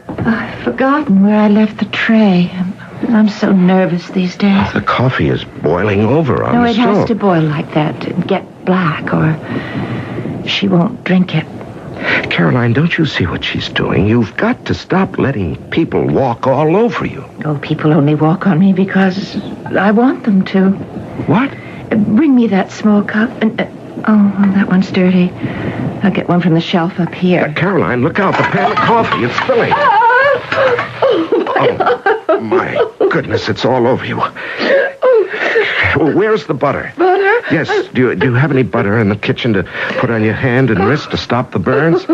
I've forgotten where I left the tray. I'm so nervous these days. The coffee is boiling over on the stove. No, it has to boil like that to get black, or she won't drink it. Caroline, don't you see what she's doing? You've got to stop letting people walk all over you. Oh, people only walk on me because I want them to. What? Bring me that small cup. And, oh, that one's dirty. I'll get one from the shelf up here. Caroline, look out. The pan of coffee. It's spilling. Oh, my goodness, it's all over you. Well, where's the butter? Butter? Yes. Do you have any butter in the kitchen to put on your hand and wrist to stop the burns?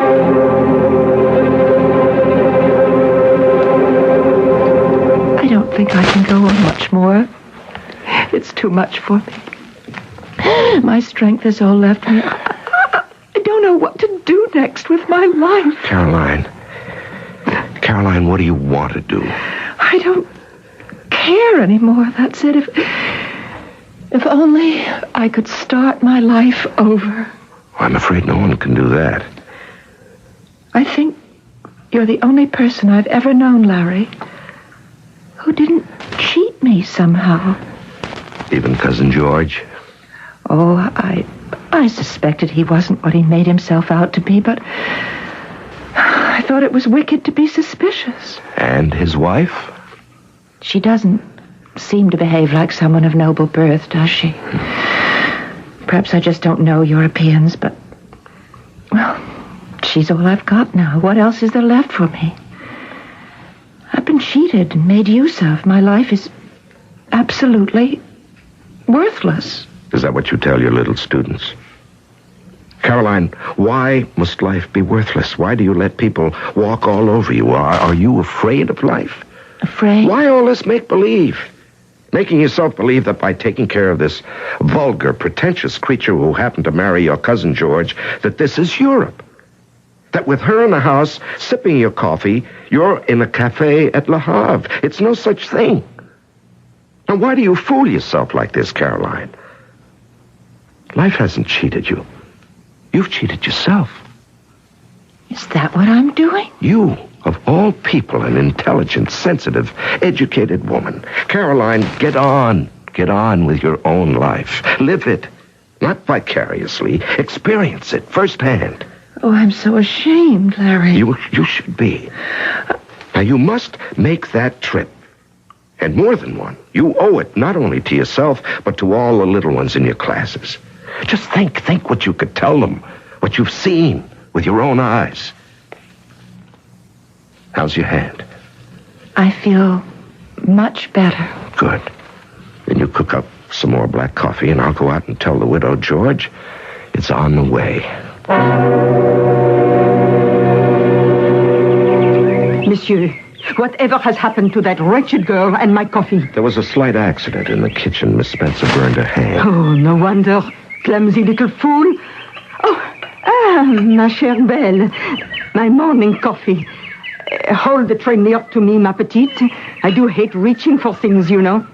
I don't think I can go on much more. It's too much for me. My strength has all left me. I don't know what to do next with my life. Caroline, what do you want to do? I don't care anymore. That's it. If only I could start my life over. I'm afraid no one can do that. I think you're the only person I've ever known, Larry, who didn't cheat me somehow. Even Cousin George? Oh, I suspected he wasn't what he made himself out to be, but I thought it was wicked to be suspicious. And his wife? She doesn't seem to behave like someone of noble birth, does she? Perhaps I just don't know Europeans, but, well, she's all I've got now. What else is there left for me? I've been cheated and made use of. My life is absolutely worthless. Is that what you tell your little students? Caroline, why must life be worthless? Why do you let people walk all over you? Are you afraid of life? Afraid? Why all this make-believe? Making yourself believe that by taking care of this vulgar, pretentious creature who happened to marry your cousin George, that this is Europe. That with her in the house, sipping your coffee, you're in a cafe at Le Havre. It's no such thing. And why do you fool yourself like this, Caroline? Life hasn't cheated you. You've cheated yourself. Is that what I'm doing? You, of all people, an intelligent, sensitive, educated woman. Caroline, get on. Get on with your own life. Live it. Not vicariously. Experience it firsthand. Oh, I'm so ashamed, Larry. You should be. Now, you must make that trip. And more than one. You owe it not only to yourself, but to all the little ones in your classes. Just think what you could tell them. What you've seen with your own eyes. How's your hand? I feel much better. Good. Then you cook up some more black coffee, and I'll go out and tell the widow George it's on the way. Monsieur, whatever has happened to that wretched girl and my coffee? There was a slight accident in the kitchen. Miss Spencer burned her hand. Oh, no wonder. Clumsy little fool. Ma chère belle. My morning coffee. Hold the tray near to me, ma petite. I do hate reaching for things, you know.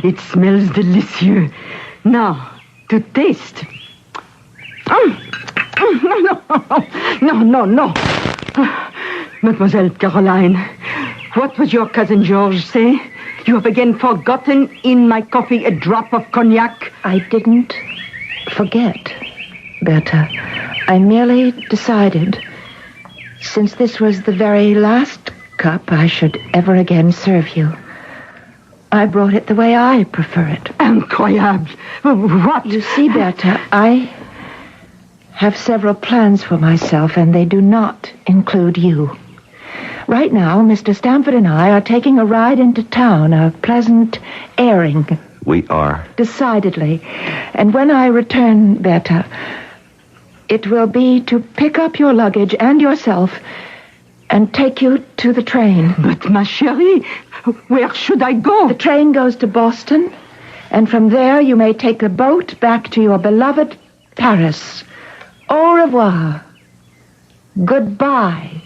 It smells delicious. Now, to taste. No. Mademoiselle Caroline, what was your cousin George say? You have again forgotten in my coffee a drop of cognac. I didn't forget, Bertha. I merely decided, since this was the very last cup I should ever again serve you, I brought it the way I prefer it. Incroyable. What? You see, Bertha, I have several plans for myself, and they do not include you. Right now, Mr. Stamford and I are taking a ride into town, a pleasant airing. We are. Decidedly. And when I return, Bertha, it will be to pick up your luggage and yourself and take you to the train. But, ma chérie, where should I go? The train goes to Boston, and from there you may take a boat back to your beloved Paris. Au revoir. Goodbye,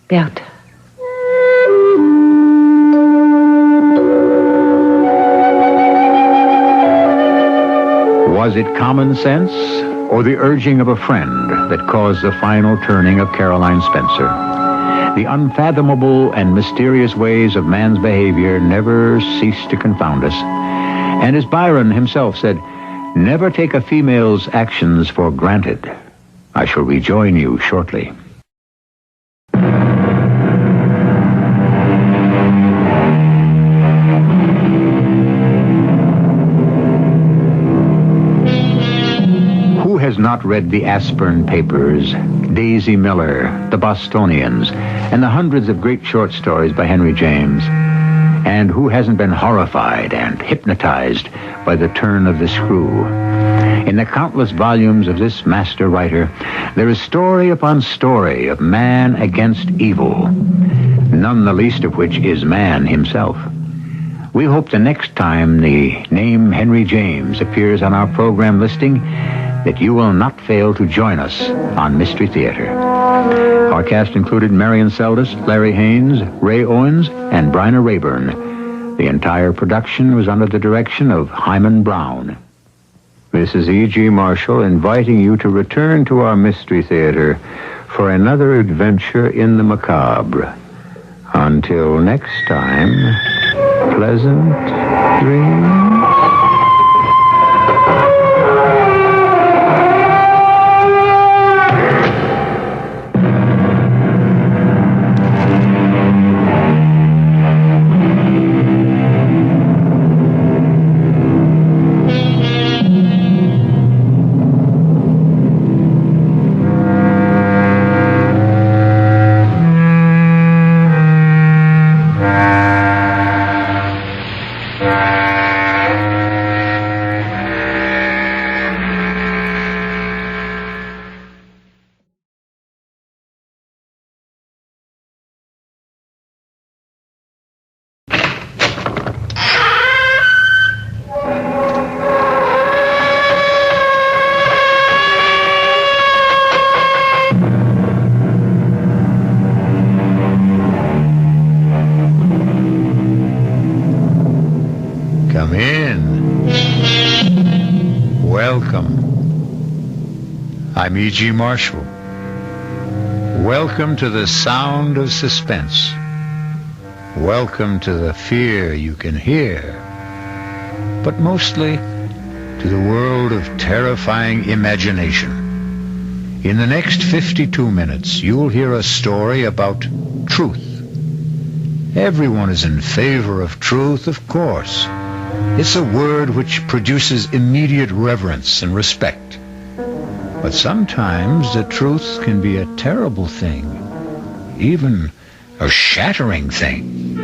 Bertha. Was it common sense or the urging of a friend that caused the final turning of Caroline Spencer? The unfathomable and mysterious ways of man's behavior never cease to confound us. And as Byron himself said, never take a female's actions for granted. I shall rejoin you shortly. Who has not read the Aspern Papers, Daisy Miller, The Bostonians, and the hundreds of great short stories by Henry James? And who hasn't been horrified and hypnotized by the turn of the screw? In the countless volumes of this master writer, there is story upon story of man against evil, none the least of which is man himself. We hope the next time the name Henry James appears on our program listing, that you will not fail to join us on Mystery Theater. Our cast included Marion Seldes, Larry Haynes, Ray Owens, and Bryna Rayburn. The entire production was under the direction of Hyman Brown. This is E.G. Marshall inviting you to return to our Mystery Theater for another adventure in the macabre. Until next time, pleasant dreams. Come in. Welcome. I'm E.G. Marshall. Welcome to the sound of suspense. Welcome to the fear you can hear. But mostly to the world of terrifying imagination. In the next 52 minutes, you'll hear a story about truth. Everyone is in favor of truth, of course. It's a word which produces immediate reverence and respect. But sometimes the truth can be a terrible thing, even a shattering thing.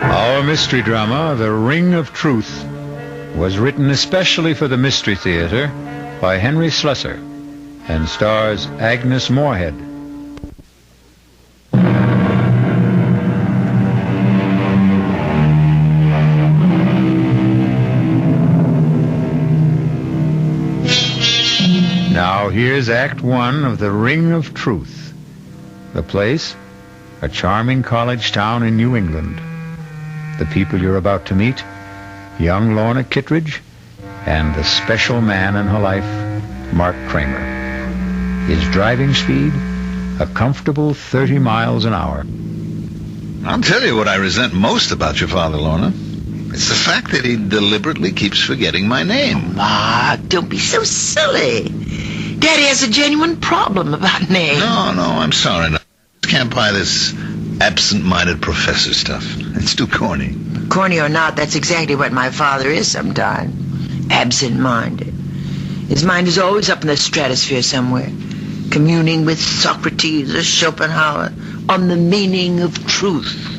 Our mystery drama, The Ring of Truth, was written especially for the Mystery Theater by Henry Slusser and stars Agnes Moorehead. Now here's Act 1 of The Ring of Truth. The place, a charming college town in New England. The people you're about to meet, young Lorna Kittredge and the special man in her life, Mark Kramer. His driving speed, a comfortable 30 miles an hour. I'll tell you what I resent most about your father, Lorna. It's the fact that he deliberately keeps forgetting my name. Mark, don't be so silly. Daddy has a genuine problem about names. No, I'm sorry. No. I can't buy this absent-minded professor stuff. It's too corny. Corny or not, that's exactly what my father is sometimes. Absent-minded. His mind is always up in the stratosphere somewhere, communing with Socrates or Schopenhauer on the meaning of truth.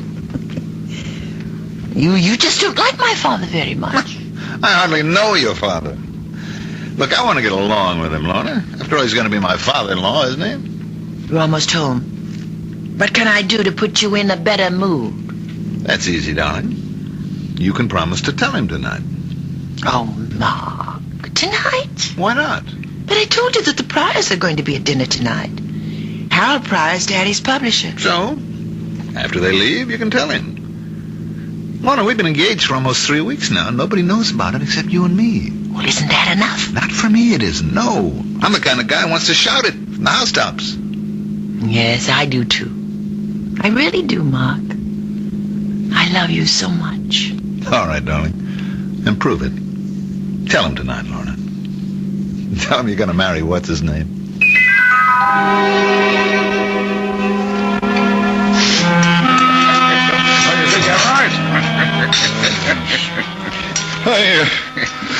You just don't like my father very much. I hardly know your father. Look, I want to get along with him, Lorna. After all, he's going to be my father-in-law, isn't he? You're almost home. What can I do to put you in a better mood? That's easy, darling. You can promise to tell him tonight. Oh, Mark. Tonight? Why not? But I told you that the Pryors are going to be at dinner tonight. Harold Pryor's Daddy's publisher. So, after they leave, you can tell him. Lorna, we've been engaged for almost 3 weeks now, and nobody knows about it except you and me. Well, isn't that enough? Not for me, it isn't. No. I'm the kind of guy who wants to shout it from the housetops. Yes, I do, too. I really do, Mark. I love you so much. All right, darling. And prove it. Tell him tonight, Lorna. Tell him you're going to marry what's-his-name.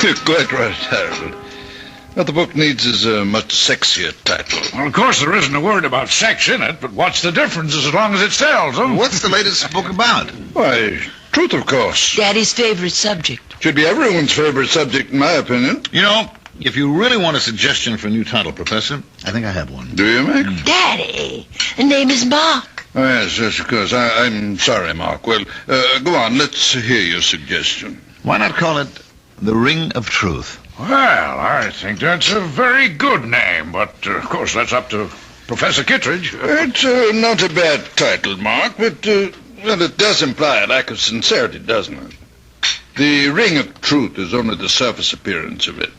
You're quite right, Harold. What the book needs is a much sexier title. Well, of course, there isn't a word about sex in it, but what's the difference as long as it sells, huh? What's the latest book about? Why, truth, of course. Daddy's favorite subject. Should be everyone's favorite subject, in my opinion. You know, if you really want a suggestion for a new title, Professor, I think I have one. Do you, Mac? Daddy, the name is Mark. Oh, yes, of course. I'm sorry, Mark. Well, go on. Let's hear your suggestion. Why not call it The Ring of Truth? Well, I think that's a very good name, but, of course, that's up to Professor Kittredge. It's not a bad title, Mark, but, well, it does imply a lack of sincerity, doesn't it? The Ring of Truth is only the surface appearance of it.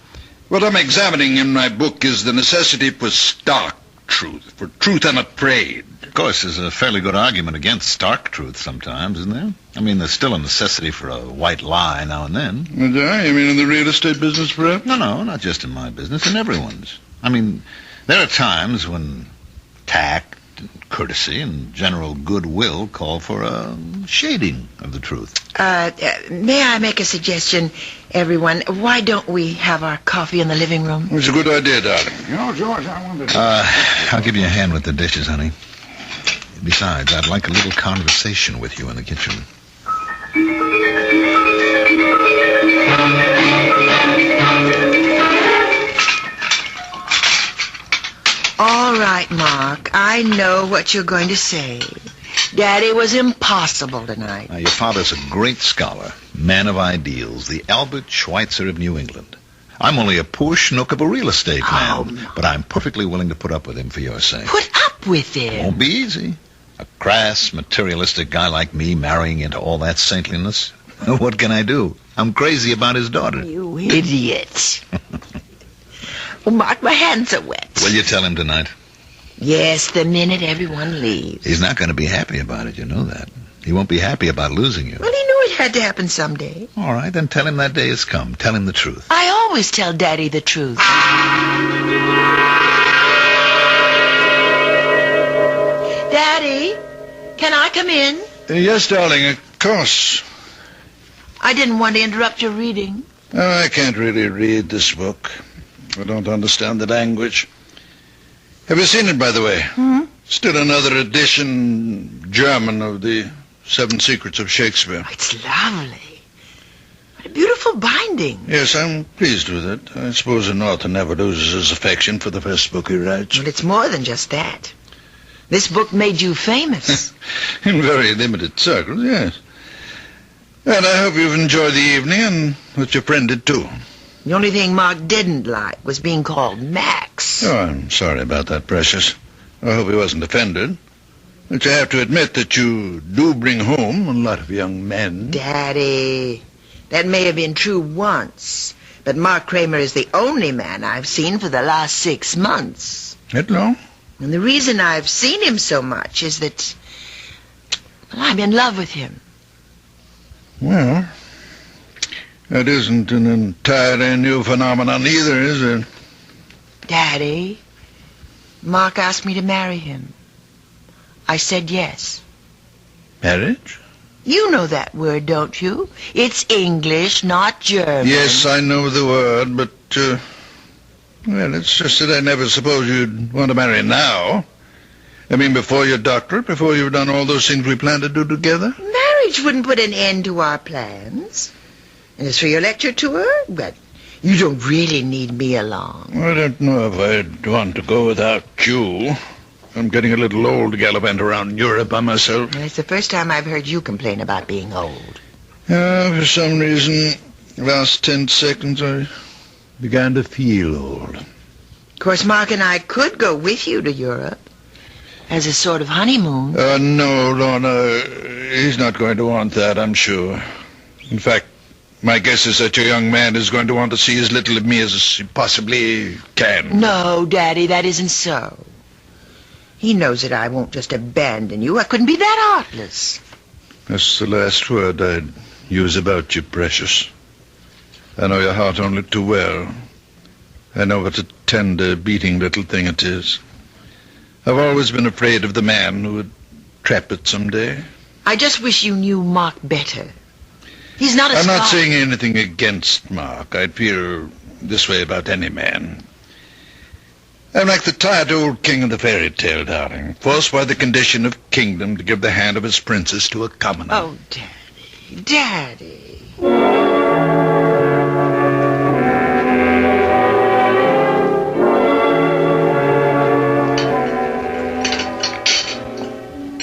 What I'm examining in my book is the necessity for stark truth, for truth unafraid. Of course, there's a fairly good argument against stark truth sometimes, isn't there? I mean, there's still a necessity for a white lie now and then. You mean in the real estate business, perhaps? No, not just in my business, in everyone's. I mean, there are times when tact, courtesy, and general goodwill call for a shading of the truth. May I make a suggestion, everyone? Why don't we have our coffee in the living room? It's a good idea, darling. You know, George, I wondered... I'll give you a hand with the dishes, honey. Besides, I'd like a little conversation with you in the kitchen. All right, Mark. I know what you're going to say. Daddy was impossible tonight. Now, your father's a great scholar, man of ideals, the Albert Schweitzer of New England. I'm only a poor schnook of a real estate man, but I'm perfectly willing to put up with him for your sake. Put up with him? Won't be easy. A crass, materialistic guy like me marrying into all that saintliness? What can I do? I'm crazy about his daughter. You idiot. Oh, Mark, my hands are wet. Will you tell him tonight? Yes, the minute everyone leaves. He's not going to be happy about it, you know that. He won't be happy about losing you. Well, he knew it had to happen someday. All right, then tell him that day has come. Tell him the truth. I always tell Daddy the truth. Daddy, can I come in? Yes, darling, of course. I didn't want to interrupt your reading. Oh, I can't really read this book. I don't understand the language. Have you seen it, by the way? Still another edition, German, of the 7 Secrets of Shakespeare. Oh, it's lovely. What a beautiful binding. Yes, I'm pleased with it. I suppose an author never loses his affection for the first book he writes. Well, it's more than just that. This book made you famous. In very limited circles, yes. And I hope you've enjoyed the evening, and that your friend did too. The only thing Mark didn't like was being called Max. Oh, I'm sorry about that, Precious. I hope he wasn't offended. But you have to admit that you do bring home a lot of young men. Daddy, that may have been true once, but Mark Kramer is the only man I've seen for the last 6 months. That long? And the reason I've seen him so much is that, well, I'm in love with him. Well, that isn't an entirely new phenomenon either, is it? Daddy, Mark asked me to marry him. I said yes. Marriage? You know that word, don't you? It's English, not German. Yes, I know the word, but, well, it's just that I never supposed you'd want to marry now. I mean, before your doctorate, before you've done all those things we plan to do together. Marriage wouldn't put an end to our plans. And as for your lecture tour, but you don't really need me along. I don't know if I'd want to go without you. I'm getting a little old to gallivant around Europe by myself. Well, it's the first time I've heard you complain about being old. For some reason, the last 10 seconds, I began to feel old. Of course, Mark and I could go with you to Europe as a sort of honeymoon. No, Lorna, he's not going to want that, I'm sure. In fact, my guess is that your young man is going to want to see as little of me as he possibly can. No, Daddy, that isn't so. He knows that I won't just abandon you. I couldn't be that heartless. That's the last word I'd use about you, Precious. I know your heart only too well. I know what a tender, beating little thing it is. I've always been afraid of the man who would trap it someday. I just wish you knew Mark better. He's not a I'm not scholar. saying anything against Mark. I'd feel this way about any man. I'm like the tired old king of the fairy tale, darling, forced by the condition of kingdom to give the hand of his princess to a commoner. Oh, Daddy, Daddy.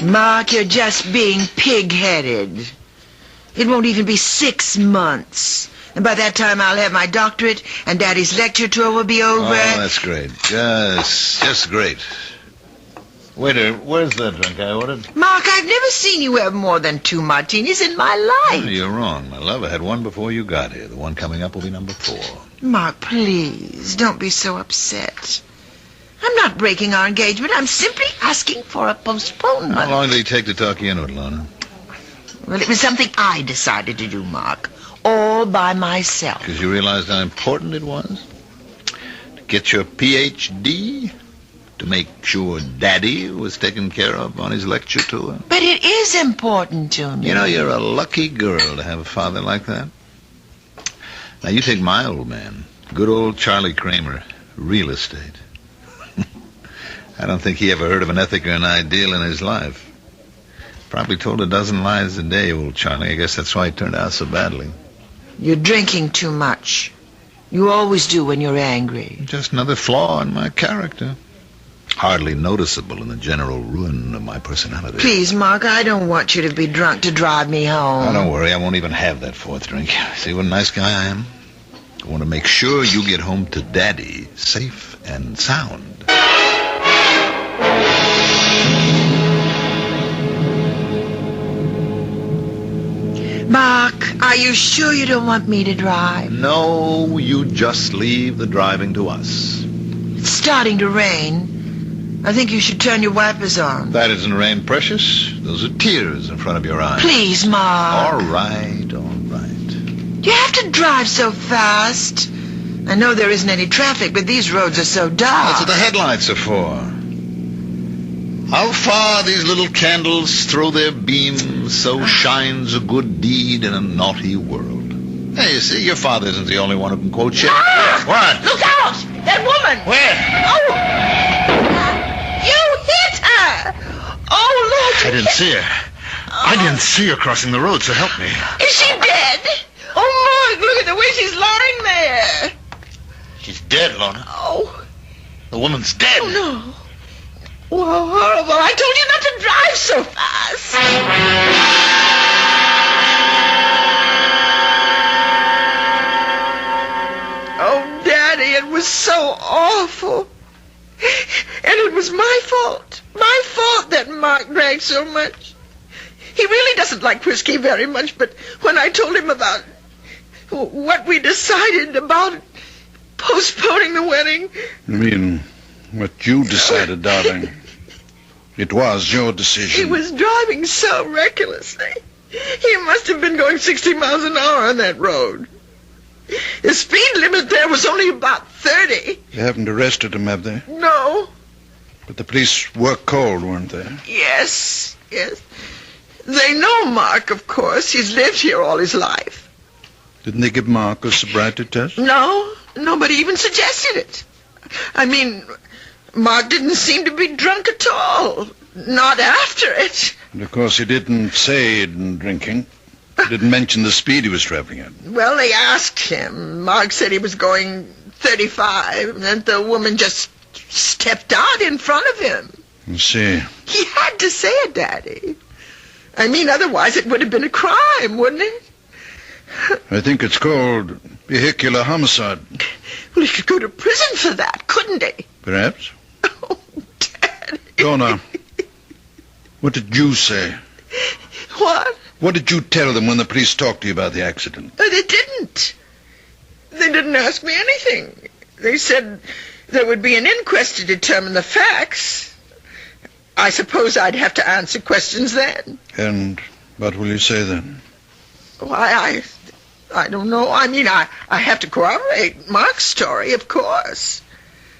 Mark, you're just being pig-headed. It won't even be 6 months. And by that time, I'll have my doctorate, and Daddy's lecture tour will be over. Oh, that's great. Just great. Waiter, where's that drink I ordered? Mark, I've never seen you have more than 2 martinis in my life. Oh, you're wrong, my love. I had one before you got here. The one coming up will be number 4. Mark, please, don't be so upset. I'm not breaking our engagement. I'm simply asking for a postponement. How long did it take to talk you into it, Lorna? Well, it was something I decided to do, Mark. All by myself. Because you realized how important it was? To get your Ph.D.? To make sure Daddy was taken care of on his lecture tour? But it is important to me. You know, you're a lucky girl to have a father like that. Now, you take my old man, good old Charlie Kramer, real estate. I don't think he ever heard of an ethic or an ideal in his life. Probably told a dozen lies a day, old Charlie. I guess that's why he turned out so badly. You're drinking too much. You always do when you're angry. Just another flaw in my character. Hardly noticeable in the general ruin of my personality. Please, Mark, I don't want you to be drunk to drive me home. Oh, don't worry. I won't even have that 4th drink. See what a nice guy I am? I want to make sure you get home to Daddy safe and sound. Mark, are you sure you don't want me to drive? No, you just leave the driving to us. It's starting to rain. I think you should turn your wipers on. That isn't rain, precious. Those are tears in front of your eyes. Please, Mark. All right, all right. You have to drive so fast. I know there isn't any traffic, but these roads are so dark. That's what the headlights are for. How far these little candles throw their beams, so shines a good deed in a naughty world. Hey, you see, your father isn't the only one who can quote Shakespeare. Ah! What? Look out! That woman! Where? Oh! You hit her! Oh, look! I didn't see her. I didn't see her crossing the road, so help me. Is she dead? Oh, Mark, look at the way she's lying there. She's dead, Lorna. Oh. The woman's dead. Oh, no. Oh, horrible. I told you not to drive so fast. Oh, Daddy, it was so awful. And it was my fault. My fault that Mark drank so much. He really doesn't like whiskey very much, but when I told him about what we decided about postponing the wedding... You mean what you decided, darling? It was your decision. He was driving so recklessly. He must have been going 60 miles an hour on that road. The speed limit there was only about 30. You haven't arrested him, have they? No. But the police were called, weren't they? Yes, yes. They know Mark, of course. He's lived here all his life. Didn't they give Mark a sobriety test? No, nobody even suggested it. I mean, Mark didn't seem to be drunk at all. Not after it. And of course, he didn't say he'd been drinking. He didn't mention the speed he was traveling at. Well, they asked him. Mark said he was going 35, and the woman just stepped out in front of him. I see. He had to say it, Daddy. I mean, otherwise it would have been a crime, wouldn't it? I think it's called vehicular homicide. Well, he could go to prison for that, couldn't he? Perhaps. Donna, what did you say? What? What did you tell them when the police talked to you about the accident? They didn't. They didn't ask me anything. They said there would be an inquest to determine the facts. I suppose I'd have to answer questions then. And what will you say then? Why, I don't know. I mean, I have to corroborate Mark's story, of course.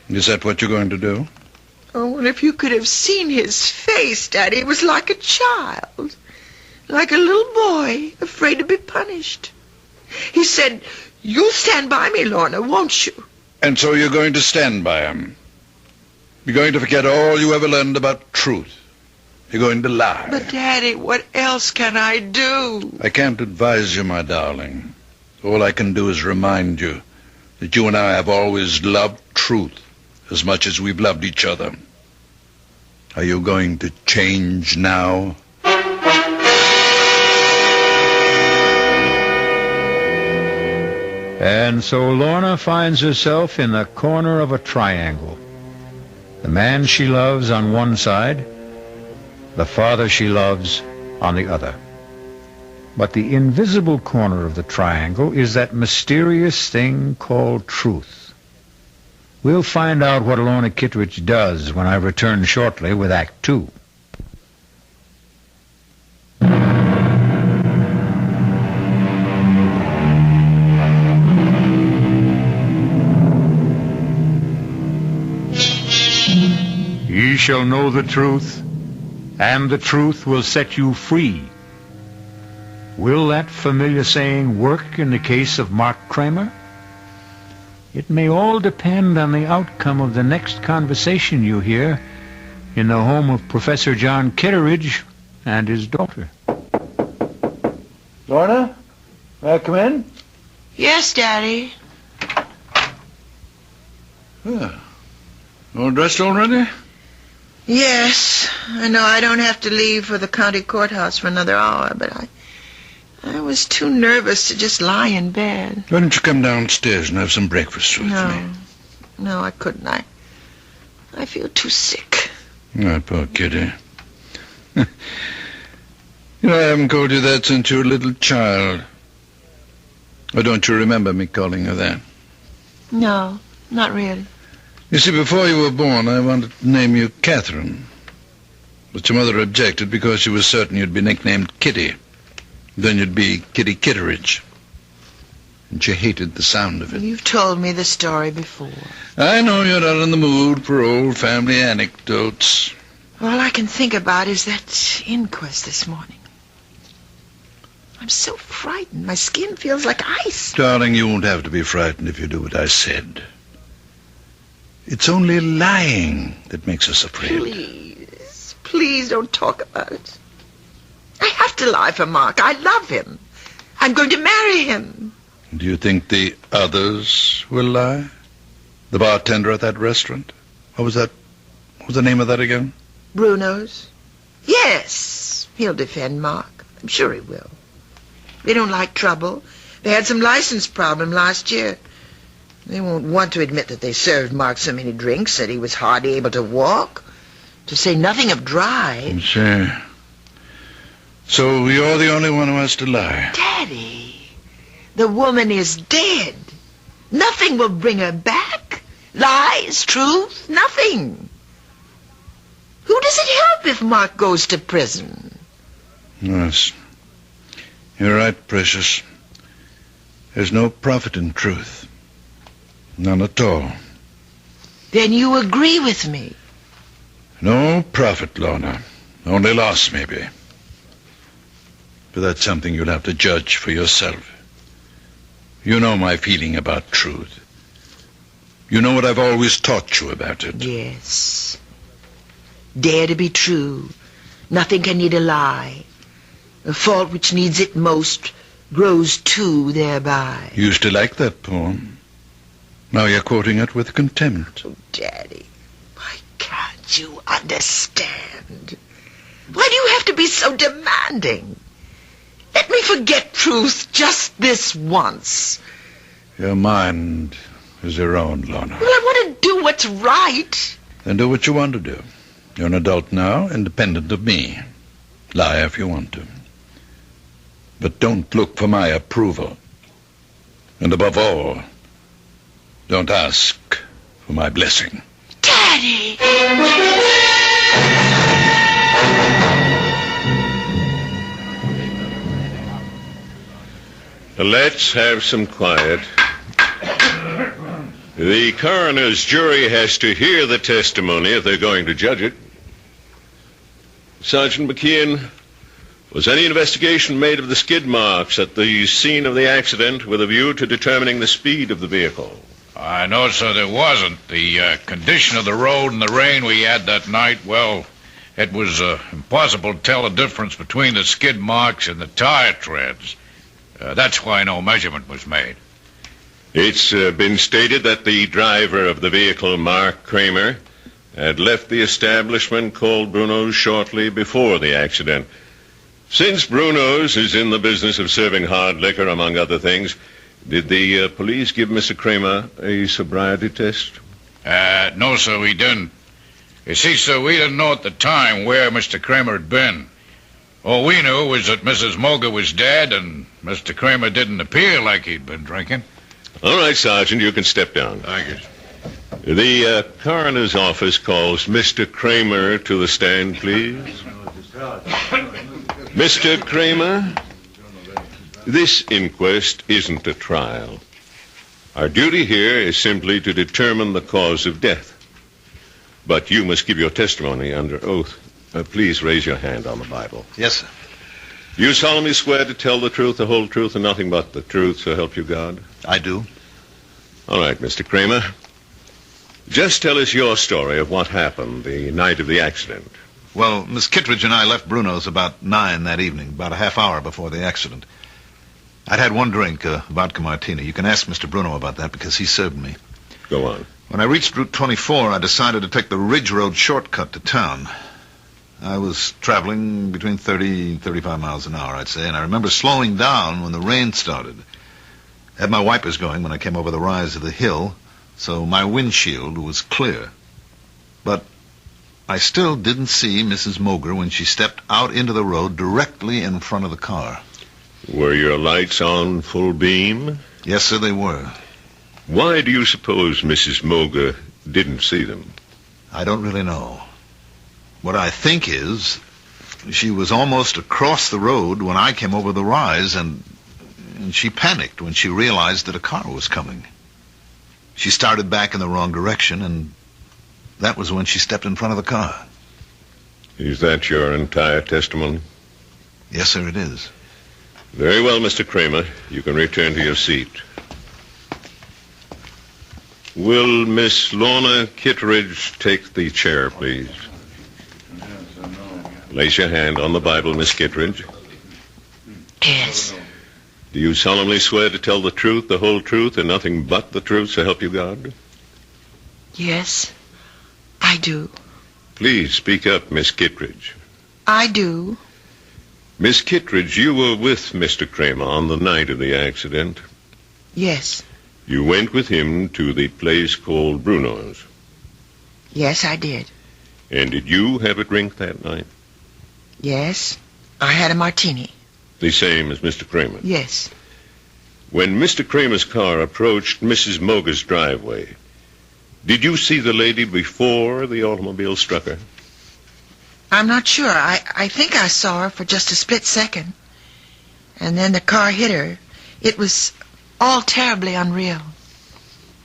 Is that what you're going to do? Oh, and if you could have seen his face, Daddy, it was like a child. Like a little boy, afraid to be punished. He said, "You'll stand by me, Lorna, won't you?" And so you're going to stand by him. You're going to forget all you ever learned about truth. You're going to lie. But, Daddy, what else can I do? I can't advise you, my darling. All I can do is remind you that you and I have always loved truth as much as we've loved each other. Are you going to change now? And so Lorna finds herself in the corner of a triangle. The man she loves on one side, the father she loves on the other. But the invisible corner of the triangle is that mysterious thing called truth. We'll find out what Lorna Kittredge does when I return shortly with Act 2. Ye shall know the truth, and the truth will set you free. Will that familiar saying work in the case of Mark Kramer? It may all depend on the outcome of the next conversation you hear in the home of Professor John Kitteridge and his daughter. Lorna, may I come in? Yes, Daddy. All dressed already? Yes. I know I don't have to leave for the county courthouse for another hour, but I was too nervous to just lie in bed. Why don't you come downstairs and have some breakfast with me? No, I couldn't. I feel too sick. Oh, poor kitty. You know, I haven't called you that since you were a little child. Or don't you remember me calling you that? No, not really. You see, before you were born, I wanted to name you Catherine. But your mother objected because she was certain you'd be nicknamed Kitty. Then you'd be Kitty Kitteridge. And she hated the sound of it. You've told me the story before. I know you're not in the mood for old family anecdotes. All I can think about is that inquest this morning. I'm so frightened. My skin feels like ice. Darling, you won't have to be frightened if you do what I said. It's only lying that makes us afraid. Please don't talk about it. I have to lie for Mark. I love him. I'm going to marry him. Do you think the others will lie? The bartender at that restaurant? What was the name of that again? Bruno's? Yes, he'll defend Mark. I'm sure he will. They don't like trouble. They had some license problem last year. They won't want to admit that they served Mark so many drinks that he was hardly able to walk, to say nothing of drive. Sure. So you're the only one who has to lie. Daddy, the woman is dead. Nothing will bring her back. Lies, truth, nothing. Who does it help if Mark goes to prison? Yes. You're right, Precious. There's no profit in truth. None at all. Then you agree with me? No profit, Lorna. Only loss, maybe. But that's something you'll have to judge for yourself. You know my feeling about truth. You know what I've always taught you about it. Yes. Dare to be true. Nothing can need a lie. The fault which needs it most grows too thereby. You used to like that poem. Now you're quoting it with contempt. Oh, Daddy, why can't you understand? Why do you have to be so demanding? Let me forget truth just this once. Your mind is your own, Lorna. Well, I want to do what's right. Then do what you want to do. You're an adult now, independent of me. Lie if you want to. But don't look for my approval. And above all, don't ask for my blessing. Daddy! Let's have some quiet. The coroner's jury has to hear the testimony if they're going to judge it. Sergeant McKeon, was any investigation made of the skid marks at the scene of the accident with a view to determining the speed of the vehicle? No, sir, there wasn't. The condition of the road and the rain we had that night, well, it was impossible to tell the difference between the skid marks and the tire treads. That's why no measurement was made. It's been stated that the driver of the vehicle, Mark Kramer, had left the establishment called Bruno's shortly before the accident. Since Bruno's is in the business of serving hard liquor, among other things, did the police give Mr. Kramer a sobriety test? No, sir, we didn't. You see, sir, we didn't know at the time where Mr. Kramer had been. All we knew was that Mrs. Moga was dead and Mr. Kramer didn't appear like he'd been drinking. All right, Sergeant, you can step down. Thank you. The coroner's office calls Mr. Kramer to the stand, please. Mr. Kramer, this inquest isn't a trial. Our duty here is simply to determine the cause of death. But you must give your testimony under oath. Please raise your hand on the Bible. Yes, sir. Do you solemnly swear to tell the truth, the whole truth, and nothing but the truth, so help you God? I do. All right, Mr. Kramer. Just tell us your story of what happened the night of the accident. Well, Miss Kittredge and I left Bruno's about 9 that evening, about a half hour before the accident. I'd had one drink, a vodka martini. You can ask Mr. Bruno about that because he served me. Go on. When I reached Route 24, I decided to take the Ridge Road shortcut to town. I was traveling between 30 and 35 miles an hour, I'd say, and I remember slowing down when the rain started. I had my wipers going when I came over the rise of the hill, so my windshield was clear. But I still didn't see Mrs. Moger when she stepped out into the road directly in front of the car. Were your lights on full beam? Yes, sir, they were. Why do you suppose Mrs. Moger didn't see them? I don't really know. What I think is, she was almost across the road when I came over the rise, and she panicked when she realized that a car was coming. She started back in the wrong direction, and that was when she stepped in front of the car. Is that your entire testimony? Yes, sir, it is. Very well, Mr. Kramer. You can return to your seat. Will Miss Lorna Kittredge take the chair, please? Place your hand on the Bible, Miss Kittredge. Yes. Do you solemnly swear to tell the truth, the whole truth, and nothing but the truth, so help you God? Yes, I do. Please speak up, Miss Kittredge. I do. Miss Kittredge, you were with Mr. Kramer on the night of the accident. Yes. You went with him to the place called Bruno's. Yes, I did. And did you have a drink that night? Yes, I had a martini. The same as Mr. Kramer? Yes. When Mr. Kramer's car approached Mrs. Moger's driveway, did you see the lady before the automobile struck her? I'm not sure. I think I saw her for just a split second. And then the car hit her. It was all terribly unreal.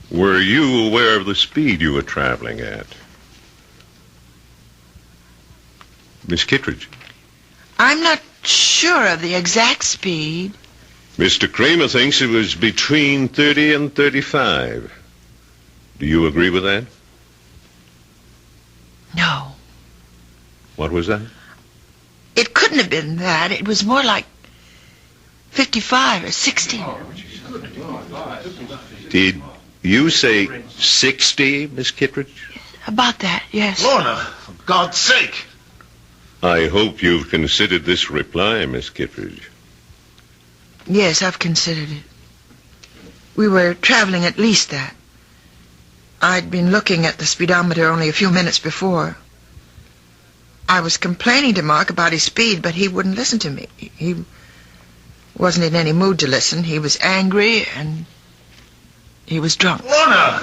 Were you aware of the speed you were traveling at? Miss Kittredge? I'm not sure of the exact speed. Mr. Kramer thinks it was between 30 and 35. Do you agree with that? No. What was that? It couldn't have been that. It was more like 55 or 60. Did you say 60, Miss Kittredge? About that, yes. Lorna, for God's sake. I hope you've considered this reply, Miss Kittredge. Yes, I've considered it. We were traveling at least that. I'd been looking at the speedometer only a few minutes before. I was complaining to Mark about his speed, but he wouldn't listen to me. He wasn't in any mood to listen. He was angry, and he was drunk. Lorna!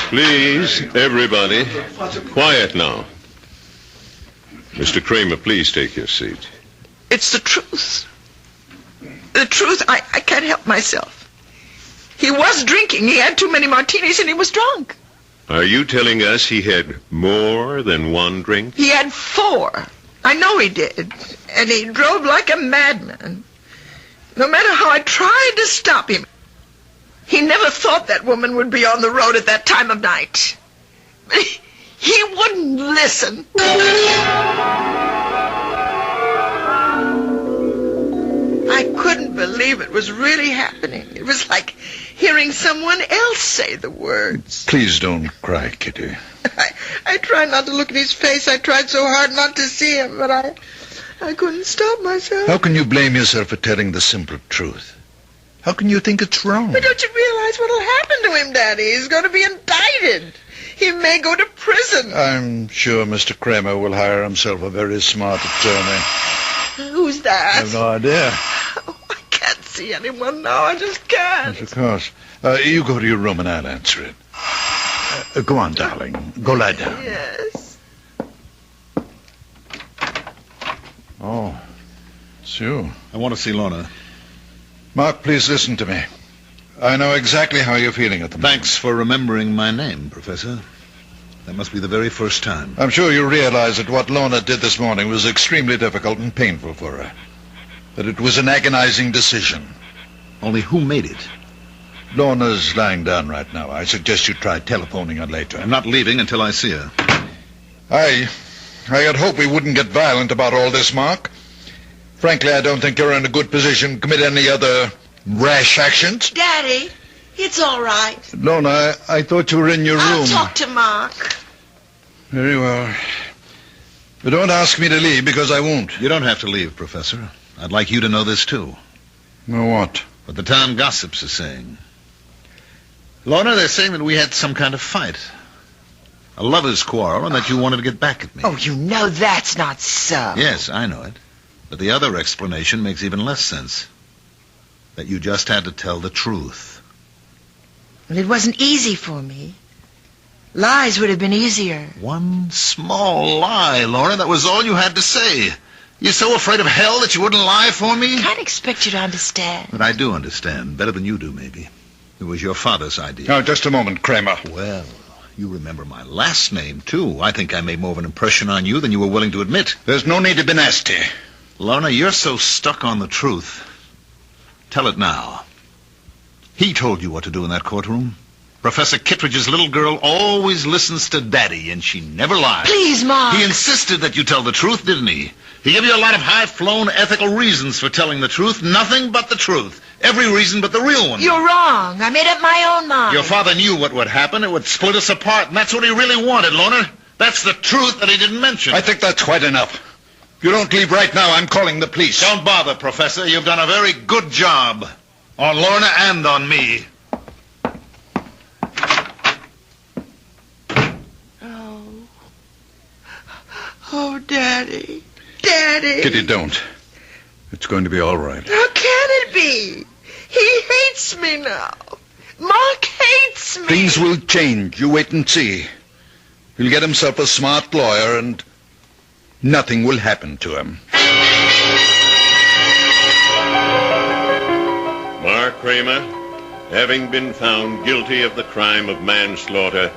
Please, everybody, quiet now. Mr. Kramer, please take your seat. It's the truth. The truth, I can't help myself. He was drinking. He had too many martinis, and he was drunk. Are you telling us he had more than one drink? He had 4. I know he did. And he drove like a madman. No matter how I tried to stop him, he never thought that woman would be on the road at that time of night. He wouldn't listen. I couldn't believe it was really happening. It was like hearing someone else say the words. Please don't cry, Kitty. I tried not to look at his face. I tried so hard not to see him, but I couldn't stop myself. How can you blame yourself for telling the simple truth? How can you think it's wrong? But don't you realize what'll happen to him, Daddy? He's going to be indicted. He may go to prison. I'm sure Mr. Kramer will hire himself a very smart attorney. Who's that? I have no idea. Oh, I can't see anyone now. I just can't. Yes, of course. You go to your room and I'll answer it. Go on, darling. Go lie down. Yes. Oh, it's you. I want to see Lorna. Mark, please listen to me. I know exactly how you're feeling at the moment. Thanks for remembering my name, Professor. That must be the very first time. I'm sure you realize that what Lorna did this morning was extremely difficult and painful for her. That it was an agonizing decision. Only who made it? Lorna's lying down right now. I suggest you try telephoning her later. I'm not leaving until I see her. I had hoped we wouldn't get violent about all this, Mark. Frankly, I don't think you're in a good position to commit any other rash actions. Daddy, it's all right. Lorna, I thought you were in your room. I'll talk to Mark. Very well. But don't ask me to leave, because I won't. You don't have to leave, Professor. I'd like you to know this, too. Know what? What the town gossips are saying. Lorna, they're saying that we had some kind of fight. A lover's quarrel, and that you wanted to get back at me. Oh, you know that's not so. Yes, I know it. But the other explanation makes even less sense. That you just had to tell the truth. Well, it wasn't easy for me. Lies would have been easier. One small lie, Lorna. That was all you had to say. You're so afraid of hell that you wouldn't lie for me? I can't expect you to understand. But I do understand. Better than you do, maybe. It was your father's idea. Now, just a moment, Kramer. Well, you remember my last name, too. I think I made more of an impression on you than you were willing to admit. There's no need to be nasty. Lorna, you're so stuck on the truth. Tell it now. He told you what to do in that courtroom. Professor Kittredge's little girl always listens to Daddy, and she never lies. Please, Mark. He insisted that you tell the truth, didn't he? He gave you a lot of high-flown ethical reasons for telling the truth. Nothing but the truth. Every reason but the real one. You're wrong. I made up my own mind. Your father knew what would happen. It would split us apart, and that's what he really wanted, Lorna. That's the truth that he didn't mention. I think that's quite enough. If you don't leave right now, I'm calling the police. Don't bother, Professor. You've done a very good job. On Lorna and on me. Oh, Daddy. Daddy. Kitty, don't. It's going to be all right. How can it be? He hates me now. Mark hates me. Things will change. You wait and see. He'll get himself a smart lawyer, and nothing will happen to him. Mark Kramer, having been found guilty of the crime of manslaughter,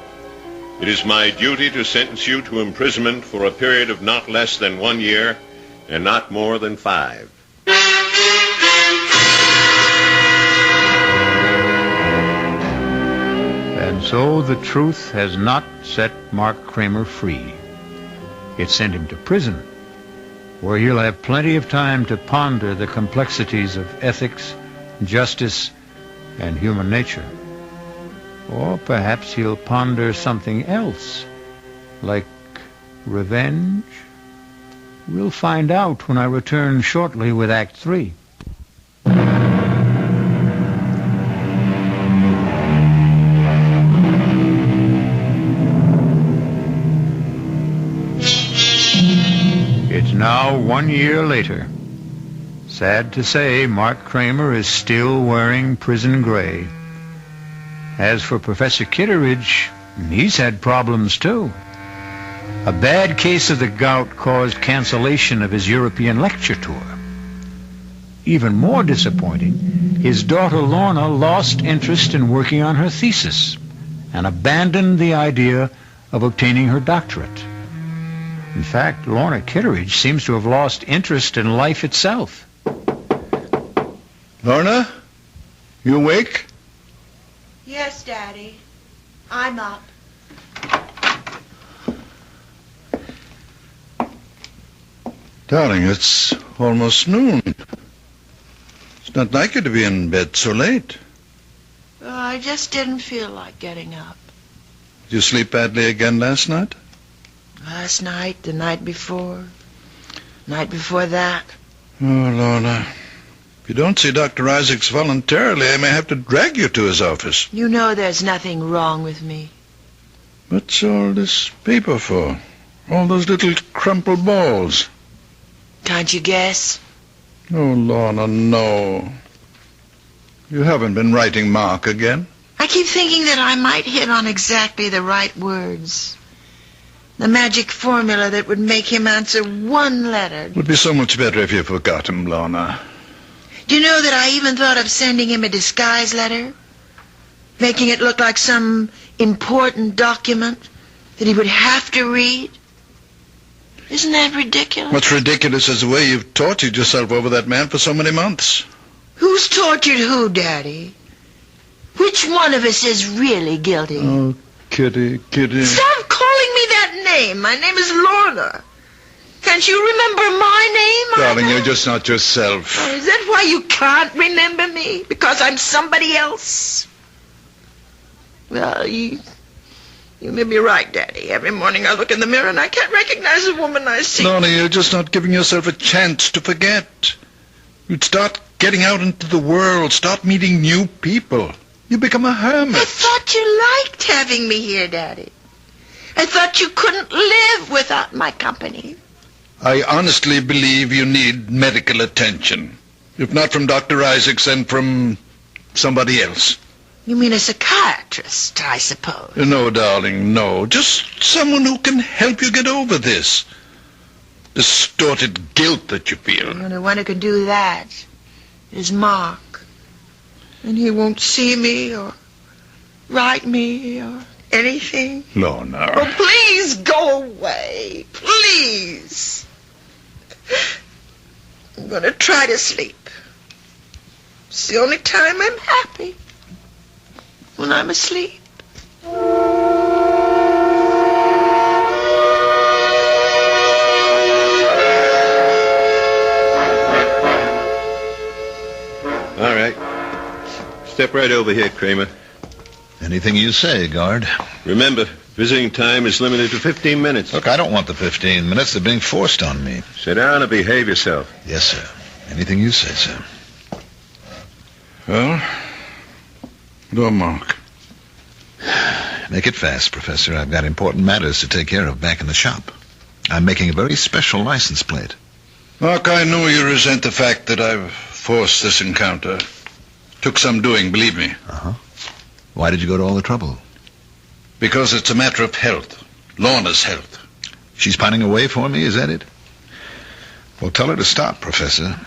it is my duty to sentence you to imprisonment for a period of not less than 1 year and not more than 5. And so the truth has not set Mark Kramer free. It sent him to prison, where he'll have plenty of time to ponder the complexities of ethics, justice, and human nature. Or perhaps he'll ponder something else, like revenge. We'll find out when I return shortly with Act 3. It's now 1 year later. Sad to say, Mark Kramer is still wearing prison gray. As for Professor Kittredge, he's had problems too. A bad case of the gout caused cancellation of his European lecture tour. Even more disappointing, his daughter Lorna lost interest in working on her thesis and abandoned the idea of obtaining her doctorate. In fact, Lorna Kittredge seems to have lost interest in life itself. Lorna, you awake? Yes, Daddy. I'm up. Darling, it's almost noon. It's not like you to be in bed so late. Well, I just didn't feel like getting up. Did you sleep badly again last night? Last night, the night before that. Oh, Lorna. If you don't see Dr. Isaacs voluntarily, I may have to drag you to his office. You know there's nothing wrong with me. What's all this paper for? All those little crumpled balls. Can't you guess? Oh, Lorna, no. You haven't been writing Mark again? I keep thinking that I might hit on exactly the right words. The magic formula that would make him answer one letter. It would be so much better if you forgot him, Lorna. Do you know that I even thought of sending him a disguise letter? Making it look like some important document that he would have to read? Isn't that ridiculous? What's ridiculous is the way you've tortured yourself over that man for so many months. Who's tortured who, Daddy? Which one of us is really guilty? Oh, Kitty. Stop calling me that name. My name is Lorna. Can't you remember my name? Darling, you're just not yourself. Oh, is that why you can't remember me? Because I'm somebody else? Well, you may be right, Daddy. Every morning I look in the mirror and I can't recognize the woman I see. Lorna, you're just not giving yourself a chance to forget. You'd start getting out into the world, start meeting new people. You become a hermit. I thought you liked having me here, Daddy. I thought you couldn't live without my company. I honestly believe you need medical attention. If not from Dr. Isaacs, then from somebody else. You mean a psychiatrist, I suppose? No, darling, no. Just someone who can help you get over this distorted guilt that you feel. The only one who can do that is Mark. And he won't see me or write me or anything. Lorna. Oh, please go away. Please. I'm going to try to sleep. It's the only time I'm happy. When I'm asleep. All right. Step right over here, Kramer. Anything you say, guard. Remember, visiting time is limited to 15 minutes. Look, I don't want the 15 minutes. They're being forced on me. Sit down and behave yourself. Yes, sir. Anything you say, sir. Well, go, Mark. Make it fast, Professor. I've got important matters to take care of back in the shop. I'm making a very special license plate. Mark, I know you resent the fact that I've forced this encounter. Took some doing, believe me. Uh-huh. Why did you go to all the trouble? Because it's a matter of health. Lorna's health. She's pining away for me, is that it? Well, tell her to stop, Professor.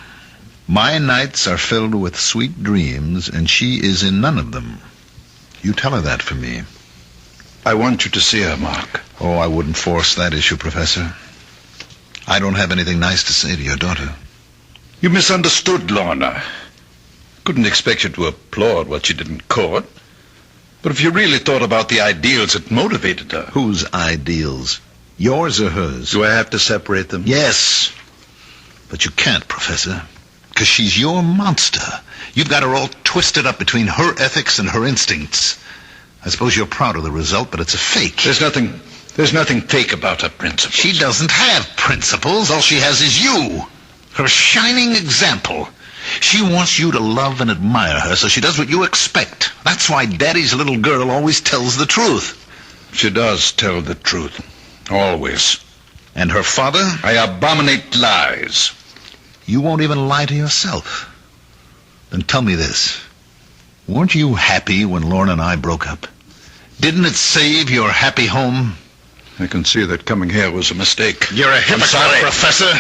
My nights are filled with sweet dreams, and she is in none of them. You tell her that for me. I want you to see her, Mark. Oh, I wouldn't force that issue, Professor. I don't have anything nice to say to your daughter. You misunderstood Lorna. Couldn't expect you to applaud what she did in court. But if you really thought about the ideals that motivated her... Whose ideals? Yours or hers? Do I have to separate them? Yes. But you can't, Professor. Because she's your monster. You've got her all twisted up between her ethics and her instincts. I suppose you're proud of the result, but it's a fake. There's nothing fake about her principles. She doesn't have principles. All she has is you. Her shining example. She wants you to love and admire her, so she does what you expect. That's why Daddy's little girl always tells the truth. She does tell the truth. Always. And her father? I abominate lies. You won't even lie to yourself. Then tell me this. Weren't you happy when Lorna and I broke up? Didn't it save your happy home? I can see that coming here was a mistake. You're a hypocrite, Professor.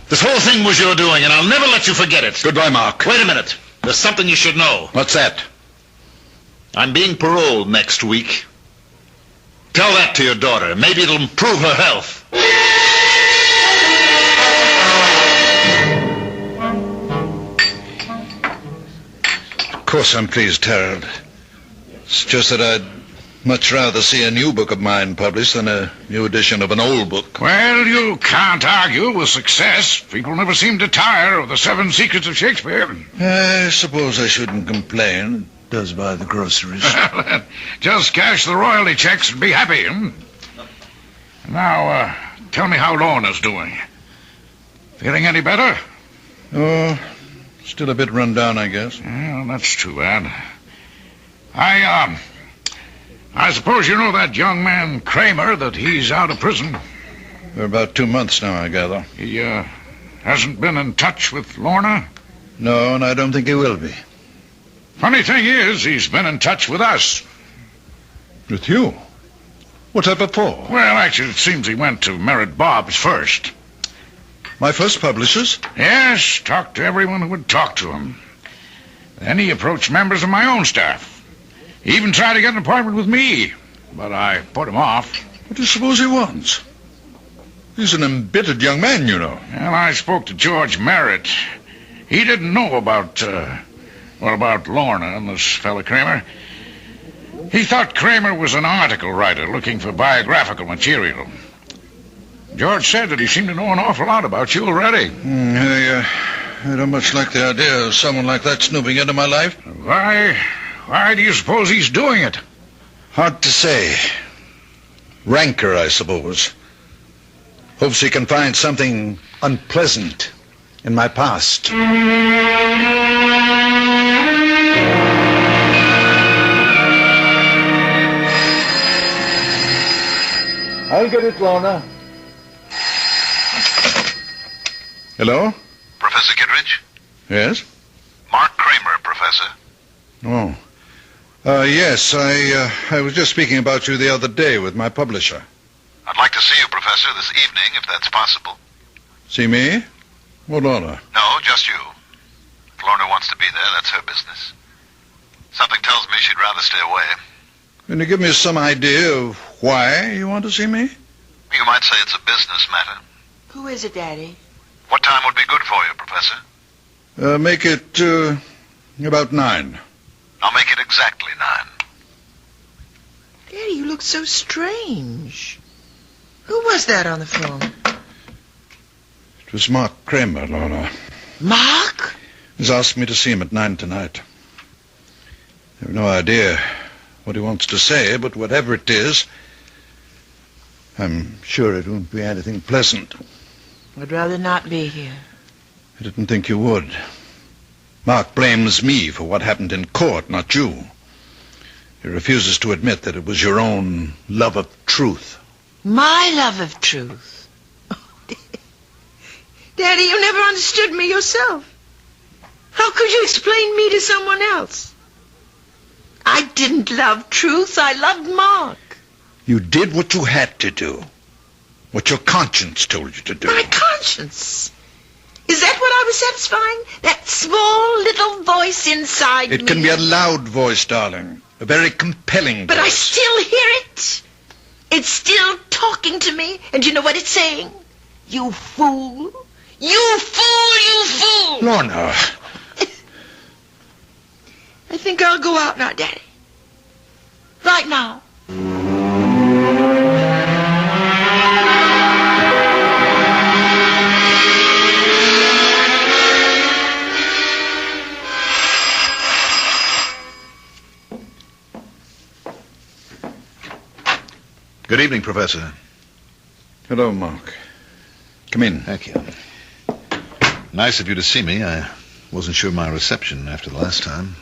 This whole thing was your doing, and I'll never let you forget it. Goodbye, Mark. Wait a minute. There's something you should know. What's that? I'm being paroled next week. Tell that to your daughter. Maybe it'll improve her health. Of course I'm pleased, Harold. It's just that I'd much rather see a new book of mine published than a new edition of an old book. Well, you can't argue with success. People never seem to tire of the 7 Secrets of Shakespeare. I suppose I shouldn't complain. It does buy the groceries. Just cash the royalty checks and be happy. Now, tell me how Lorna's doing. Feeling any better? Oh, still a bit run down, I guess. Well, that's too bad. I suppose you know that young man Kramer, that he's out of prison. For about 2 months now, I gather. He hasn't been in touch with Lorna? No, and I don't think he will be. Funny thing is, he's been in touch with us. With you? What's that before? Well, actually, it seems he went to Merritt Bob's first. My first publishers? Yes, talked to everyone who would talk to him. Then he approached members of my own staff. He even tried to get an appointment with me, but I put him off. What do you suppose he wants? He's an embittered young man, you know. Well, I spoke to George Merritt. He didn't know about Lorna and this fella Kramer. He thought Kramer was an article writer looking for biographical material. George said that he seemed to know an awful lot about you already. I don't much like the idea of someone like that snooping into my life. Why do you suppose he's doing it? Hard to say. Rancor, I suppose. Hopes he can find something unpleasant in my past. I'll get it, Lorna. Hello? Professor Kittredge? Yes? Mark Kramer, Professor. Oh. Yes, I was just speaking about you the other day with my publisher. I'd like to see you, Professor, this evening, if that's possible. See me? Or Lorna? No, just you. If Lorna wants to be there, that's her business. Something tells me she'd rather stay away. Can you give me some idea of why you want to see me? You might say it's a business matter. Who is it, Daddy? What time would be good for you, Professor? Make it, about 9. I'll make it exactly 9. Daddy, you look so strange. Who was that on the phone? It was Mark Kramer, Lorna. Mark? He's asked me to see him at 9 tonight. I have no idea what he wants to say, but whatever it is, I'm sure it won't be anything pleasant. I'd rather not be here. I didn't think you would. Mark blames me for what happened in court, not you. He refuses to admit that it was your own love of truth. My love of truth? Daddy, you never understood me yourself. How could you explain me to someone else? I didn't love truth. I loved Mark. You did what you had to do. What your conscience told you to do. My conscience? Is that what I was satisfying? That small little voice inside me? It can be a loud voice, darling. A very compelling voice. But I still hear it. It's still talking to me. And you know what it's saying? You fool. You fool, you fool. Lorna. I think I'll go out now, Daddy. Right now. Good evening, Professor. Hello, Mark. Come in. Thank you. Nice of you to see me. I wasn't sure of my reception after the last time.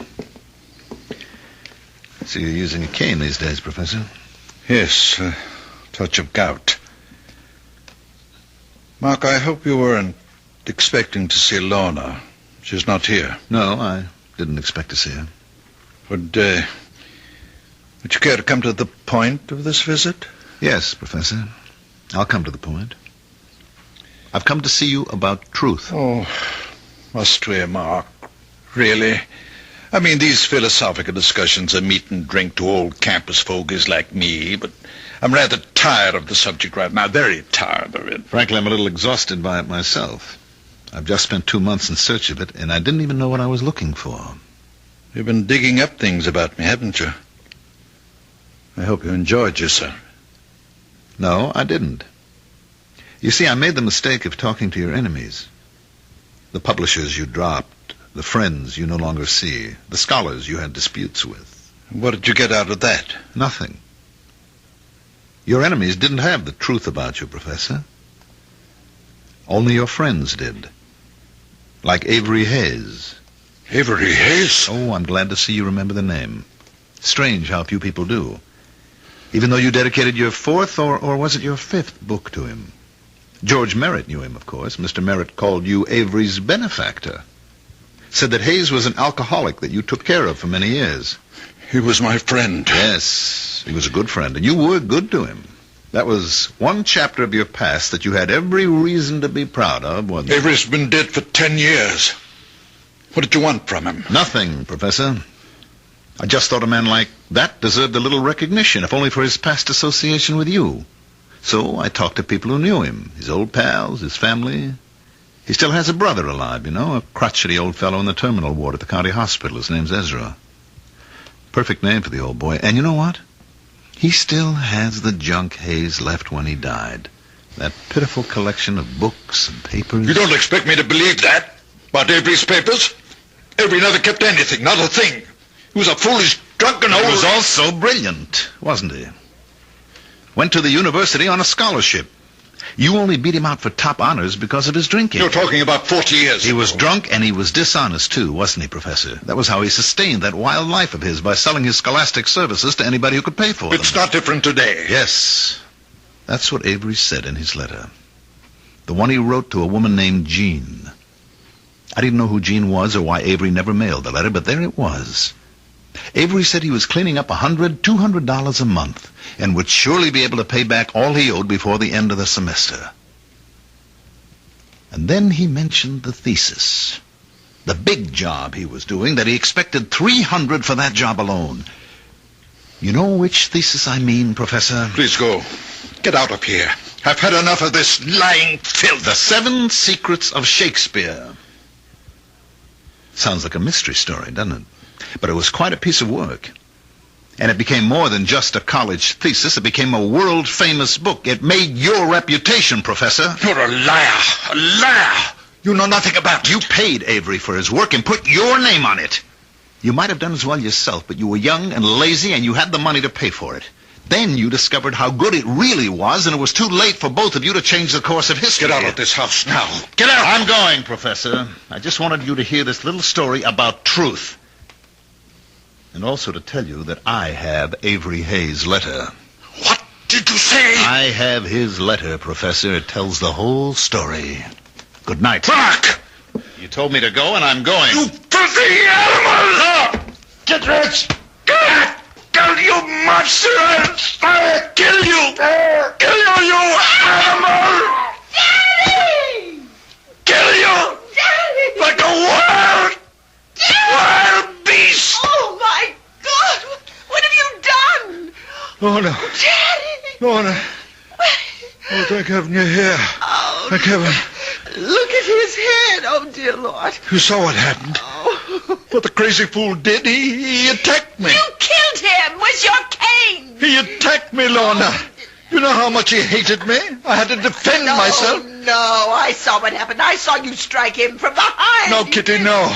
I see you're using a cane these days, Professor. Yes, a touch of gout. Mark, I hope you weren't expecting to see Lorna. She's not here. No, I didn't expect to see her. Would you care to come to the point of this visit? Yes, Professor. I'll come to the point. I've come to see you about truth. Oh, must we, Mark? Really? I mean, these philosophical discussions are meat and drink to old campus fogies like me, but I'm rather tired of the subject right now, very tired of it. Frankly, I'm a little exhausted by it myself. I've just spent 2 months in search of it, and I didn't even know what I was looking for. You've been digging up things about me, haven't you? I hope you enjoyed yourself. No, I didn't. You see, I made the mistake of talking to your enemies. The publishers you dropped, the friends you no longer see, the scholars you had disputes with. What did you get out of that? Nothing. Your enemies didn't have the truth about you, Professor. Only your friends did. Like Avery Hayes. Avery Hayes? Oh, I'm glad to see you remember the name. Strange how few people do. Even though you dedicated your 4th, or was it your 5th book to him? George Merritt knew him, of course. Mr. Merritt called you Avery's benefactor. Said that Hayes was an alcoholic that you took care of for many years. He was my friend. Yes, he was a good friend, and you were good to him. That was one chapter of your past that you had every reason to be proud of, wasn't it? Avery's been dead for 10 years. What did you want from him? Nothing, Professor. I just thought a man like that deserved a little recognition, if only for his past association with you. So I talked to people who knew him, his old pals, his family. He still has a brother alive, you know, a crotchety old fellow in the terminal ward at the county hospital. His name's Ezra. Perfect name for the old boy. And you know what? He still has the junk Hayes left when he died. That pitiful collection of books and papers. You don't expect me to believe that? About Avery's papers? Avery never kept anything, not a thing. He was a foolish, drunken old... He was also brilliant, wasn't he? Went to the university on a scholarship. You only beat him out for top honors because of his drinking. You're talking about 40 years He ago. was drunk and he was dishonest, too, wasn't he, Professor? That was how he sustained that wild life of his, by selling his scholastic services to anybody who could pay for them. It's not different today. Yes. That's what Avery said in his letter. The one he wrote to a woman named Jean. I didn't know who Jean was or why Avery never mailed the letter, but there it was. Avery said he was cleaning up $200 a month and would surely be able to pay back all he owed before the end of the semester. And then he mentioned the thesis. The big job he was doing, that he expected $300 for that job alone. You know which thesis I mean, Professor? Please go. Get out of here. I've had enough of this lying filth. The 7 Secrets of Shakespeare. Sounds like a mystery story, doesn't it? But it was quite a piece of work. And it became more than just a college thesis. It became a world-famous book. It made your reputation, Professor. You're a liar. A liar. You know nothing about it. You paid Avery for his work and put your name on it. You might have done as well yourself, but you were young and lazy and you had the money to pay for it. Then you discovered how good it really was, and it was too late for both of you to change the course of history. Get out of this house now. Get out! I'm going, Professor. I just wanted you to hear this little story about truth. And also to tell you that I have Avery Hayes' letter. What did you say? I have his letter, Professor. It tells the whole story. Good night. Mark! You told me to go, and I'm going. You filthy animal! Get rich! Get! Kill you, monster! I'll kill you! Kill you, you animal! Daddy! Kill you! Daddy! Like a wild beast! Oh, my God! What have you done? Oh, no. Daddy! Oh, no. Oh, thank heaven you're here. Oh, thank heaven. Look at his head. Oh, dear Lord. You saw what happened. Oh. What the crazy fool did, he attacked me. You killed him with your cane. He attacked me, Lorna. You know how much he hated me? I had to defend myself. No, I saw what happened. I saw you strike him from behind. No, Kitty, no.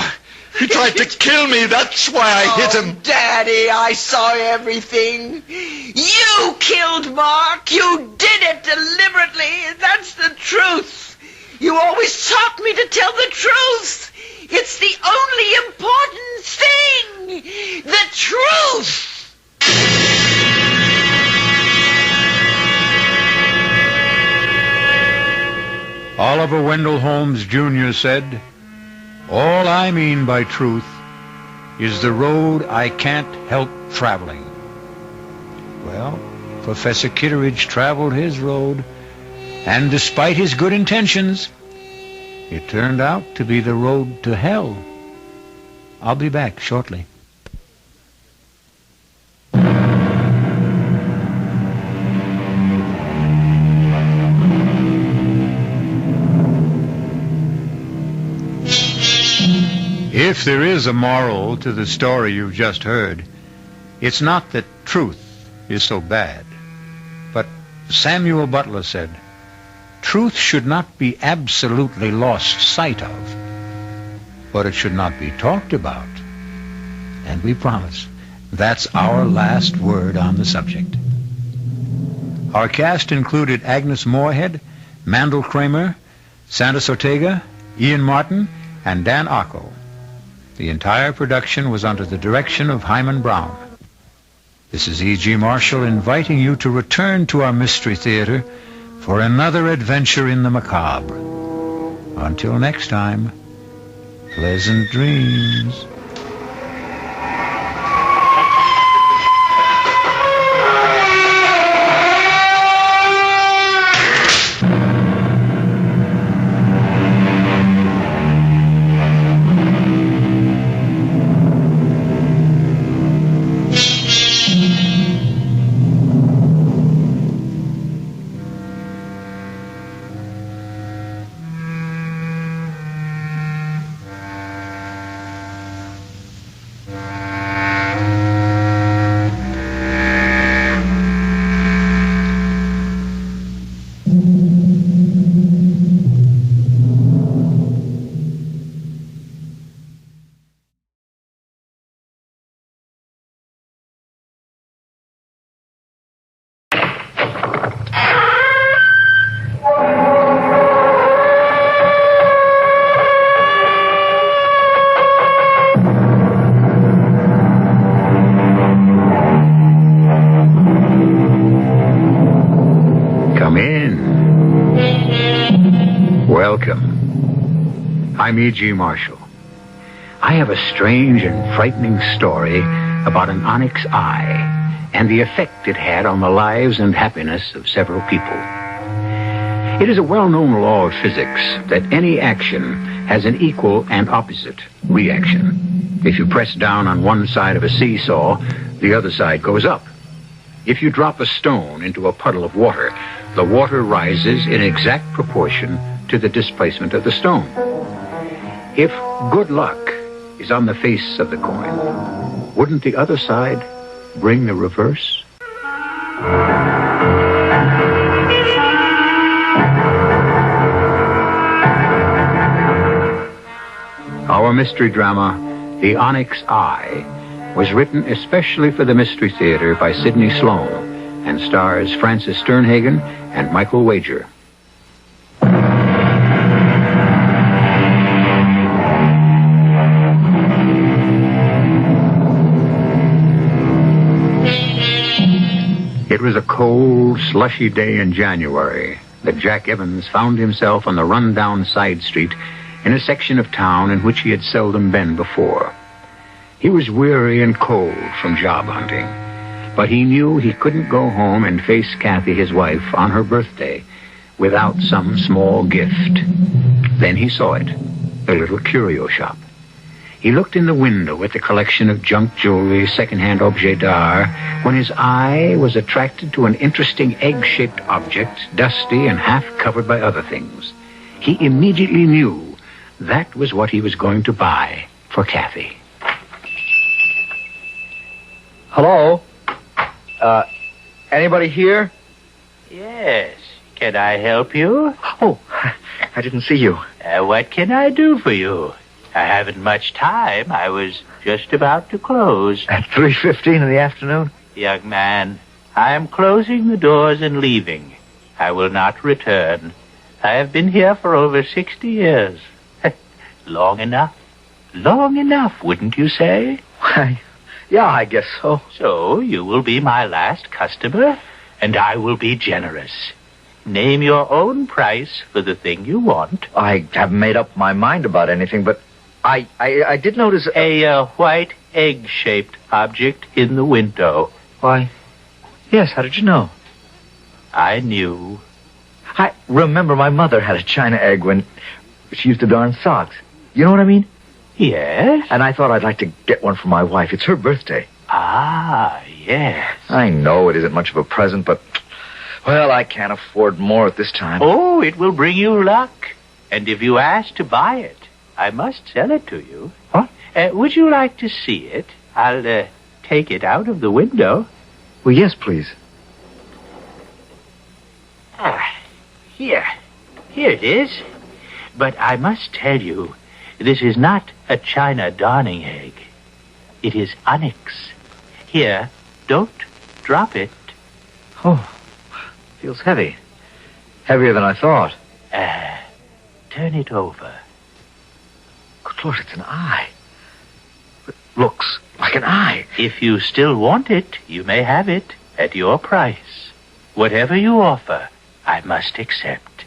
He tried to kill me. That's why I hit him. Daddy, I saw everything. You killed Mark. You did it deliberately. That's the truth. You always taught me to tell the truth. It's the only important thing. The truth. Oliver Wendell Holmes Jr. said, "All I mean by truth is the road I can't help traveling." Well, Professor Kitteridge traveled his road, and despite his good intentions, it turned out to be the road to hell. I'll be back shortly. If there is a moral to the story you've just heard, it's not that truth is so bad. But Samuel Butler said, truth should not be absolutely lost sight of, but it should not be talked about. And we promise that's our last word on the subject. Our cast included Agnes Moorehead, Mandel Kramer, Sandus Ortega, Ian Martin, and Dan Ocko. The entire production was under the direction of Hyman Brown. This is E.G. Marshall inviting you to return to our Mystery Theater for another adventure in the macabre. Until next time, pleasant dreams. Welcome. I'm E.G. Marshall. I have a strange and frightening story about an onyx eye and the effect it had on the lives and happiness of several people. It is a well-known law of physics that any action has an equal and opposite reaction. If you press down on one side of a seesaw, the other side goes up. If you drop a stone into a puddle of water, the water rises in exact proportion to the displacement of the stone. If good luck is on the face of the coin, wouldn't the other side bring the reverse? Our mystery drama, The Onyx Eye, was written especially for the Mystery Theater by Sidney Sloan and stars Francis Sternhagen and Michael Wager. It was a cold, slushy day in January that Jack Evans found himself on the run-down side street in a section of town in which he had seldom been before. He was weary and cold from job hunting, but he knew he couldn't go home and face Kathy, his wife, on her birthday without some small gift. Then he saw it, a little curio shop. He looked in the window at the collection of junk jewelry, second-hand objets d'art, when his eye was attracted to an interesting egg-shaped object, dusty and half covered by other things. He immediately knew that was what he was going to buy for Kathy. Hello? Anybody here? Yes. Can I help you? Oh, I didn't see you. What can I do for you? I haven't much time. I was just about to close. At 3:15 in the afternoon? Young man, I am closing the doors and leaving. I will not return. I have been here for over 60 years. Long enough. Long enough, wouldn't you say? Why, yeah, I guess so. So, you will be my last customer, and I will be generous. Name your own price for the thing you want. I haven't made up my mind about anything, but I did notice a white egg-shaped object in the window. Why, yes, how did you know? I knew. I remember my mother had a china egg when she used to darn socks. You know what I mean? Yes. And I thought I'd like to get one for my wife. It's her birthday. Ah, yes. I know it isn't much of a present, but, well, I can't afford more at this time. Oh, it will bring you luck. And if you ask to buy it, I must sell it to you. What? Would you like to see it? I'll take it out of the window. Well, yes, please. Here. Here it is. But I must tell you, this is not a china darning egg. It is onyx. Here, don't drop it. Oh, feels heavy. Heavier than I thought. Turn it over. Good Lord, it's an eye. It looks like an eye. If you still want it, you may have it at your price. Whatever you offer, I must accept.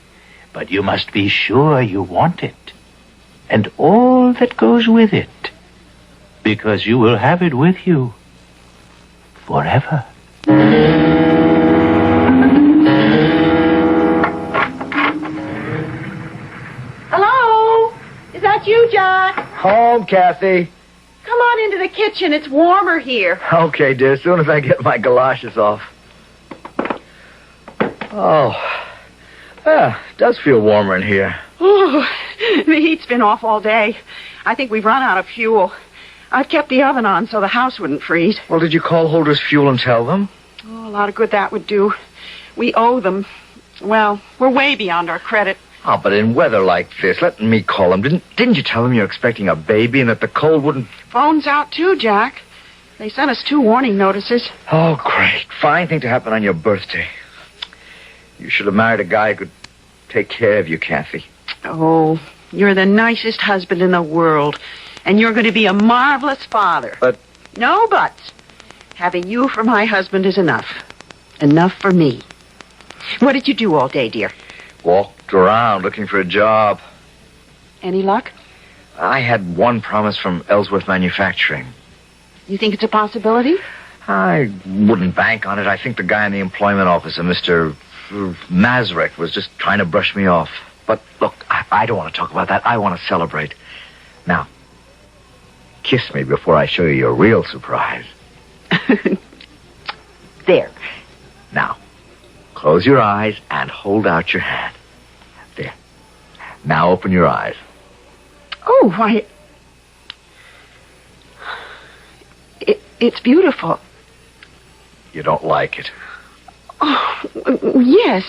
But you must be sure you want it. And all that goes with it. Because you will have it with you forever. Hello? Is that you, Jack? Home, Kathy. Come on into the kitchen. It's warmer here. Okay, dear, as soon as I get my galoshes off. Oh, it does feel warmer in here. Ooh, the heat's been off all day. I think we've run out of fuel. I've kept the oven on so the house wouldn't freeze. Well, did you call Holders Fuel and tell them? Oh, a lot of good that would do. We owe them. Well, we're way beyond our credit. Oh, but in weather like this, let me call them. Didn't you tell them you're expecting a baby and that the cold wouldn't... Phone's out too, Jack. They sent us 2 warning notices. Oh, great. Fine thing to happen on your birthday. You should have married a guy who could take care of you, Kathy. Oh, you're the nicest husband in the world. And you're going to be a marvelous father. But... No buts. Having you for my husband is enough. Enough for me. What did you do all day, dear? Walked around looking for a job. Any luck? I had one promise from Ellsworth Manufacturing. You think it's a possibility? I wouldn't bank on it. I think the guy in the employment office, Mr. Mazurek, was just trying to brush me off. But look, I don't want to talk about that. I want to celebrate. Now, kiss me before I show you your real surprise. There. Now, close your eyes and hold out your hand. There. Now open your eyes. Oh, why... It's beautiful. You don't like it. Oh, yes.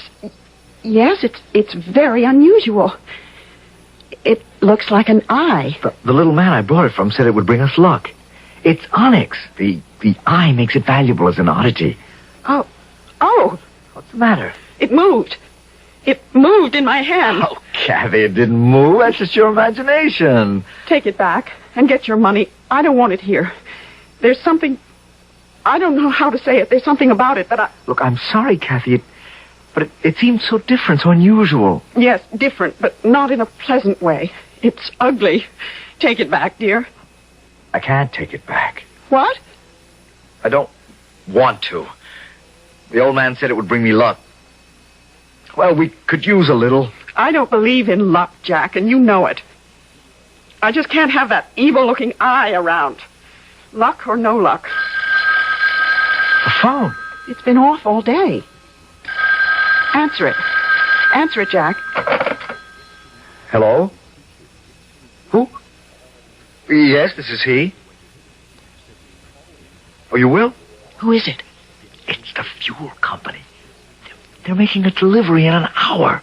Yes, it's very unusual. It looks like an eye. The little man I brought it from said it would bring us luck. It's onyx. The eye makes it valuable as an oddity. Oh. What's the matter? It moved. It moved in my hand. Oh, Kathy, it didn't move. That's just your imagination. Take it back and get your money. I don't want it here. There's something... I don't know how to say it. There's something about it that I... Look, I'm sorry, Kathy, but it seems so different, so unusual. Yes, different, but not in a pleasant way. It's ugly. Take it back, dear. I can't take it back. What? I don't want to. The old man said it would bring me luck. Well, we could use a little. I don't believe in luck, Jack, and you know it. I just can't have that evil-looking eye around. Luck or no luck. The phone. It's been off all day. Answer it. Answer it, Jack. Hello? Who? Yes, this is he. Oh, you will? Who is it? It's the fuel company. They're making a delivery in an hour.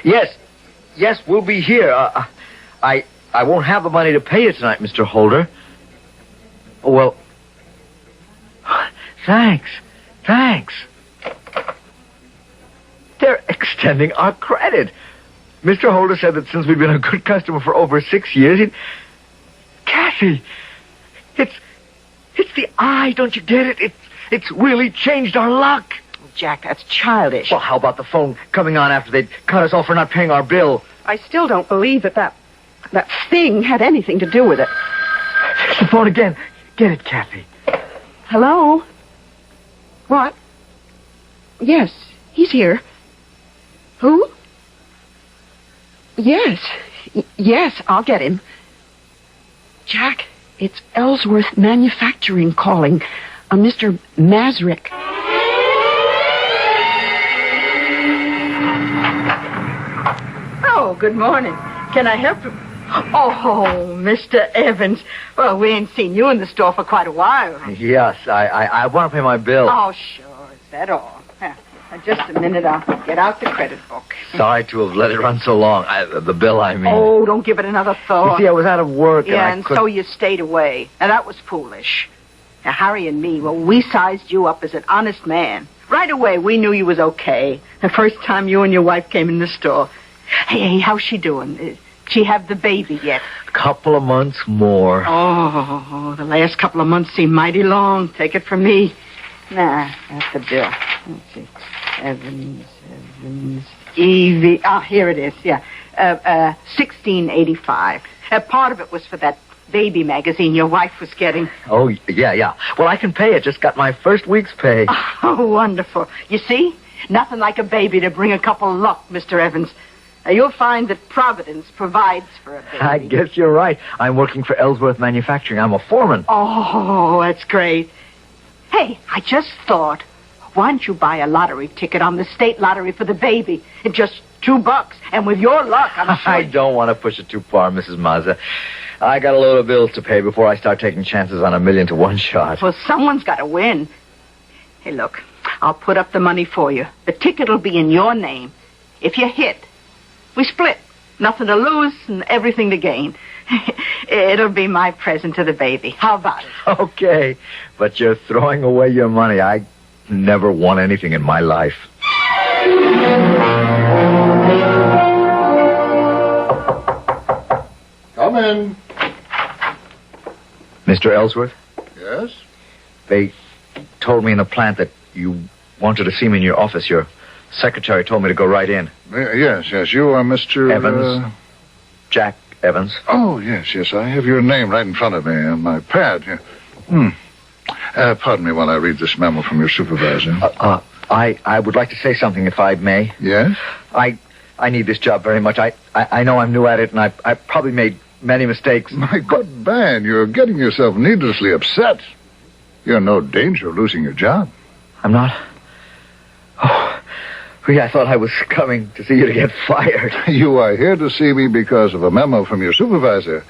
Yes, we'll be here. I won't have the money to pay you tonight, Mr. Holder. Oh, well, thanks. They're extending our credit. Mr. Holder said that since we've been a good customer for over 6 years, Kathy, it's the eye, don't you get it? It's really changed our luck. Jack, that's childish. Well, how about the phone coming on after they'd cut us off for not paying our bill? I still don't believe that thing had anything to do with it. It's the phone again. Get it, Kathy. Hello? What? Yes, he's here. Who? Yes, I'll get him. Jack, it's Ellsworth Manufacturing calling. A Mr. Mazurek. Oh, good morning. Can I help you? Oh, Mr. Evans. Well, we ain't seen you in the store for quite a while. Yes, I want to pay my bill. Oh, sure. Is that all? Just a minute. I'll get out the credit book. Sorry to have let it run so long. The bill, I mean. Oh, don't give it another thought. You see, I was out of work. Yeah, so you stayed away. Now, that was foolish. Now, Harry and me, well, we sized you up as an honest man. Right away, we knew you was okay. The first time you and your wife came in the store. Hey, how's she doing? She have the baby yet? A couple of months more. Oh, the last couple of months seem mighty long. Take it from me. Nah, that's the bill. Let's see. Evans, Evie. Ah, here it is. Yeah. 1685. Part of it was for that baby magazine your wife was getting. Oh, yeah. Well, I can pay it. Just got my first week's pay. Oh, wonderful. You see? Nothing like a baby to bring a couple of luck, Mr. Evans. You'll find that Providence provides for a baby. I guess you're right. I'm working for Ellsworth Manufacturing. I'm a foreman. Oh, that's great. Hey, I just thought, why don't you buy a lottery ticket on the state lottery for the baby? It's just $2. And with your luck, I'm sure... I don't want to push it too far, Mrs. Mazza. I got a load of bills to pay before I start taking chances on $1 million to one shot. Well, someone's got to win. Hey, look, I'll put up the money for you. The ticket will be in your name. If you hit, we split. Nothing to lose and everything to gain. It'll be my present to the baby. How about it? Okay, but you're throwing away your money. I never won anything in my life. Come in. Mr. Ellsworth? Yes? They told me in the plant that you wanted to see me in your office. Your secretary told me to go right in. Yes. You are Mr. Evans. Jack Evans. Oh, yes. I have your name right in front of me on my pad here. Pardon me while I read this memo from your supervisor. I would like to say something, if I may. Yes? I need this job very much. I know I'm new at it, and I probably made many mistakes. My good man, you're getting yourself needlessly upset. You're in no danger of losing your job. I'm not? Oh, really, I thought I was coming to see you to get fired. You are here to see me because of a memo from your supervisor,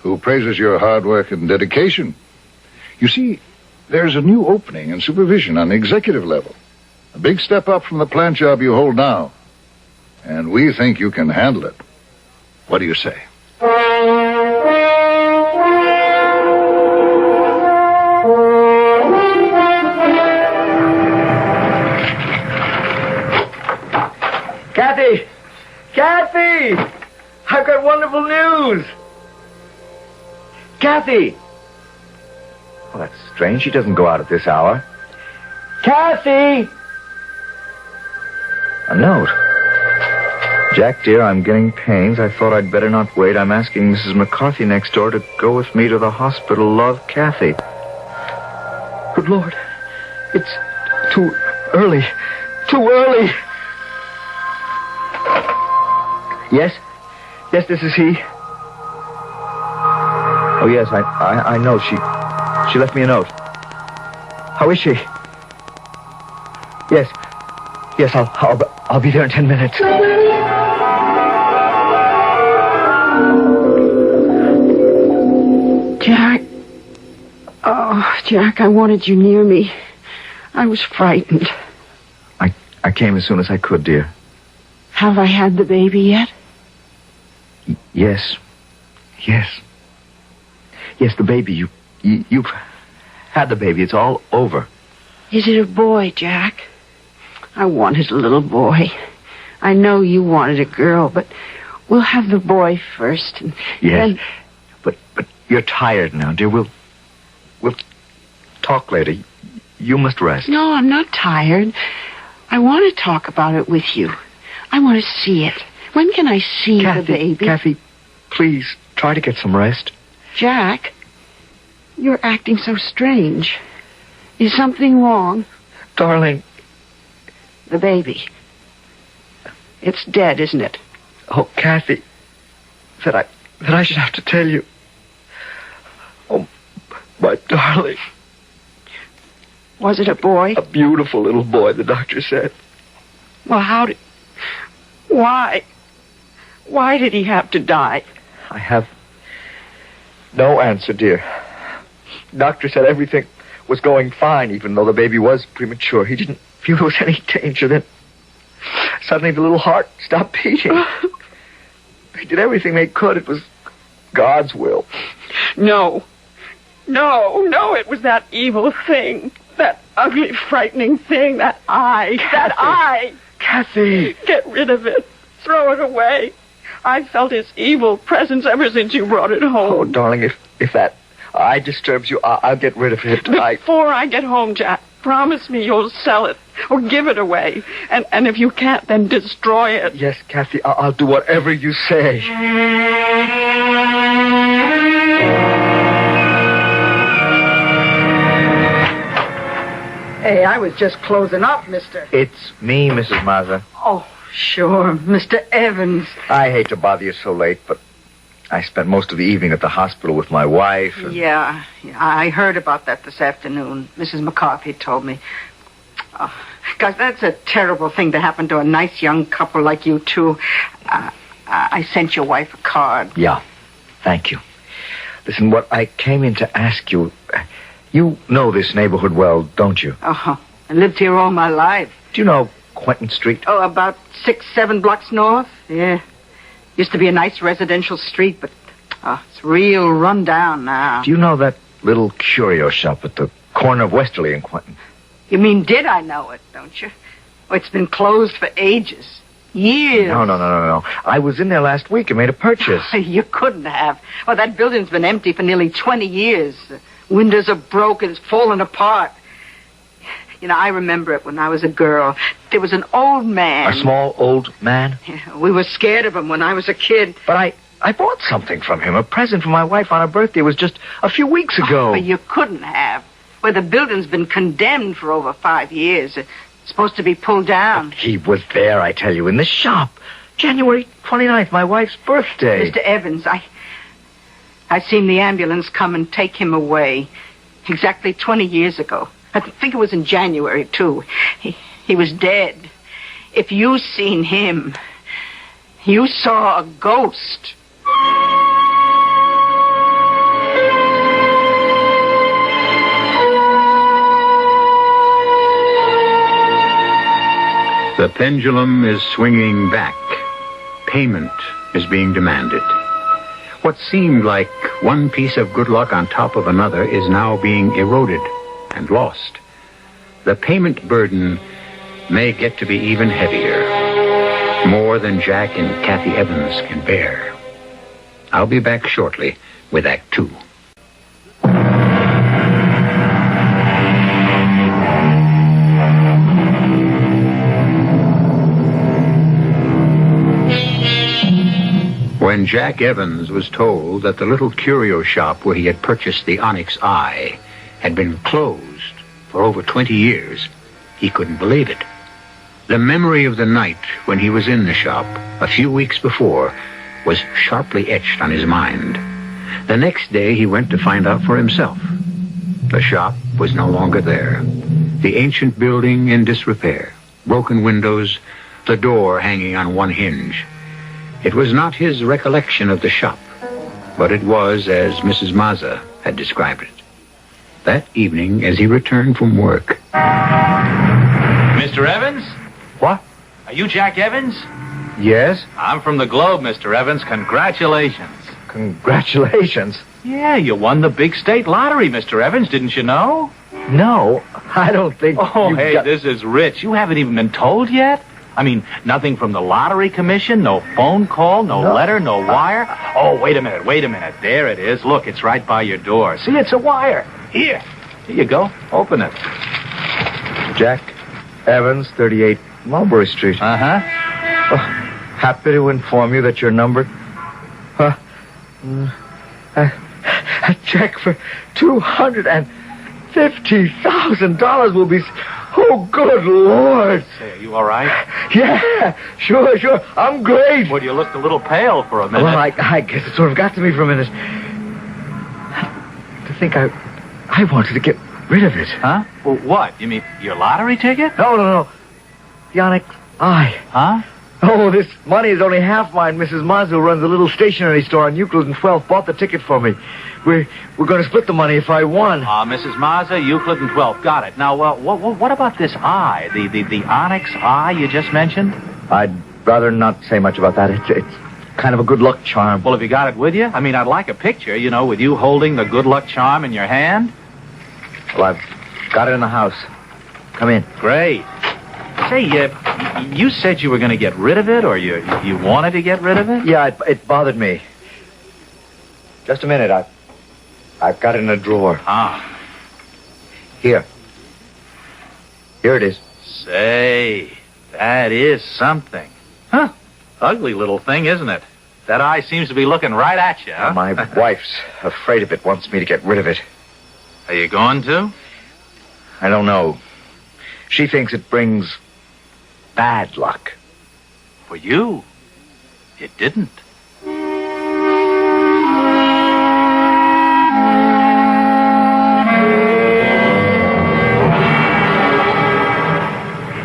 who praises your hard work and dedication. You see, there's a new opening in supervision on the executive level. A big step up from the plant job you hold now. And we think you can handle it. What do you say? Kathy! I've got wonderful news! Kathy! Well, that's strange. She doesn't go out at this hour. Kathy! A note. Jack, dear, I'm getting pains. I thought I'd better not wait. I'm asking Mrs. McCarthy next door to go with me to the hospital. Love, Kathy. Good Lord. It's too early. Too early. Yes? Yes, this is he. Oh, yes, I know. She left me a note. How is she? Yes. Yes, I'll be there in 10 minutes. Jack. Oh, Jack, I wanted you near me. I was frightened. I came as soon as I could, dear. Have I had the baby yet? Yes. Yes, the baby. You've had the baby. It's all over. Is it a boy, Jack? I wanted a little boy. I know you wanted a girl, but we'll have the boy first. And yes, then... but you're tired now, dear. We'll talk later. You must rest. No, I'm not tired. I want to talk about it with you. I want to see it. When can I see the baby? Kathy, please, try to get some rest. Jack, you're acting so strange. Is something wrong? Darling. The baby. It's dead, isn't it? Oh, Kathy, that I should have to tell you. Oh, my darling. Was it a boy? A beautiful little boy, the doctor said. Well, why? Why did he have to die? I have no answer, dear. Doctor said everything was going fine, even though the baby was premature. He didn't feel there was any danger. Then suddenly the little heart stopped beating. They did everything they could. It was God's will. No, it was that evil thing. That ugly, frightening thing. That eye. That eye. Kathy. Get rid of it. Throw it away. I felt its evil presence ever since you brought it home. Oh, darling, if that eye disturbs you, I'll get rid of it. Before I get home, Jack, promise me you'll sell it or give it away. And if you can't, then destroy it. Yes, Kathy, I'll do whatever you say. Hey, I was just closing up, mister. It's me, Mrs. Mazza. Oh, sure, Mr. Evans. I hate to bother you so late, but I spent most of the evening at the hospital with my wife. And... Yeah, I heard about that this afternoon. Mrs. McCarthy told me. Gosh, that's a terrible thing to happen to a nice young couple like you two. I sent your wife a card. Yeah, thank you. Listen, what I came in to ask you... You know this neighborhood well, don't you? Uh-huh. I lived here all my life. Do you know Quentin Street? Oh, about 6-7 blocks north. Yeah. Used to be a nice residential street, but it's real run down now. Do you know that little curio shop at the corner of Westerly and Quentin? You mean, did I know it, don't you? Oh, it's been closed for ages. Years. No. I was in there last week and made a purchase. You couldn't have. Well, that building's been empty for nearly 20 years. Windows are broken. It's fallen apart. You know, I remember it when I was a girl. There was an old man. A small old man? Yeah, we were scared of him when I was a kid. But I bought something from him, a present for my wife on her birthday. It was just a few weeks ago. Oh, but you couldn't have. Well, the building's been condemned for over 5 years. It's supposed to be pulled down. He was there, I tell you, in the shop. January 29th, my wife's birthday. Mr. Evans, I seen the ambulance come and take him away exactly 20 years ago. I think it was in January, too. He was dead. If you seen him, you saw a ghost. The pendulum is swinging back. Payment is being demanded. What seemed like one piece of good luck on top of another is now being eroded and lost. The payment burden may get to be even heavier. More than Jack and Kathy Evans can bear. I'll be back shortly with Act 2. When Jack Evans was told that the little curio shop where he had purchased the Onyx Eye had been closed for over 20 years, he couldn't believe it. The memory of the night when he was in the shop a few weeks before was sharply etched on his mind. The next day he went to find out for himself. The shop was no longer there. The ancient building in disrepair, broken windows, the door hanging on one hinge. It was not his recollection of the shop, but it was as Mrs. Mazza had described it. That evening, as he returned from work... Mr. Evans? What? Are you Jack Evans? Yes? I'm from the Globe, Mr. Evans. Congratulations. Congratulations? Yeah, you won the big state lottery, Mr. Evans. Didn't you know? No, I don't think... Oh, hey, this is rich. You haven't even been told yet? I mean, nothing from the lottery commission, no phone call, no letter, no wire. Oh, wait a minute. There it is. Look, it's right by your door. See, it's a wire. Here you go. Open it. Jack Evans, 38 Mulberry Street. Uh-huh. Happy to inform you that your number... a check for $250,000 will be... Oh, good Lord. Say, are you all right? Yeah, sure. I'm great. Well, you looked a little pale for a minute. Well, I guess it sort of got to me for a minute. To think I wanted to get rid of it. Huh? Well, what? You mean your lottery ticket? No. The Onyx Eye. Huh? Oh, this money is only half mine. Mrs. Maz, who runs a little stationery store on Euclid and 12th, bought the ticket for me. We're going to split the money if I won. Mrs. Mazza, Euclid and 12th. Got it. Now, what about this eye? The Onyx Eye you just mentioned? I'd rather not say much about that. It's kind of a good luck charm. Well, have you got it with you? I mean, I'd like a picture, with you holding the good luck charm in your hand. Well, I've got it in the house. Come in. Great. Say, you said you were going to get rid of it, or you wanted to get rid of it? Yeah, it bothered me. Just a minute. I've got it in a drawer. Ah. Here it is. Say, that is something. Huh. Ugly little thing, isn't it? That eye seems to be looking right at you, huh? My wife's afraid of it, wants me to get rid of it. Are you going to? I don't know. She thinks it brings bad luck. For you, it didn't.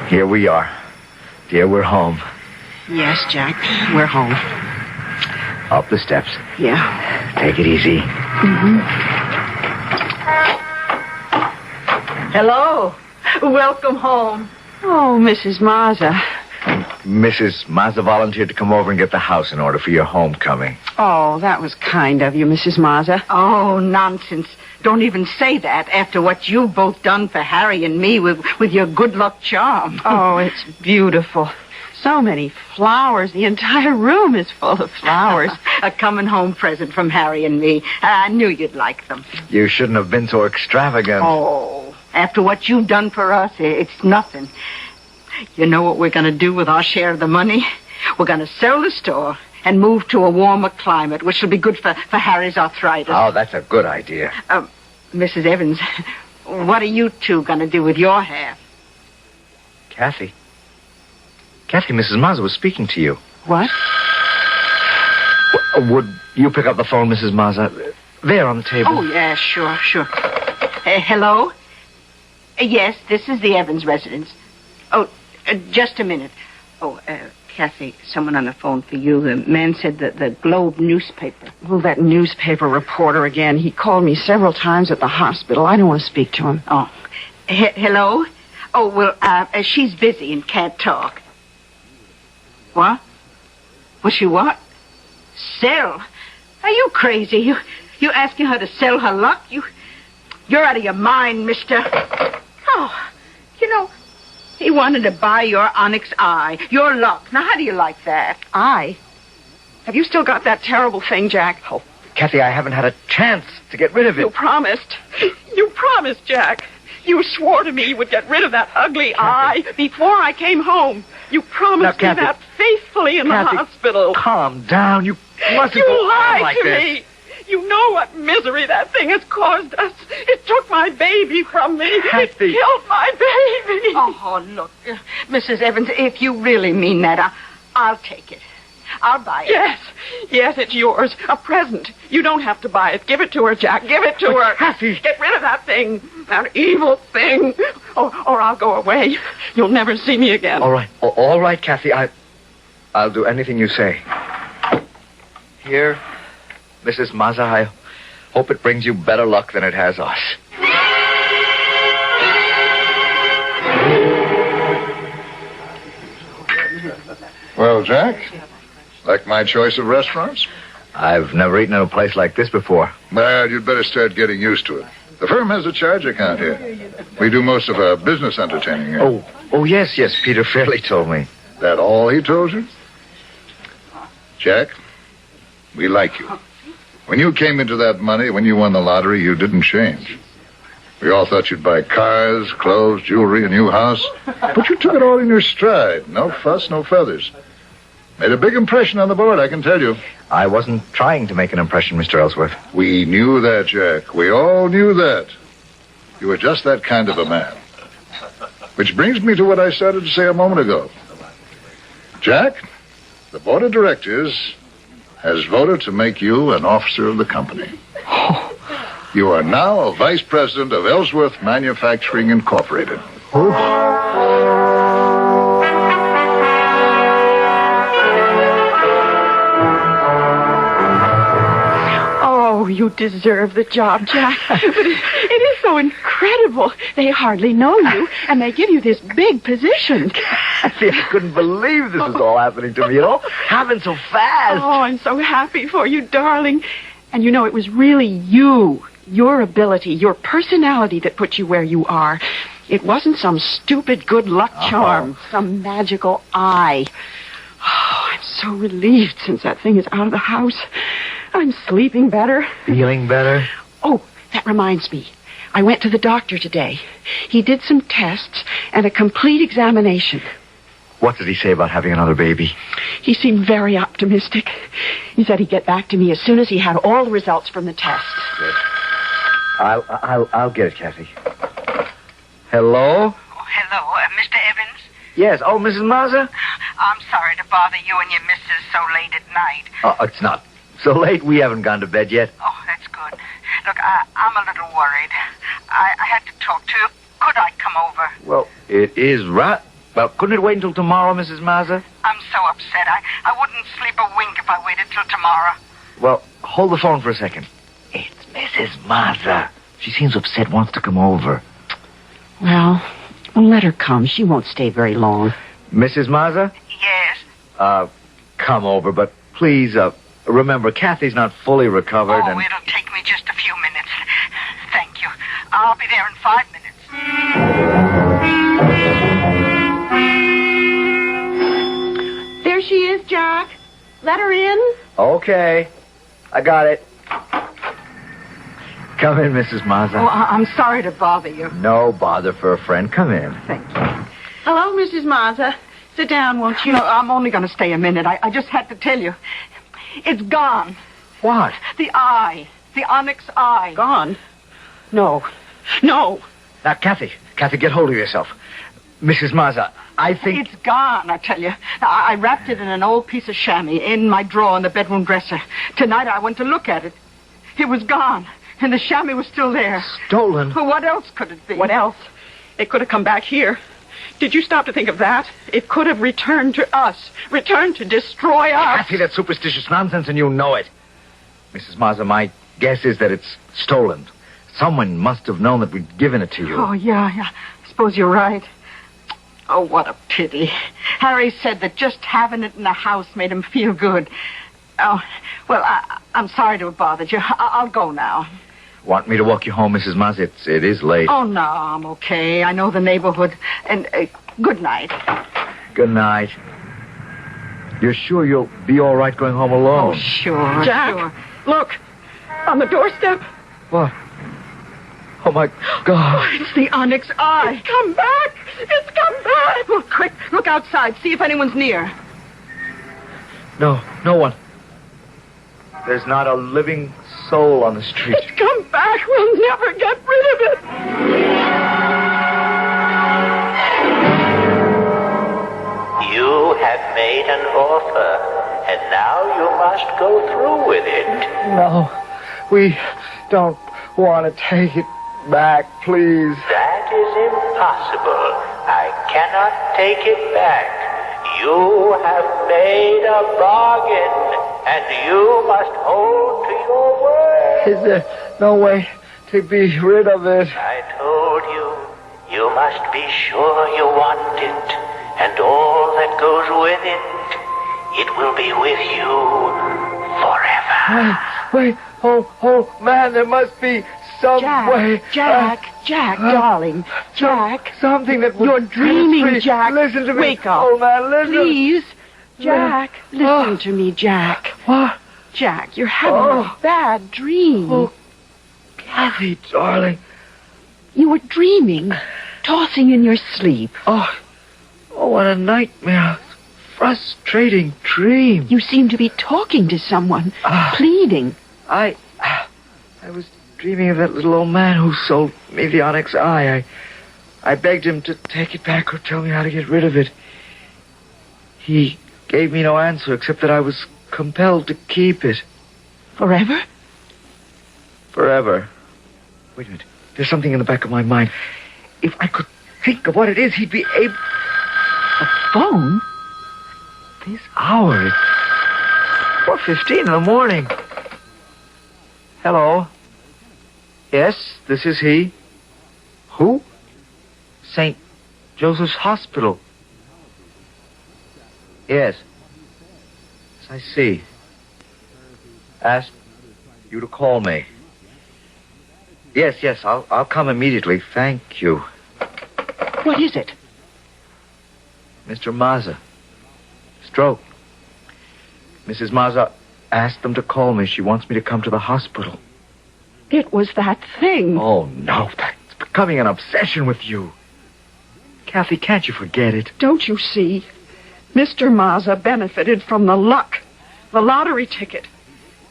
Here we are. Dear, we're home. Yes, Jack, we're home. Up the steps. Yeah. Take it easy. Mm-hmm. Hello. Welcome home. Oh, Mrs. Mazza. Mrs. Mazza volunteered to come over and get the house in order for your homecoming. Oh, that was kind of you, Mrs. Mazza. Oh, nonsense. Don't even say that after what you've both done for Harry and me with your good luck charm. Oh, it's beautiful. So many flowers. The entire room is full of flowers. A coming home present from Harry and me. I knew you'd like them. You shouldn't have been so extravagant. Oh, After what you've done for us, it's nothing. You know what we're going to do with our share of the money? We're going to sell the store and move to a warmer climate, which will be good for Harry's arthritis. Oh, that's a good idea. Mrs. Evans, what are you two going to do with your half? Kathy, Mrs. Mazza was speaking to you. What? Would you pick up the phone, Mrs. Mazza? There on the table. Oh, yeah, sure. Hello? Yes, this is the Evans residence. Oh, just a minute. Oh, Kathy, someone on the phone for you. The man said that the Globe newspaper. Well, that newspaper reporter again. He called me several times at the hospital. I don't want to speak to him. Oh. Hello? Oh, well, she's busy and can't talk. What? Was she what? Sell? Are you crazy? You asking her to sell her luck? You're out of your mind, mister. Oh, you know, he wanted to buy your Onyx Eye, your luck. Now, how do you like that? Eye? Have you still got that terrible thing, Jack? Oh, Kathy, I haven't had a chance to get rid of it. You promised, Jack. You swore to me you would get rid of that ugly eye before I came home. You promised me that faithfully in the hospital. Calm down. You mustn't You go on lied like to this. me. You know what misery that thing has caused us. It took my baby from me. Kathy. It killed my baby. Oh, look, Mrs. Evans, if you really mean that, I'll take it. I'll buy it. Yes, it's yours. A present. You don't have to buy it. Give it to her, Jack. Give it to her. Kathy. Get rid of that thing. That evil thing. Or I'll go away. You'll never see me again. All right, Kathy. I'll do anything you say. Here, Mrs. Mazza, I hope it brings you better luck than it has us. Well, Jack, like my choice of restaurants? I've never eaten in a place like this before. Well, you'd better start getting used to it. The firm has a charge account here. We do most of our business entertaining here. Oh, yes, Peter Fairley told me. That all he told you? Jack, we like you. When you came into that money, when you won the lottery, you didn't change. We all thought you'd buy cars, clothes, jewelry, a new house. But you took it all in your stride. No fuss, no feathers. Made a big impression on the board, I can tell you. I wasn't trying to make an impression, Mr. Ellsworth. We knew that, Jack. We all knew that. You were just that kind of a man. Which brings me to what I started to say a moment ago. Jack, the board of directors has voted to make you an officer of the company. You are now a vice president of Ellsworth Manufacturing Incorporated. Oh, you deserve the job, Jack. But it is so incredible. They hardly know you, and they give you this big position. Kathy, I couldn't believe this is all happening to me, Happened so fast. Oh, I'm so happy for you, darling. And you know, it was really you, your ability, your personality that put you where you are. It wasn't some stupid good luck charm, some magical eye. Oh, I'm so relieved since that thing is out of the house. I'm sleeping better. Feeling better? Oh, that reminds me. I went to the doctor today. He did some tests and a complete examination. What did he say about having another baby? He seemed very optimistic. He said he'd get back to me as soon as he had all the results from the tests. Good. I'll get it, Kathy. Hello? Oh, hello, Mr. Evans? Yes. Oh, Mrs. Mazza? I'm sorry to bother you and your missus so late at night. Oh, it's not so late. We haven't gone to bed yet. Oh, that's good. Look, I'm a little worried. I had to talk to you. Could I come over? Well, it is right. Well, couldn't it wait until tomorrow, Mrs. Mazza? I'm so upset. I wouldn't sleep a wink if I waited till tomorrow. Well, hold the phone for a second. It's Mrs. Mazza. She seems upset, wants to come over. Well, let her come. She won't stay very long. Mrs. Mazza? Yes? Come over, but please, remember, Kathy's not fully recovered. Oh, it'll take me just a few minutes. Thank you. I'll be there in 5 minutes. There she is, Jack. Let her in. Okay. I got it. Come in, Mrs. Mazza. Oh, I'm sorry to bother you. No bother for a friend. Come in. Thank you. Hello, Mrs. Mazza. Sit down, won't you? No, I'm only going to stay a minute. I just had to tell you. It's gone. What? The eye. The Onyx Eye. Gone? No. No. Now, Kathy, get hold of yourself. Mrs. Mazza, I think... It's gone, I tell you. I wrapped it in an old piece of chamois in my drawer in the bedroom dresser. Tonight I went to look at it. It was gone, and the chamois was still there. Stolen? Well, what else could it be? What else? It could have come back here. Did you stop to think of that? It could have returned to us. Returned to destroy us. Kathy, that's superstitious nonsense, and you know it. Mrs. Mazza, my guess is that it's stolen. Someone must have known that we'd given it to you. Oh, yeah. I suppose you're right. Oh, what a pity. Harry said that just having it in the house made him feel good. Oh, well, I'm sorry to have bothered you. I'll go now. Want me to walk you home, Mrs. Mazza? It is late. Oh, no, I'm okay. I know the neighborhood. And good night. Good night. You're sure you'll be all right going home alone? Oh, sure. Jack, sure. look. On the doorstep. What? Oh, my God. Oh, it's the Onyx Eye. It's come back. It's come back. Well, quick, look outside. See if anyone's near. No one. There's not a living soul on the street. It's come back. We'll never get rid of it. You have made an offer, and now you must go through with it. No, we don't want to take it back, please. That is impossible. I cannot take it back. You have made a bargain, and you must hold to your word. Is there no way to be rid of it? I told you, you must be sure you want it, and all that goes with it. It will be with you forever. Wait, oh, man, there must be some way. Jack, darling. Jack. Something that would... You're dreaming, Jack. Listen to me. Wake up. Oh, man, listen. Please. Jack, listen to me, Jack. What? Jack, you're having a bad dream. Oh, Kathy, darling. You were dreaming, tossing in your sleep. Oh, what a nightmare. Frustrating dream. You seem to be talking to someone, pleading. I was dreaming of that little old man who sold me the Onyx Eye. I begged him to take it back or tell me how to get rid of it. He gave me no answer except that I was compelled to keep it. Forever? Forever. Wait a minute. There's something in the back of my mind. If I could think of what it is, he'd be able... A phone? This hour is 4:15 in the morning. Hello? Yes, this is he. Who? St. Joseph's Hospital. Yes. I see. Asked you to call me. Yes, I'll come immediately. Thank you. What is it? Mr. Mazza. Stroke. Mrs. Mazza asked them to call me. She wants me to come to the hospital. It was that thing. Oh, no. That's becoming an obsession with you. Kathy, can't you forget it? Don't you see? Mr. Mazza benefited from the luck, the lottery ticket.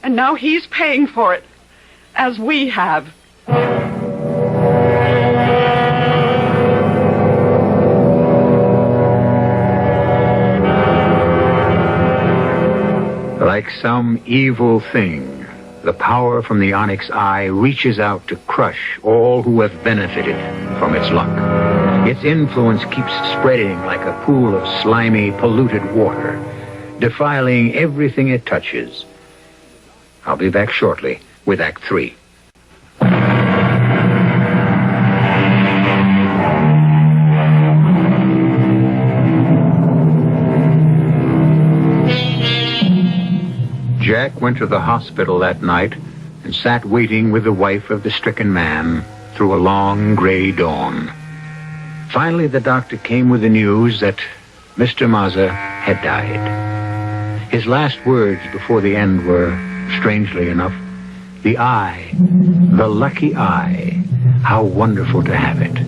And now he's paying for it, as we have. Like some evil thing, the power from the Onyx Eye reaches out to crush all who have benefited from its luck. Its influence keeps spreading like a pool of slimy, polluted water, defiling everything it touches. I'll be back shortly with Act 3. Jack went to the hospital that night and sat waiting with the wife of the stricken man through a long gray dawn. Finally, the doctor came with the news that Mr. Mazza had died. His last words before the end were, strangely enough, The eye. The lucky eye. How wonderful to have it.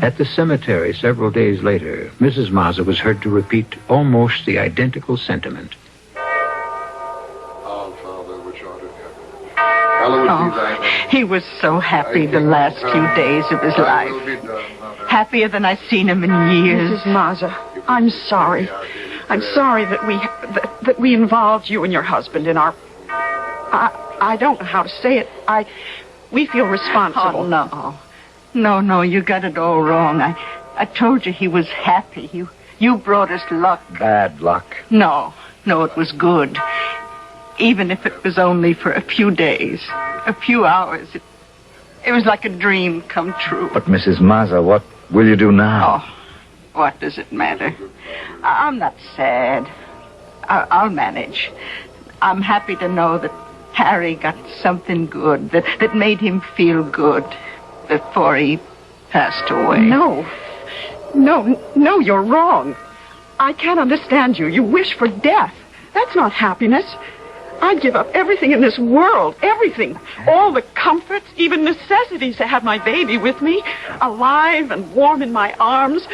At the cemetery several days later, Mrs. Mazza was heard to repeat almost the identical sentiment. Oh, he was so happy the last few days of his life. Happier than I've seen him in years. Mrs. Mazza, I'm sorry. I'm sorry that we involved you and your husband in our... I don't know how to say it. We feel responsible. Oh, no, you got it all wrong. I told you he was happy. You brought us luck. Bad luck. No, it was good. Even if it was only for a few days, a few hours. It was like a dream come true. But, Mrs. Mazza, what will you do now? Oh, what does it matter? I'm not sad. I'll manage. I'm happy to know that Harry got something good, that made him feel good before he passed away. No, you're wrong. I can't understand you. You wish for death. That's not happiness. I'd give up everything in this world, everything. All the comforts, even necessities to have my baby with me, alive and warm in my arms,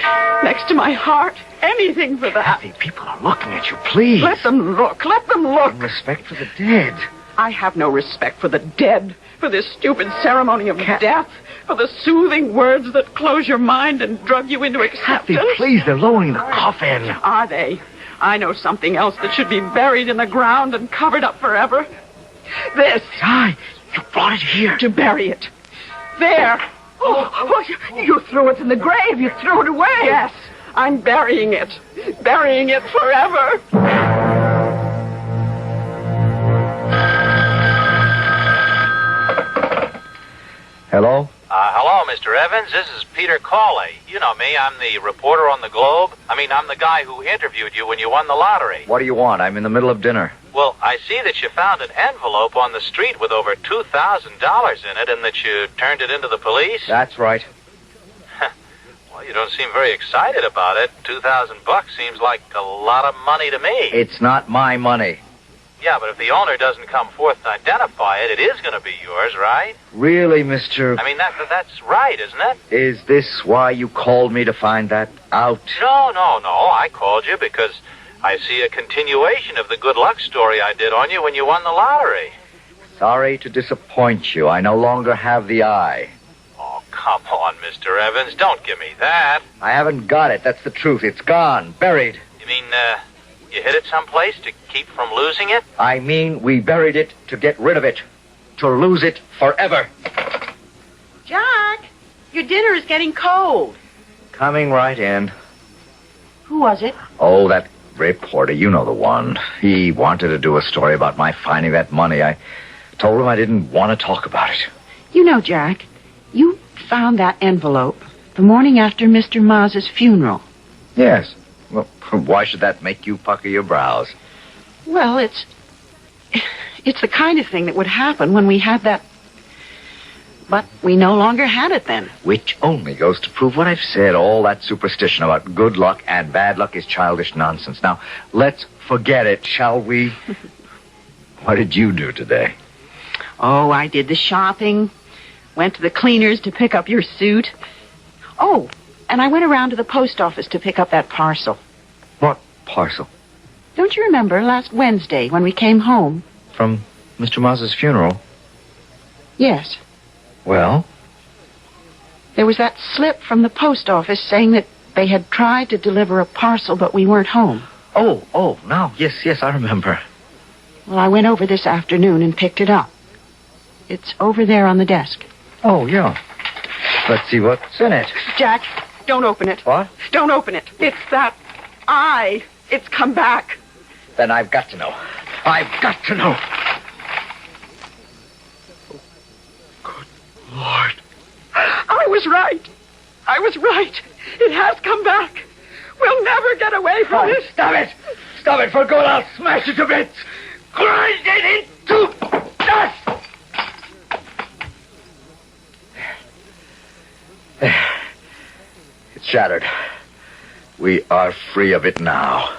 next to my heart. Anything for that. Kathy, people are looking at you, please. Let them look. In respect for the dead. I have no respect for the dead, for this stupid ceremony of death, for the soothing words that close your mind and drug you into acceptance. Kathy, please, they're lowering the coffin. Are they? I know something else that should be buried in the ground and covered up forever. This. Aye, you brought it here. To bury it. There. Oh, you threw it in the grave. You threw it away. Yes, I'm burying it. Burying it forever. Hello? Hello, Mr. Evans. This is Peter Cawley. You know me. I'm the reporter on the Globe. I'm the guy who interviewed you when you won the lottery. What do you want? I'm in the middle of dinner. Well, I see that you found an envelope on the street with over $2,000 in it and that you turned it into the police. That's right. Well, you don't seem very excited about it. $2,000 seems like a lot of money to me. It's not my money. Yeah, but if the owner doesn't come forth to identify it, it is going to be yours, right? Really, Mr. That's right, isn't it? Is this why you called me to find that out? No. I called you because I see a continuation of the good luck story I did on you when you won the lottery. Sorry to disappoint you. I no longer have the eye. Oh, come on, Mr. Evans. Don't give me that. I haven't got it. That's the truth. It's gone. Buried. You mean, you hid it someplace to keep from losing it? I mean, we buried it to get rid of it. To lose it forever. Jack, your dinner is getting cold. Coming right in. Who was it? Oh, that reporter. You know the one. He wanted to do a story about my finding that money. I told him I didn't want to talk about it. You know, Jack, you found that envelope the morning after Mr. Mazza's funeral. Yes. Well, why should that make you pucker your brows? Well, it's the kind of thing that would happen when we had that... But we no longer had it then. Which only goes to prove what I've said. All that superstition about good luck and bad luck is childish nonsense. Now, let's forget it, shall we? What did you do today? Oh, I did the shopping. Went to the cleaners to pick up your suit. Oh, and I went around to the post office to pick up that parcel. What parcel? Don't you remember last Wednesday when we came home? From Mr. Mazza's funeral? Yes. Well? There was that slip from the post office saying that they had tried to deliver a parcel, but we weren't home. Oh, now, yes, I remember. Well, I went over this afternoon and picked it up. It's over there on the desk. Oh, yeah. Let's see what's in it. Jack, don't open it. What? Don't open it. It's that eye. It's come back. Then I've got to know. I've got to know. Good Lord. I was right. It has come back. We'll never get away from it. Stop it. Stop it for good. I'll smash it to bits. Grind it into dust. There. It's shattered. We are free of it now.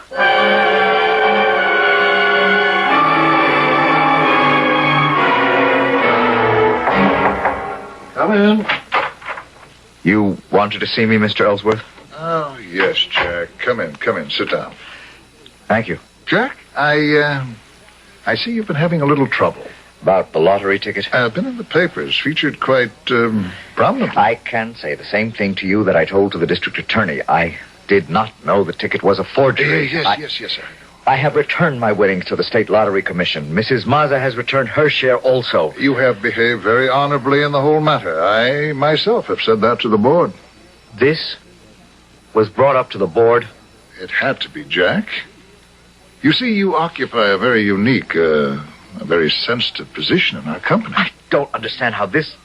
Come in. You wanted to see me, Mr. Ellsworth? Oh, yes, Jack. Come in. Sit down. Thank you. Jack, I see you've been having a little trouble. About the lottery ticket? Been in the papers, featured quite prominently. I can say the same thing to you that I told to the district attorney. I did not know the ticket was a forgery. Yes, sir. I have returned my winnings to the State Lottery Commission. Mrs. Mazza has returned her share also. You have behaved very honorably in the whole matter. I myself have said that to the board. This was brought up to the board? It had to be, Jack. You see, you occupy a very unique, a very sensitive position in our company. I don't understand how this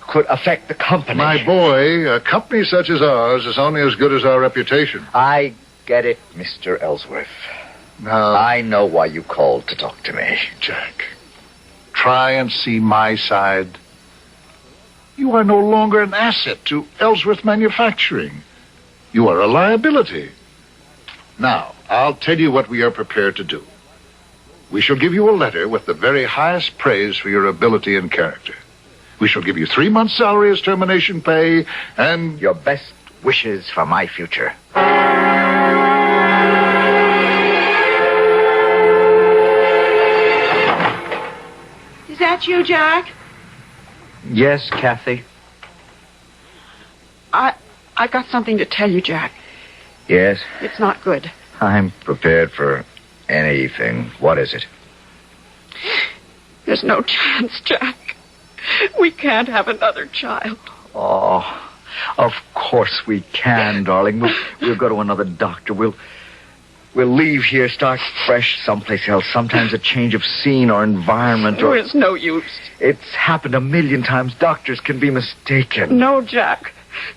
could affect the company. My boy, a company such as ours is only as good as our reputation. I get it, Mr. Ellsworth. Now, I know why you called to talk to me. Jack, try and see my side. You are no longer an asset to Ellsworth Manufacturing. You are a liability. Now, I'll tell you what we are prepared to do. We shall give you a letter with the very highest praise for your ability and character. We shall give you 3 months' salary as termination pay, and your best wishes for my future. Is that you, Jack? Yes, Kathy. I got something to tell you, Jack. Yes? It's not good. I'm prepared for anything. What is it? There's no chance, Jack. We can't have another child. Oh, of course we can, darling. We'll go to another doctor. We'll leave here, start fresh someplace else. Sometimes a change of scene or environment. There is no use. It's happened a million times. Doctors can be mistaken. No, Jack.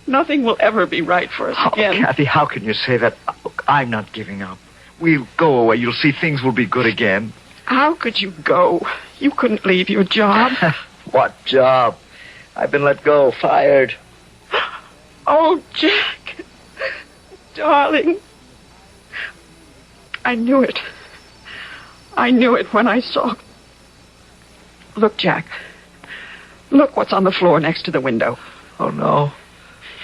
Nothing will ever be right for us again. Kathy, how can you say that? Look, I'm not giving up. We'll go away. You'll see things will be good again. How could you go? You couldn't leave your job. What job? I've been let go, fired. Oh, Jack. Darling. I knew it. I knew it when I saw... Look, Jack. Look what's on the floor next to the window. Oh, no.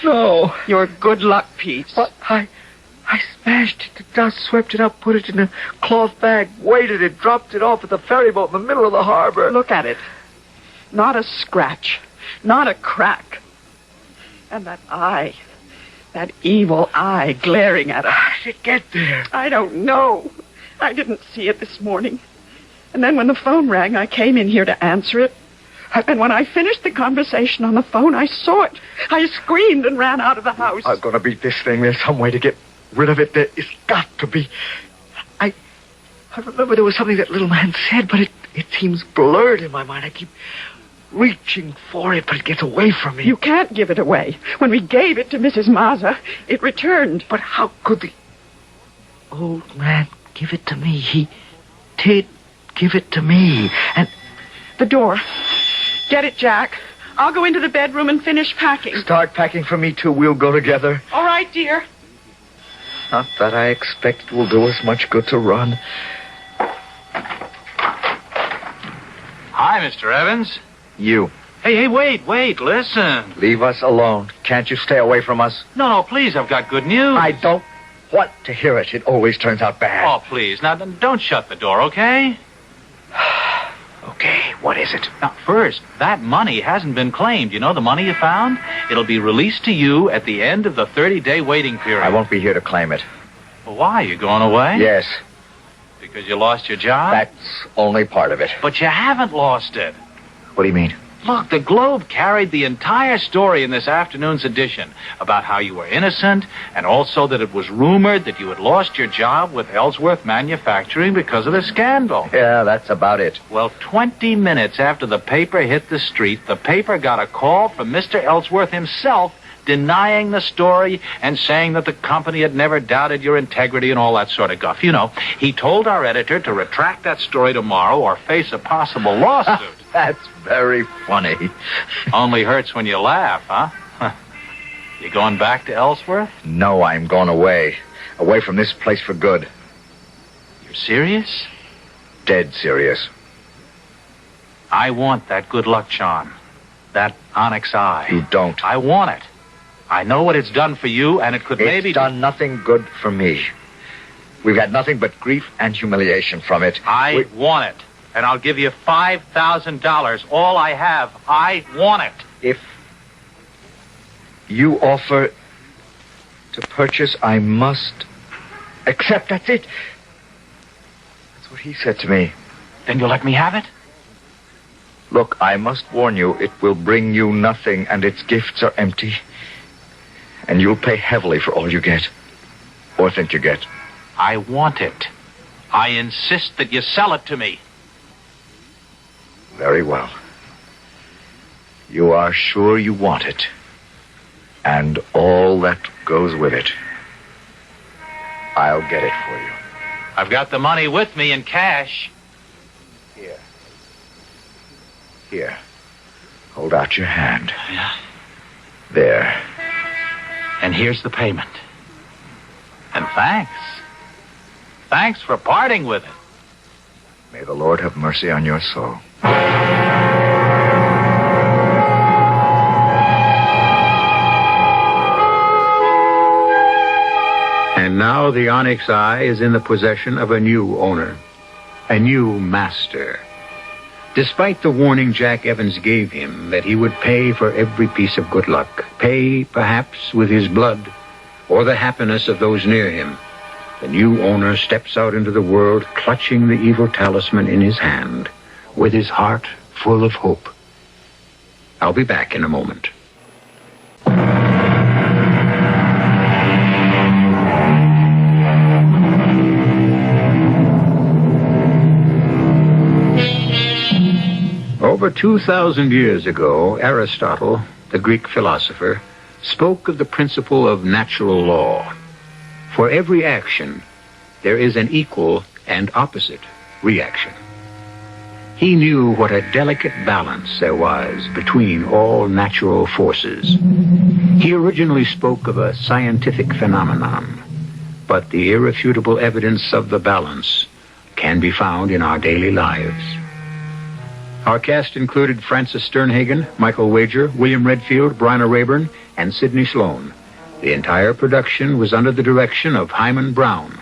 No. Your good luck piece. What? I smashed it to dust, swept it up, put it in a cloth bag, weighted it, dropped it off at the ferry boat in the middle of the harbor. Look at it. Not a scratch. Not a crack. And that eye. That evil eye glaring at us. How did it get there? I don't know. I didn't see it this morning. And then when the phone rang, I came in here to answer it. And when I finished the conversation on the phone, I saw it. I screamed and ran out of the house. I'm going to beat this thing. There's some way to get rid of it. There is got to be. I remember there was something that little man said, but it seems blurred in my mind. I keep reaching for it, but it gets away from me. You can't give it away. When we gave it to Mrs. Mazza, it returned. But how could the old man give it to me? He did give it to me. And the door. Get it, Jack. I'll go into the bedroom and finish packing. Start packing for me, too. We'll go together. All right, dear. Not that I expect it will do us much good to run. Hi, Mr. Evans. You. Hey, wait, listen. Leave us alone. Can't you stay away from us? No, please, I've got good news. I don't want to hear it. It always turns out bad. Oh, please. Now, don't shut the door, okay? Okay, what is it? Now, first, that money hasn't been claimed. You know the money you found? It'll be released to you at the end of the 30-day waiting period. I won't be here to claim it. Well, why? You going away? Yes. Because you lost your job? That's only part of it. But you haven't lost it. What do you mean? Look, the Globe carried the entire story in this afternoon's edition about how you were innocent and also that it was rumored that you had lost your job with Ellsworth Manufacturing because of the scandal. Yeah, that's about it. Well, 20 minutes after the paper hit the street, the paper got a call from Mr. Ellsworth himself denying the story and saying that the company had never doubted your integrity and all that sort of guff. You know, he told our editor to retract that story tomorrow or face a possible lawsuit. That's very funny. Only hurts when you laugh, huh? You going back to Ellsworth? No, I'm going away. Away from this place for good. You're serious? Dead serious. I want that good luck charm. that Onyx Eye. You don't. I want it. I know what it's done for you, and it could maybe... It's done nothing good for me. We've had nothing but grief and humiliation from it. I want it, and I'll give you $5,000. All I have. I want it. If you offer to purchase, I must accept. That's it. That's what he said to me. Then you'll let me have it? Look, I must warn you, it will bring you nothing, and its gifts are empty. And you'll pay heavily for all you get. Or think you get. I want it. I insist that you sell it to me. Very well. You are sure you want it. And all that goes with it. I'll get it for you. I've got the money with me in cash. Here. Hold out your hand. Yeah. There. And here's the payment. And thanks. Thanks for parting with it. May the Lord have mercy on your soul. And now the Onyx Eye is in the possession of a new owner, a new master. Despite the warning Jack Evans gave him that he would pay for every piece of good luck, pay perhaps with his blood or the happiness of those near him, the new owner steps out into the world clutching the evil talisman in his hand, with his heart full of hope. I'll be back in a moment. Over 2,000 years ago, Aristotle, the Greek philosopher, spoke of the principle of natural law. For every action, there is an equal and opposite reaction. He knew what a delicate balance there was between all natural forces. He originally spoke of a scientific phenomenon, but the irrefutable evidence of the balance can be found in our daily lives. Our cast included Francis Sternhagen, Michael Wager, William Redfield, Bryna Rayburn, and Sidney Sloan. The entire production was under the direction of Hyman Brown.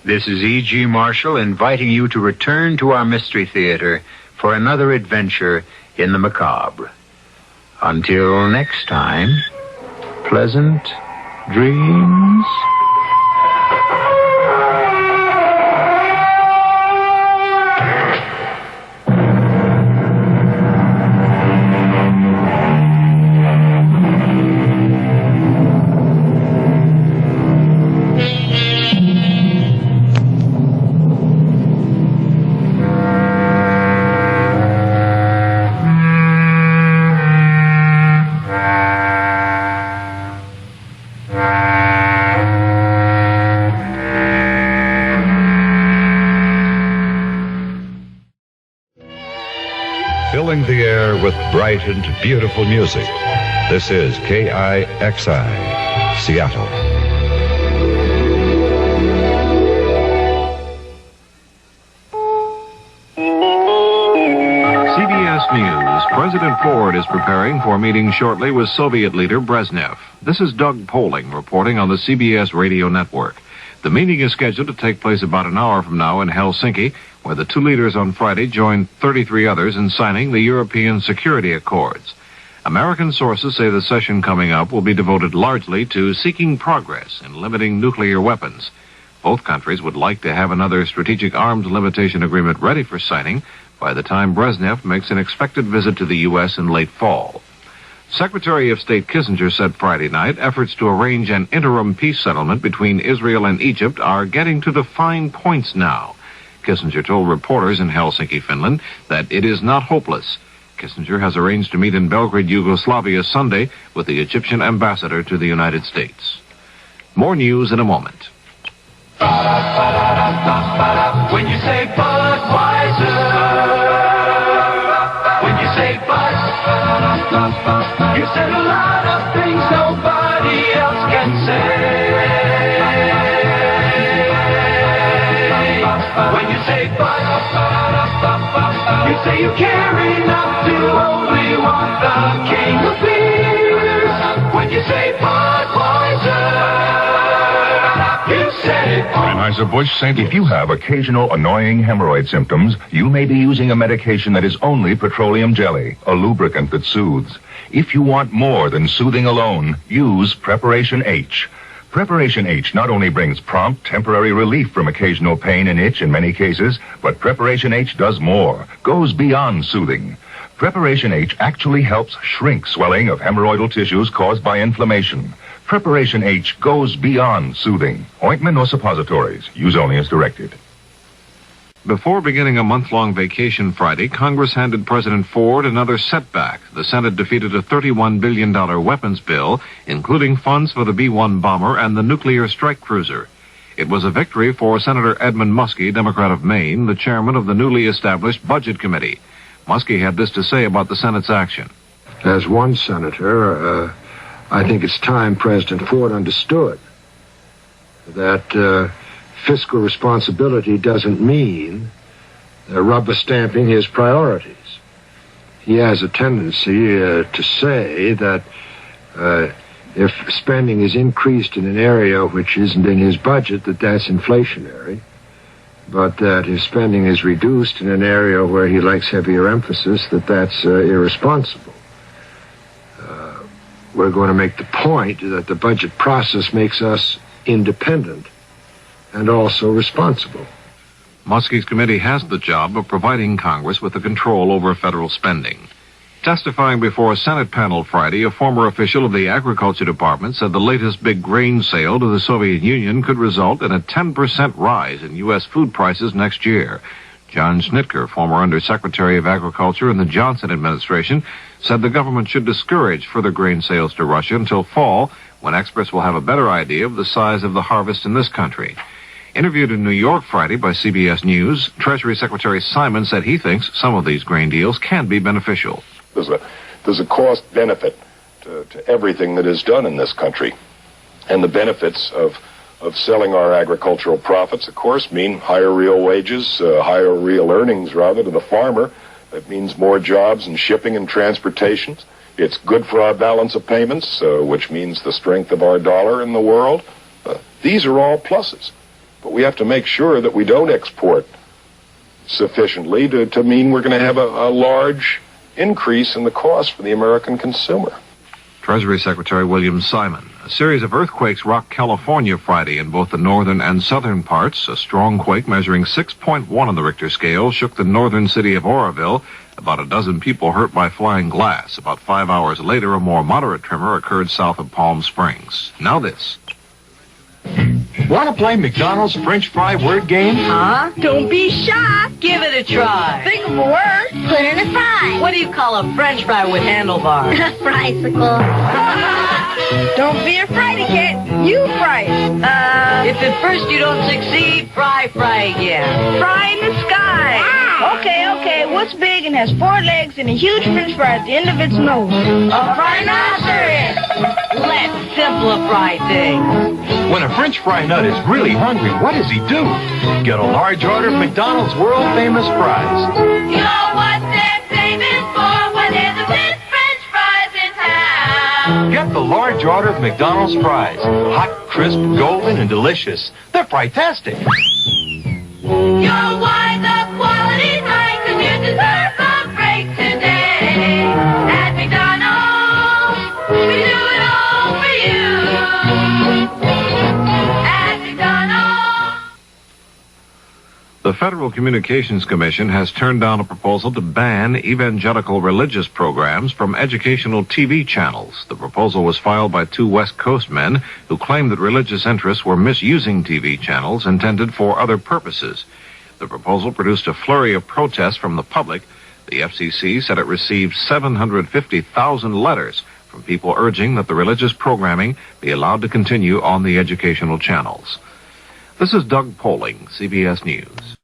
This is E.G. Marshall inviting you to return to our Mystery Theater for another adventure in the macabre. Until next time, pleasant dreams. Filling the air with bright and beautiful music. This is KIXI, Seattle. CBS News. President Ford is preparing for a meeting shortly with Soviet leader Brezhnev. This is Doug Poling reporting on the CBS radio network. The meeting is scheduled to take place about an hour from now in Helsinki, where the two leaders on Friday joined 33 others in signing the European Security Accords. American sources say the session coming up will be devoted largely to seeking progress in limiting nuclear weapons. Both countries would like to have another strategic arms limitation agreement ready for signing by the time Brezhnev makes an expected visit to the U.S. in late fall. Secretary of State Kissinger said Friday night efforts to arrange an interim peace settlement between Israel and Egypt are getting to the fine points now. Kissinger told reporters in Helsinki, Finland, that it is not hopeless. Kissinger has arranged to meet in Belgrade, Yugoslavia Sunday with the Egyptian ambassador to the United States. More news in a moment. When you say Budweiser, when you say Bud, you said a lot of things nobody else can say. When you say ba-da-ba-da-ba-ba, you say you care enough to only want the king of beers. When you say Budweiser, you say Anheuser-Busch St. If you have occasional annoying hemorrhoid symptoms, you may be using a medication that is only petroleum jelly, a lubricant that soothes. If you want more than soothing alone, use Preparation H. Preparation H not only brings prompt, temporary relief from occasional pain and itch in many cases, but Preparation H does more, goes beyond soothing. Preparation H actually helps shrink swelling of hemorrhoidal tissues caused by inflammation. Preparation H goes beyond soothing. Ointment or suppositories. Use only as directed. Before beginning a month-long vacation Friday, Congress handed President Ford another setback. The Senate defeated a $31 billion weapons bill, including funds for the B-1 bomber and the nuclear strike cruiser. It was a victory for Senator Edmund Muskie, Democrat of Maine, the chairman of the newly established Budget Committee. Muskie had this to say about the Senate's action. As one senator, I think it's time President Ford understood that fiscal responsibility doesn't mean rubber stamping his priorities. He has a tendency to say that if spending is increased in an area which isn't in his budget, that's inflationary, but that if spending is reduced in an area where he likes heavier emphasis, that's irresponsible. We're going to make the point that the budget process makes us independent and also responsible. Muskie's committee has the job of providing Congress with the control over federal spending. Testifying before a Senate panel Friday, a former official of the Agriculture Department said the latest big grain sale to the Soviet Union could result in a 10% rise in U.S. food prices next year. John Schnitker, former Undersecretary of Agriculture in the Johnson administration, said the government should discourage further grain sales to Russia until fall, when experts will have a better idea of the size of the harvest in this country. Interviewed in New York Friday by CBS News, Treasury Secretary Simon said he thinks some of these grain deals can be beneficial. There's a cost benefit to everything that is done in this country. And the benefits of selling our agricultural profits, of course, mean higher real wages, higher real earnings, rather, to the farmer. That means more jobs in shipping and transportation. It's good for our balance of payments, which means the strength of our dollar in the world. These are all pluses. But we have to make sure that we don't export sufficiently to mean we're going to have a large increase in the cost for the American consumer. Treasury Secretary William Simon. A series of earthquakes rocked California Friday in both the northern and southern parts. A strong quake measuring 6.1 on the Richter scale shook the northern city of Oroville. About a dozen people hurt by flying glass. About 5 hours later, a more moderate tremor occurred south of Palm Springs. Now this. Want to play McDonald's French fry word game? Huh? Don't be shy. Give it a try. Think of a word. Put in a fry. What do you call a French fry with handlebars? A frycicle. Don't be a fraidy cat. You fry it. If at first you don't succeed, fry again. Fry in the sky. Wow. Okay. What's big and has 4 legs and a huge French fry at the end of its nose? A rhinoceros. Let's simplify things. When a French fry nut is really hungry, what does he do? Get a large order of McDonald's world-famous fries. You know what they're famous for when there's the best French fries in town. Get the large order of McDonald's fries. Hot, crisp, golden, and delicious. They're fritastic. You're why the quality's high, 'cause you deserve a break today. At McDonald's, we do it all for you. At McDonald's. The Federal Communications Commission has turned down a proposal to ban evangelical religious programs from educational TV channels. The proposal was filed by 2 West Coast men who claimed that religious interests were misusing TV channels intended for other purposes. The proposal produced a flurry of protests from the public. The FCC said it received 750,000 letters from people urging that the religious programming be allowed to continue on the educational channels. This is Doug Poling, CBS News.